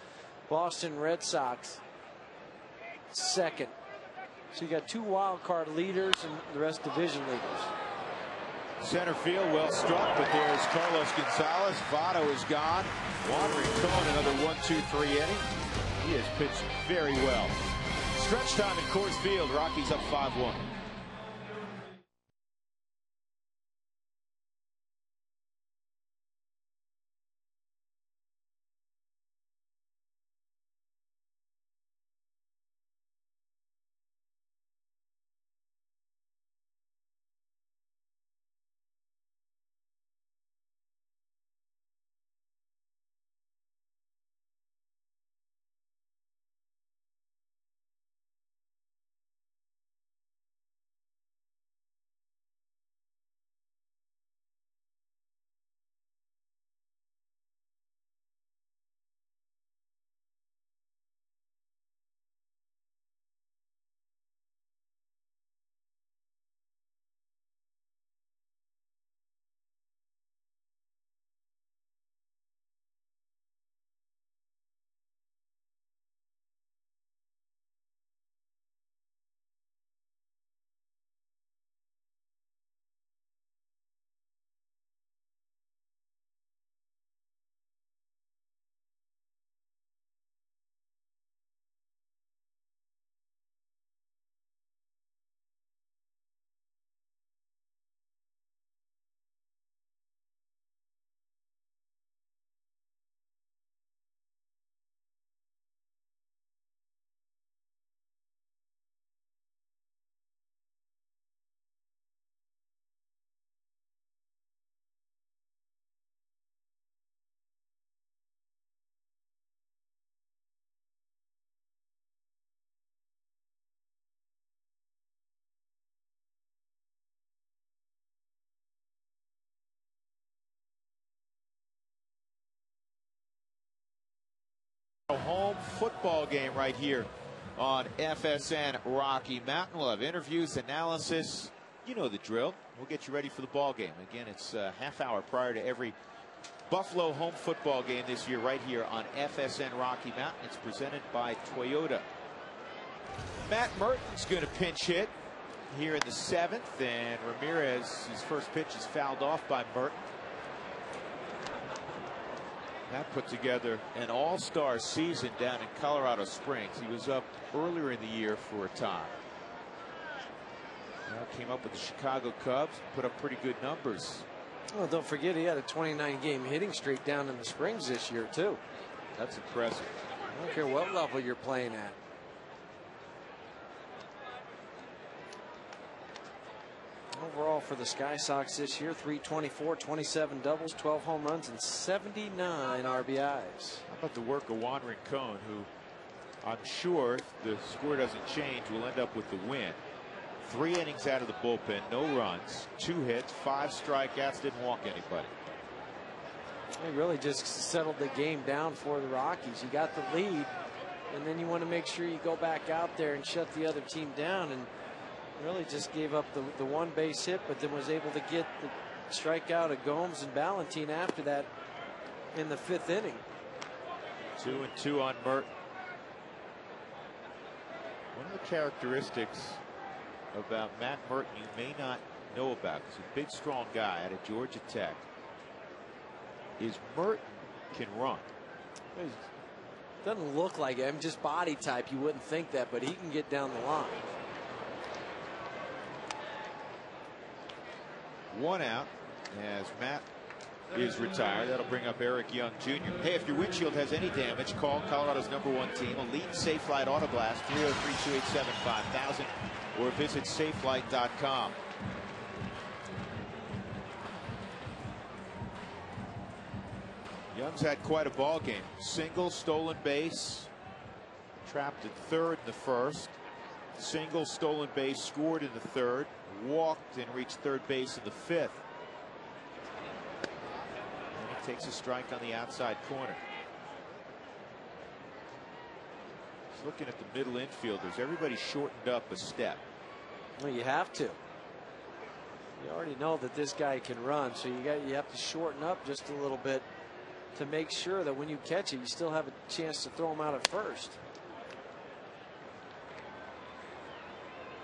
Boston Red Sox second. So you got 2 wild card leaders and the rest division leaders. Center field well struck, but there's Carlos Gonzalez. Votto is gone. Juan Rincon, another 1-2-3 inning. He has pitched very well. Stretch time at Coors Field. Rockies up 5-1. A home football game right here on FSN Rocky Mountain. We'll have interviews, analysis. You know the drill. We'll get you ready for the ball game. Again, it's a half hour prior to every Buffalo home football game this year right here on FSN Rocky Mountain. It's presented by Toyota. Matt Merton's going to pinch hit here in the 7th, and Ramirez, his first pitch is fouled off by Merton. Matt put together an all-star season down in Colorado Springs. He was up earlier in the year for a time. Now came up with the Chicago Cubs, put up pretty good numbers. Well, don't forget he had a 29-game hitting streak down in the Springs this year too. That's impressive. I don't care what level you're playing at. Overall for the Sky Sox this year, 324, 27 doubles, 12 home runs, and 79 RBIs. How about the work of Wandering Cone, who I'm sure, if the score doesn't change, will end up with the win. 3 innings out of the bullpen, no runs, 2 hits, 5 strikeouts, didn't walk anybody. He really just settled the game down for the Rockies. You got the lead, and then you want to make sure you go back out there and shut the other team down, and really just gave up the 1 base hit, but then was able to get the strikeout of Gomes and Ballantine after that in the 5th inning. 2-2 on Merton. One of the characteristics about Matt Merton you may not know about, he's a big strong guy out of Georgia Tech, is Merton can run. Doesn't look like it. I mean, just body type, you wouldn't think that, but he can get down the line. 1 out as Matt is retired. That'll bring up Eric Young Jr. Hey, if your windshield has any damage, call Colorado's #1 team, Elite Safelite Auto Glass, 303-287-5000, or visit safelight.com. Young's had quite a ball game. Single, stolen base, trapped at 3rd in the 1st. Single, stolen base, scored in the 3rd, walked and reached 3rd base in the 5th. And he takes a strike on the outside corner. Just looking at the middle infielders, everybody shortened up a step. Well, you have to. You already know that this guy can run, so you have to shorten up just a little bit to make sure that when you catch it, you still have a chance to throw him out at first.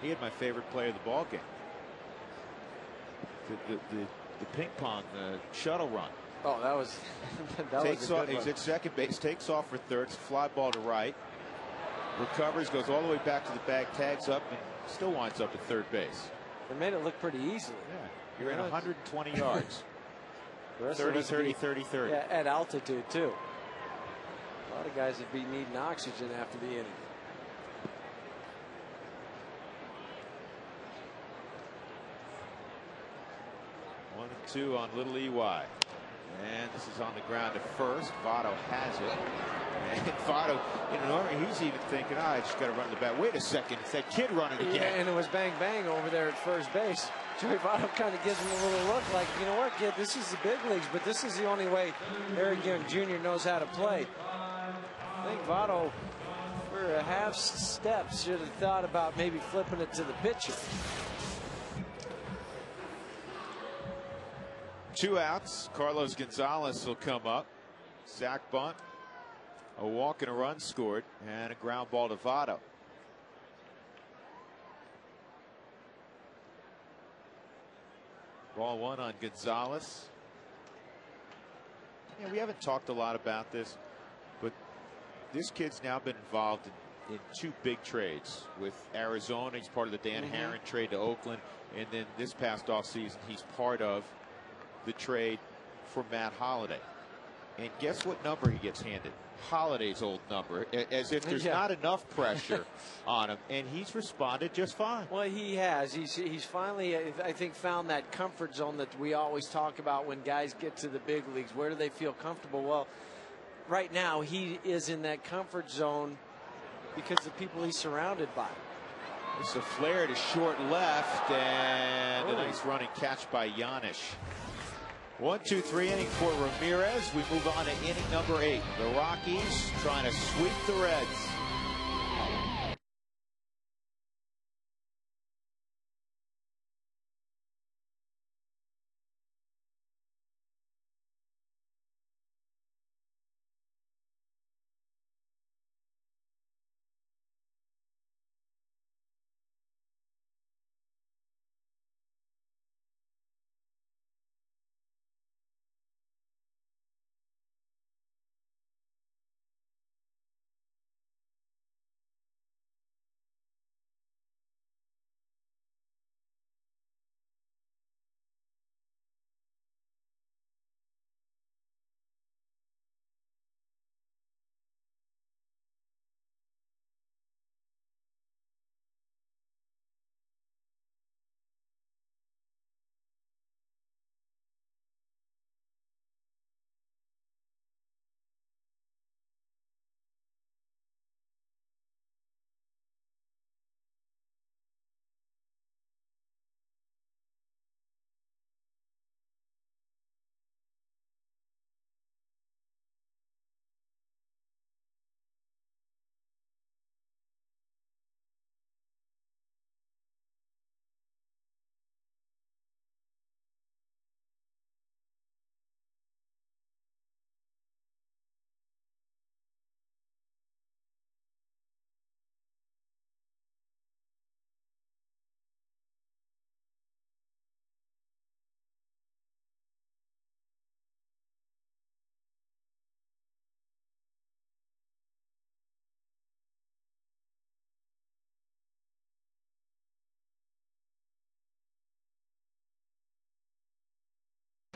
He had my favorite play of the ball game. The ping pong, the shuttle run. Oh, that was takes was a off. good He's one. at second base, takes off for 3rd, it's a fly ball to right, recovers, goes all the way back to the bag, tags up, and still winds up at 3rd base. They made it look pretty easily. Yeah, you're at 120 yards. The rest 30, of us 30, be, 30, 30. Yeah, at altitude too. A lot of guys would be needing oxygen after the inning. One and 2 on little EY. And this is on the ground at first. Votto has it. And Votto, normally he's even thinking, I just got to run to the bat. Wait a second, it's that kid running again. Yeah, and it was bang bang over there at first base. Joey Votto kind of gives him a little look like, you know what, kid, this is the big leagues, but this is the only way Eric Young Jr. knows how to play. I think Votto, for a half step, should have thought about maybe flipping it to the pitcher. 2 outs. Carlos Gonzalez will come up. Sack bunt. A walk and a run scored, and a ground ball to Votto. Ball 1 on Gonzalez. Yeah, we haven't talked a lot about this, but this kid's now been involved in 2 big trades with Arizona. He's part of the Dan Herron trade to Oakland, and then this past offseason he's part of the trade for Matt Holliday. And guess what number he gets handed? Holliday's old number, as if there's not enough pressure on him, and he's responded just fine. Well, he has. He's finally, I think, found that comfort zone that we always talk about when guys get to the big leagues. Where do they feel comfortable? Well, right now he is in that comfort zone because of the people he's surrounded by. It's a flare to short left, and a nice running catch by Giannis. 1, 2, 3 inning for Ramirez. We move on to inning number 8. The Rockies trying to sweep the Reds.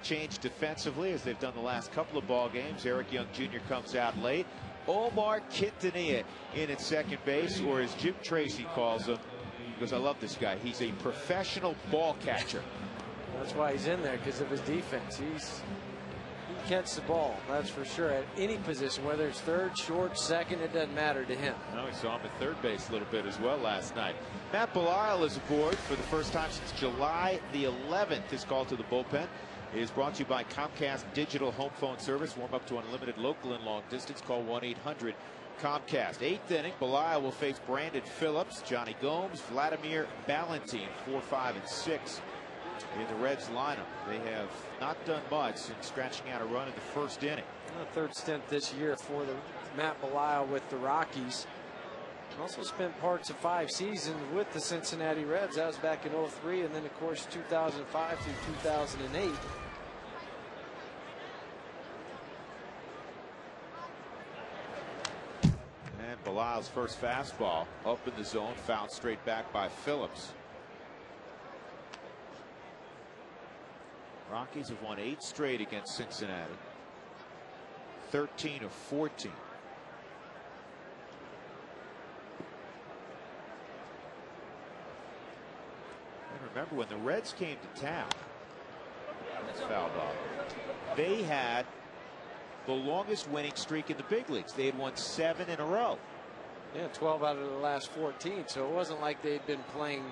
Change defensively as they've done the last couple of ball games. Eric Young Jr. comes out late. Omar Quintanilla in at second base, or as Jim Tracy calls him, because I love this guy, he's a professional ball catcher. That's why he's in there, because of his defense. He catches the ball, that's for sure, at any position, whether it's third, short, second, it doesn't matter to him. No, we saw him at third base a little bit as well last night. Matt Belisle is aboard for the first time since July the 11th. His call to the bullpen is brought to you by Comcast Digital Home Phone Service. Warm up to unlimited local and long distance. Call 1-800-COMCAST. 8th inning, Belisle will face Brandon Phillips, Johnny Gomes, Vladimir Ballantyne, 4, 5, and 6 in the Reds lineup. They have not done much since scratching out a run in the first inning. Third stint this year for the Matt Belisle with the Rockies. Also spent parts of 5 seasons with the Cincinnati Reds. That was back in 03, and then of course 2005 through 2008. And Belisle's first fastball up in the zone, fouled straight back by Phillips. Rockies have won 8 straight against Cincinnati. 13 of 14. And remember, when the Reds came to town, that's foul ball, they had the longest winning streak in the big leagues. They had won 7 in a row. Yeah, 12 out of the last 14. So it wasn't like they'd been playing,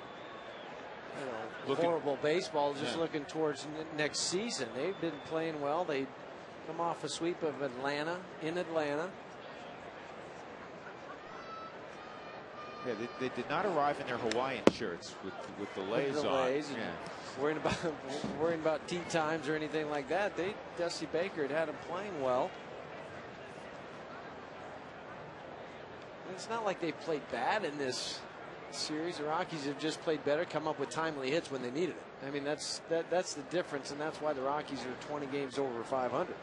horrible baseball, just looking towards next season. They've been playing well. They come off a sweep of Atlanta in Atlanta. Yeah, they did not arrive in their Hawaiian shirts with the lays on. Yeah. Worrying about tee times or anything like that. Dusty Baker had them playing well. And it's not like they played bad in this series. The Rockies have just played better, come up with timely hits when they needed it. I mean, that's the difference, and that's why the Rockies are 20 games over 500.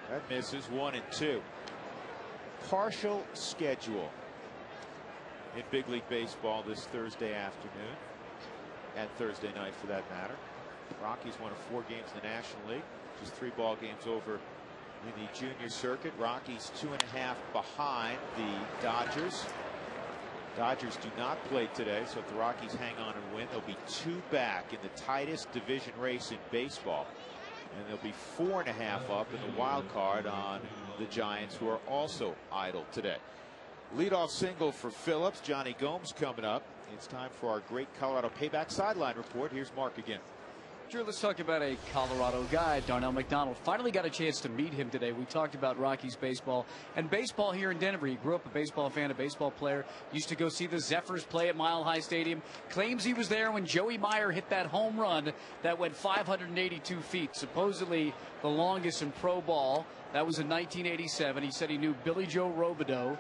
That misses. 1 and 2. Partial schedule in big league baseball this Thursday afternoon, and Thursday night for that matter. Rockies won 4 games in the National League, just 3 ball games over in the junior circuit. Rockies 2.5 behind the Dodgers. Dodgers do not play today, so if the Rockies hang on and win, they'll be 2 back in the tightest division race in baseball. And they'll be 4.5 up in the wild card on the Giants, who are also idle today. Leadoff single for Phillips. Johnny Gomes coming up. It's time for our great Colorado Payback Sideline Report. Here's Mark again. Drew, let's talk about a Colorado guy, Darnell McDonald. Finally got a chance to meet him today. We talked about Rockies baseball and baseball here in Denver. He grew up a baseball fan, a baseball player. Used to go see the Zephyrs play at Mile High Stadium. Claims he was there when Joey Meyer hit that home run that went 582 feet. Supposedly the longest in pro ball. That was in 1987. He said he knew Billy Joe Robideau.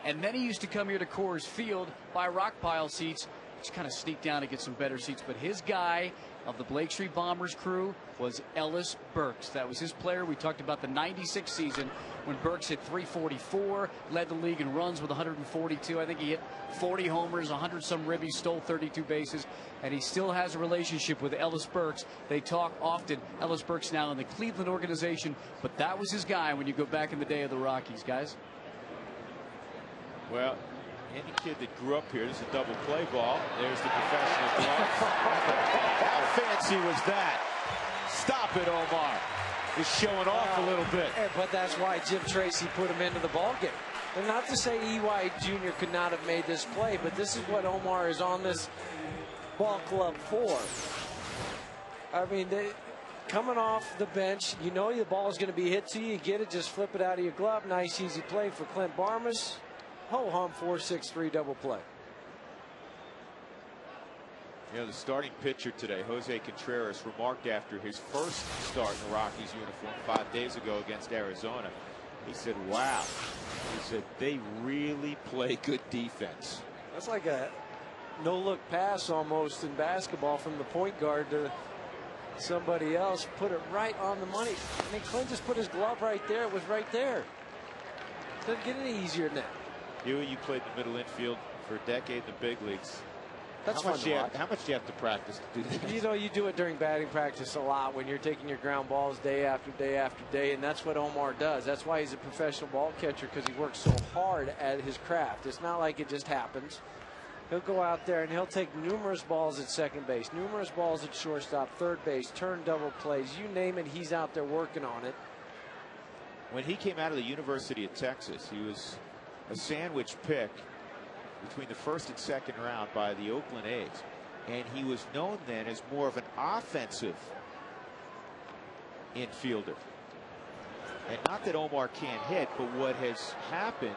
And then he used to come here to Coors Field, buy rock pile seats, just kind of sneak down to get some better seats. But his guy of the Blake Street Bombers crew was Ellis Burks. That was his player. We talked about the 96 season when Burks hit 344, led the league in runs with 142. I think he hit 40 homers, 100-some ribbies, stole 32 bases, and he still has a relationship with Ellis Burks. They talk often. Ellis Burks now in the Cleveland organization, but that was his guy when you go back in the day of the Rockies, guys. Well, any kid that grew up here, this is a double play ball. There's the professional glove. How fancy was that? Stop it, Omar. Just showing off a little bit. But that's why Jim Tracy put him into the ballgame. And not to say EY Jr. could not have made this play, but this is what Omar is on this ball club for. I mean, coming off the bench, you know the ball is going to be hit to you. You get it, just flip it out of your glove. Nice, easy play for Clint Barmas. Ho-hum 4-6-3 double play. You know, the starting pitcher today, Jose Contreras, remarked after his first start in the Rockies uniform 5 days ago against Arizona. He said, wow. He said, they really play good defense. That's like a no-look pass almost in basketball from the point guard to somebody else. Put it right on the money. I mean, Clint just put his glove right there. It was right there. Doesn't get any easier than that. You played the middle infield for a decade in the big leagues. That's how fun to watch. How much do you have to practice to do that? You know, you do it during batting practice a lot when you're taking your ground balls day after day after day, and that's what Omar does. That's why he's a professional ball catcher, because he works so hard at his craft. It's not like it just happens. He'll go out there and he'll take numerous balls at second base, numerous balls at shortstop, third base, turn double plays, you name it, he's out there working on it. When he came out of the University of Texas, he was a sandwich pick between the first and second round by the Oakland A's, and he was known then as more of an offensive infielder. And not that Omar can't hit, but what has happened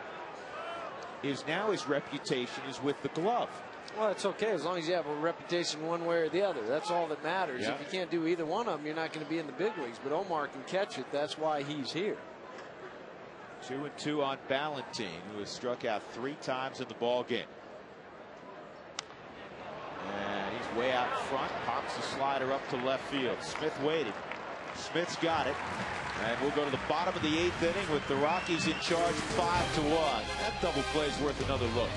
is now his reputation is with the glove. Well, it's okay as long as you have a reputation one way or the other. That's all that matters. Yeah. If you can't do either one of them, you're not going to be in the big leagues. But Omar can catch it. That's why he's here. 2-2 on Ballantine, who has struck out 3 times in the ball game. And he's way out front, pops the slider up to left field. Smith waited. Smith's got it. And we'll go to the bottom of the 8th inning with the Rockies in charge 5-1. That double play is worth another look.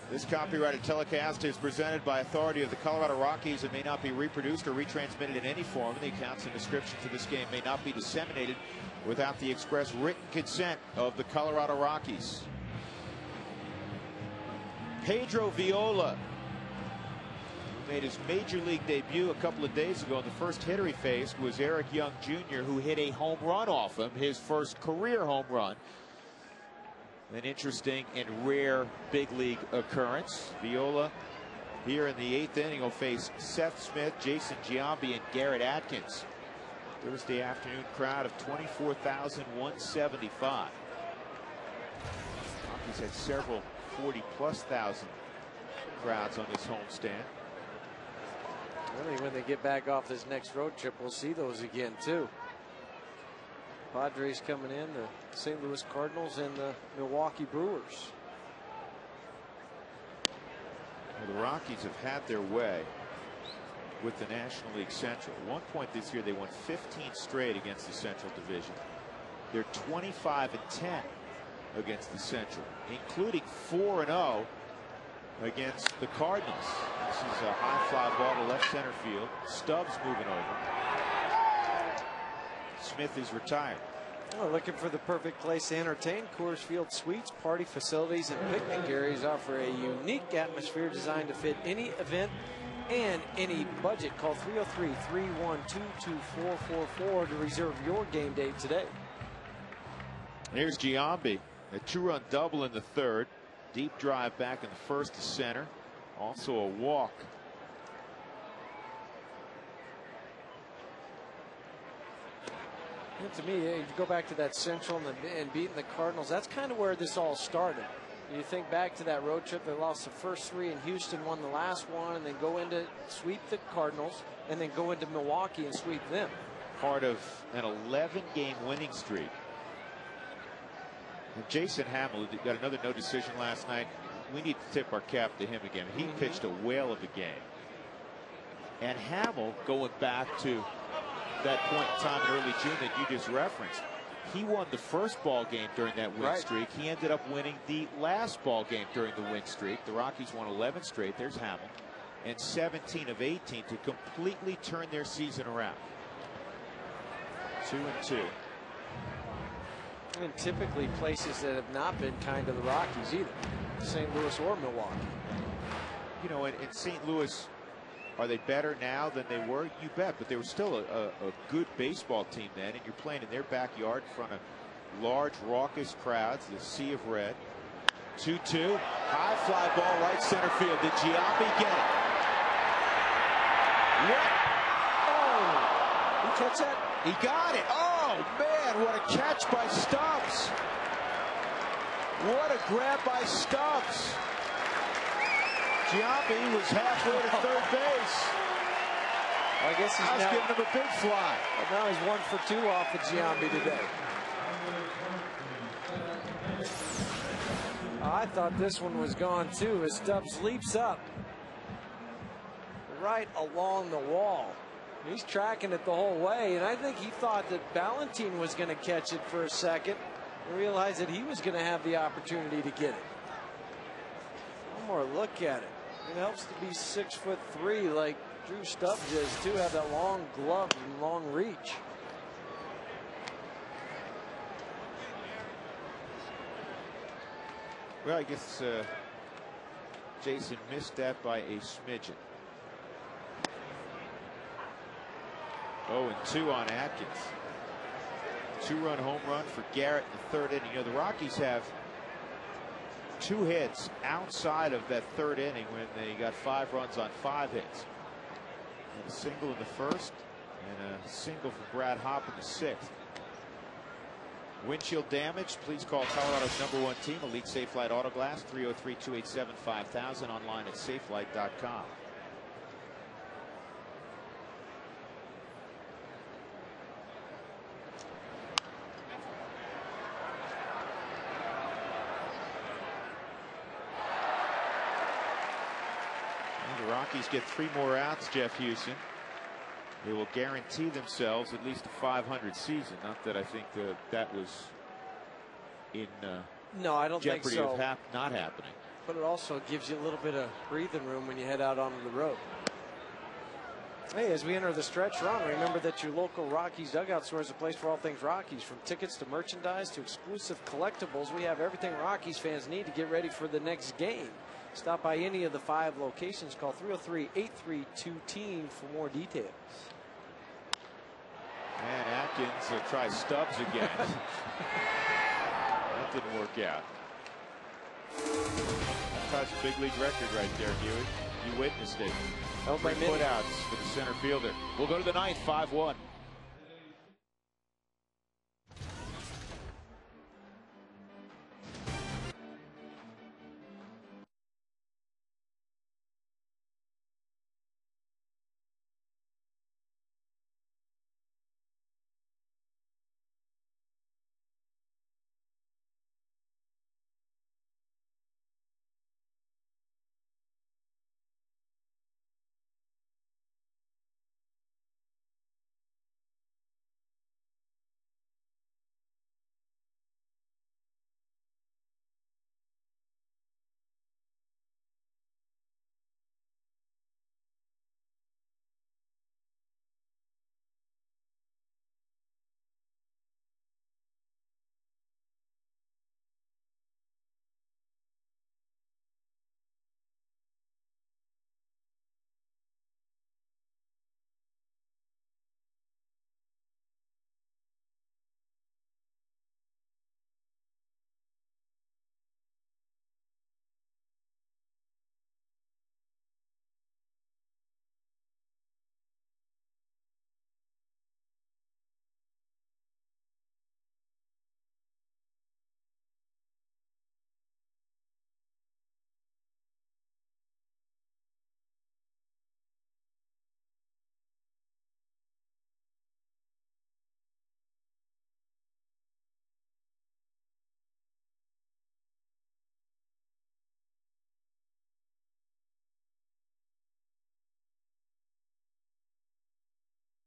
This copyrighted telecast is presented by authority of the Colorado Rockies and may not be reproduced or retransmitted in any form. The accounts and descriptions of this game may not be disseminated without the express written consent of the Colorado Rockies. Pedro Viola, who made his major league debut a couple of days ago, and the first hitter he faced was Eric Young Jr., who hit a home run off him, his first career home run. An interesting and rare big league occurrence. Viola here in the 8th inning will face Seth Smith, Jason Giambi, and Garrett Atkins. Thursday afternoon crowd of 24,175. Rockies had several 40+ thousand crowds on this homestand. Really, when they get back off this next road trip, we'll see those again too. Padres coming in, the St. Louis Cardinals, and the Milwaukee Brewers. Well, the Rockies have had their way with the National League Central. At one point this year, they won 15 straight against the Central Division. They're 25-10 against the Central, including 4-0 against the Cardinals. This is a high fly ball to left center field. Stubbs moving over. Smith is retired. Well, looking for the perfect place to entertain, Coors Field Suites, party facilities, and picnic areas offer a unique atmosphere designed to fit any event and any budget. Call 303-312-2444 to reserve your game date today. Here's Giambi, a 2-run double in the 3rd. Deep drive back in the 1st to center. Also a walk. And to me, you go back to that Central and beating the Cardinals. That's kind of where this all started. You think back to that road trip, they lost the first 3 in Houston, won the last one, and then go into sweep the Cardinals, and then go into Milwaukee and sweep them. Part of an 11-game winning streak. And Jason Hamill got another no decision last night. We need to tip our cap to him again. He pitched a whale of a game. And Hamill, going back to that point in time in early June that you just referenced, he won the first ball game during that win streak. He ended up winning the last ball game during the win streak. The Rockies won 11 straight. There's Hamill. And 17 of 18 to completely turn their season around. 2-2. And typically places that have not been kind to the Rockies either. St. Louis or Milwaukee. You know, in St. Louis, are they better now than they were? You bet, but they were still a good baseball team then, and you're playing in their backyard in front of large, raucous crowds, the sea of red. 2-2, high fly ball right center field. Did Giambi get it? What? Oh! He catch that? He got it. Oh, man, what a catch by Stubbs. What a grab by Stubbs. Giambi was halfway to third base. Well, I guess he's now giving him a big fly. Well, now he's 1 for 2 off the Giambi today. I thought this one was gone too as Stubbs leaps up right along the wall. He's tracking it the whole way, and I think he thought that Ballantine was going to catch it for a second and realized that he was going to have the opportunity to get it. One more look at it. It helps to be 6'3" like Drew Stubbs does too, have that long glove and long reach. Well, I guess Jason missed that by a smidgen. 0-2 on Atkins. 2-run home run for Garrett in the 3rd inning. You know, the Rockies have 2 hits outside of that 3rd inning when they got 5 runs on 5 hits. And a single in the 1st and a single for Brad Hopp in the 6th. Windshield damage, please call Colorado's #1 team, Elite Safelite Auto Glass, 303-287-5000, online at safelite.com. The Rockies get 3 more outs, Jeff Houston. They will guarantee themselves at least a 500 season. Not that I think that was in no, I don't jeopardy think so. of not happening. but it also gives you a little bit of breathing room when you head out onto the road. Hey, as we enter the stretch run, remember that your local Rockies dugout store is a place for all things Rockies. From tickets to merchandise to exclusive collectibles, we have everything Rockies fans need to get ready for the next game. Stop by any of the 5 locations. Call 303-832-TEAM for more details. And Atkins will try Stubbs again. That didn't work out. That's a big league record right there, Huey. You witnessed it. 3 putouts for the center fielder. We'll go to the 9th, 5-1.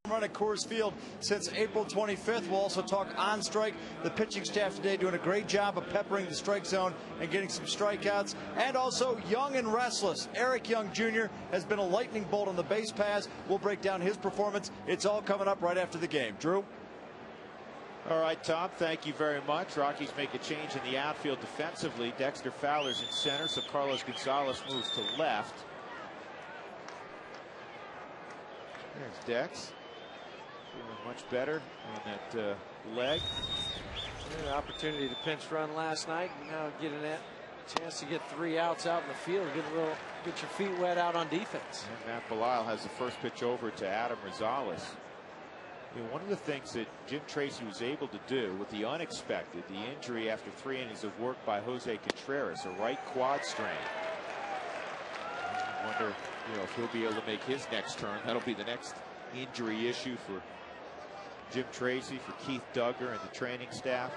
Run at Coors Field since April 25th. We'll also talk on strike. The pitching staff today doing a great job of peppering the strike zone and getting some strikeouts. And also young and restless. Eric Young Jr. has been a lightning bolt on the base paths. We'll break down his performance. It's all coming up right after the game. Drew? All right, Tom, thank you very much. Rockies make a change in the outfield defensively. Dexter Fowler's in center, so Carlos Gonzalez moves to left. There's Dex. Feeling much better on that leg. An opportunity to pinch run last night. Now getting that chance to get 3 outs out in the field. Get your feet wet out on defense. And Matt Belisle has the first pitch over to Adam Rosales. You know, one of the things that Jim Tracy was able to do with the unexpected, the injury after 3 innings of work by Jose Contreras, a right quad strain. I wonder, if he'll be able to make his next turn. That'll be the next injury issue for Jim Tracy, for Keith Duggar and the training staff.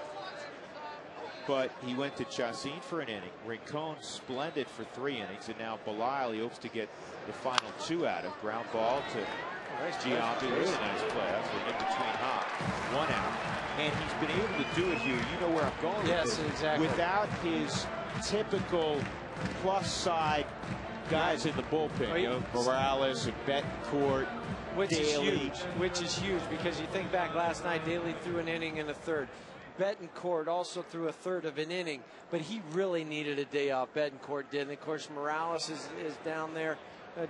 But he went to Chacin for an inning. Rincon splendid for 3 innings, and now Belisle, he hopes to get the final 2 out of. Ground ball to Giambi. Really nice play. That's an in-between hop. 1 out. And he's been able to do it here. You know where I'm going with this. Yes, exactly. Without his typical plus side guys in the bullpen. Morales and Betancourt. Which is huge because you think back last night, Daly threw an inning and a third. Betancourt also threw a third of an inning, but he really needed a day off. Betancourt did. And of course, Morales is down there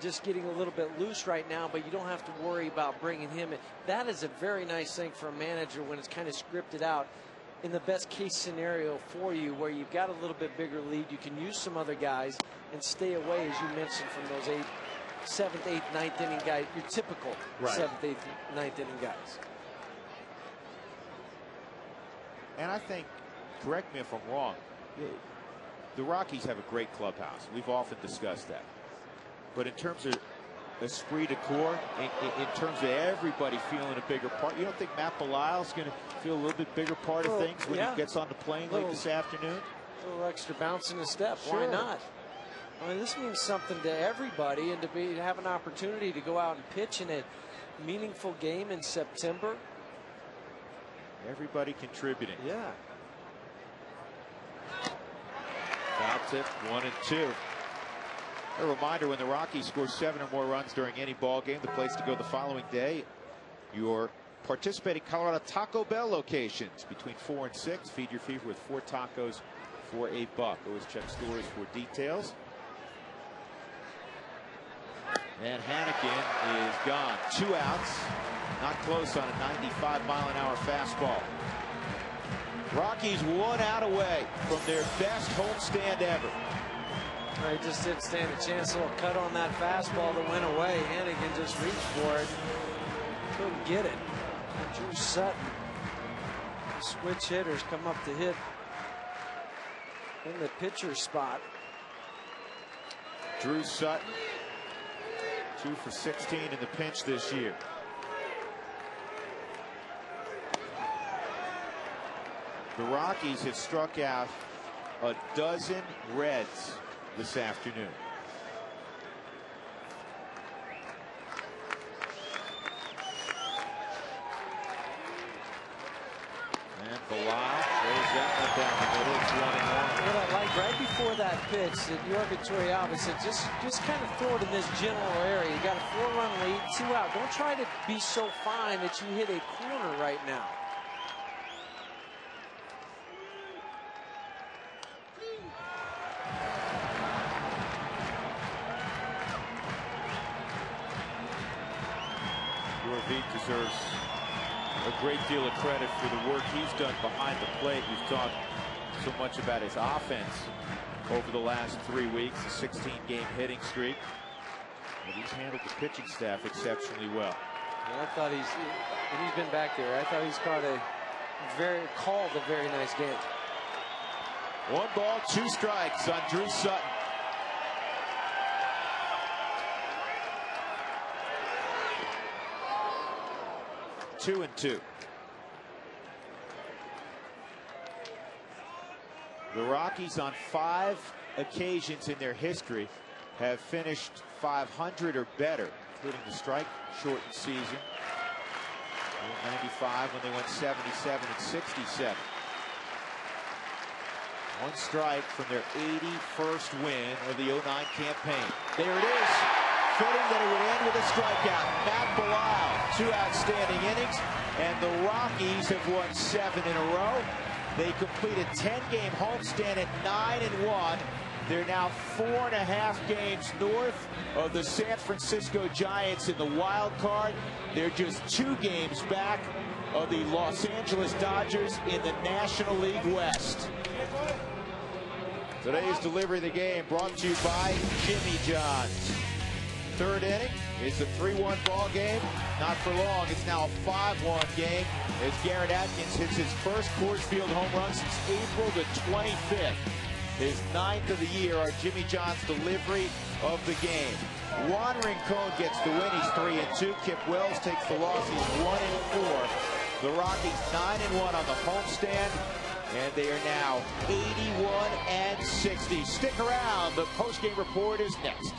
just getting a little bit loose right now, but you don't have to worry about bringing him in. That is a very nice thing for a manager when it's kind of scripted out in the best case scenario for you, where you've got a little bit bigger lead. You can use some other guys and stay away, as you mentioned, from those 7th, 8th, 9th inning guys, your typical 7th, 8th, 9th inning guys. And I think, correct me if I'm wrong, the Rockies have a great clubhouse. We've often discussed that. But in terms of esprit de corps, in terms of everybody feeling a bigger part, you don't think Matt Belisle's going to feel a little bit bigger part of things when he gets on the plane late this afternoon? A little extra bounce in the step. Sure. Why not? I mean, this means something to everybody, and to have an opportunity to go out and pitch in a meaningful game in September. Everybody contributing. Yeah. Foul tip, 1-2. A reminder, when the Rockies score 7 or more runs during any ball game, the place to go the following day, your participating Colorado Taco Bell locations between 4 and 6. Feed your fever with 4 tacos for $1. Always check stores for details. And Hannigan is gone. 2 outs. Not close on a 95-mile-an-hour fastball. Rockies 1 out away from their best homestand ever. He just didn't stand a chance. A little cut on that fastball that went away. Hannigan just reached for it. Couldn't get it. Drew Sutton. Switch hitters come up to hit in the pitcher spot. Drew Sutton, 2 for 16 in the pinch this year. The Rockies have struck out a dozen Reds this afternoon. And Bilal throws that one down the middle. It's 1-1. What I like right before that pitch that Jorge Torrealba said, just kind of throw it in this general area. You got a 4-run lead, 2 out. Don't try to be so fine that you hit a corner right now. Jorge deserves a great deal of credit for the work he's done behind the plate. We've talked so much about his offense over the last 3 weeks, a 16-game hitting streak. But he's handled the pitching staff exceptionally well. Yeah, I thought when he's been back there, I thought he's called a very nice game. 1 ball, 2 strikes on Drew Sutton. Two and 2. The Rockies on 5 occasions in their history have finished 500 or better, including the strike-shortened season in '95 when they went 77 and 67. 1 strike from their 81st win of the '09 campaign. There it is. Fitting that it would end with a strikeout. Matt Bilal, 2 outstanding innings, and the Rockies have won 7 in a row. They completed 10-game homestand at 9-1. They're now 4.5 games north of the San Francisco Giants in the wild card. They're just 2 games back of the Los Angeles Dodgers in the National League West. Today's delivery of the game brought to you by Jimmy John's. 3rd inning. It's a 3-1 ball game. Not for long. It's now a 5-1 game as Garrett Atkins hits his first Coors Field home run since April the 25th. His 9th of the year. Our Jimmy John's delivery of the game. Juan Rincon gets the win. He's 3-2. Kip Wells takes the loss. He's 1-4. The Rockies 9-1 on the homestand, and they are now 81 and 60. Stick around. The postgame report is next.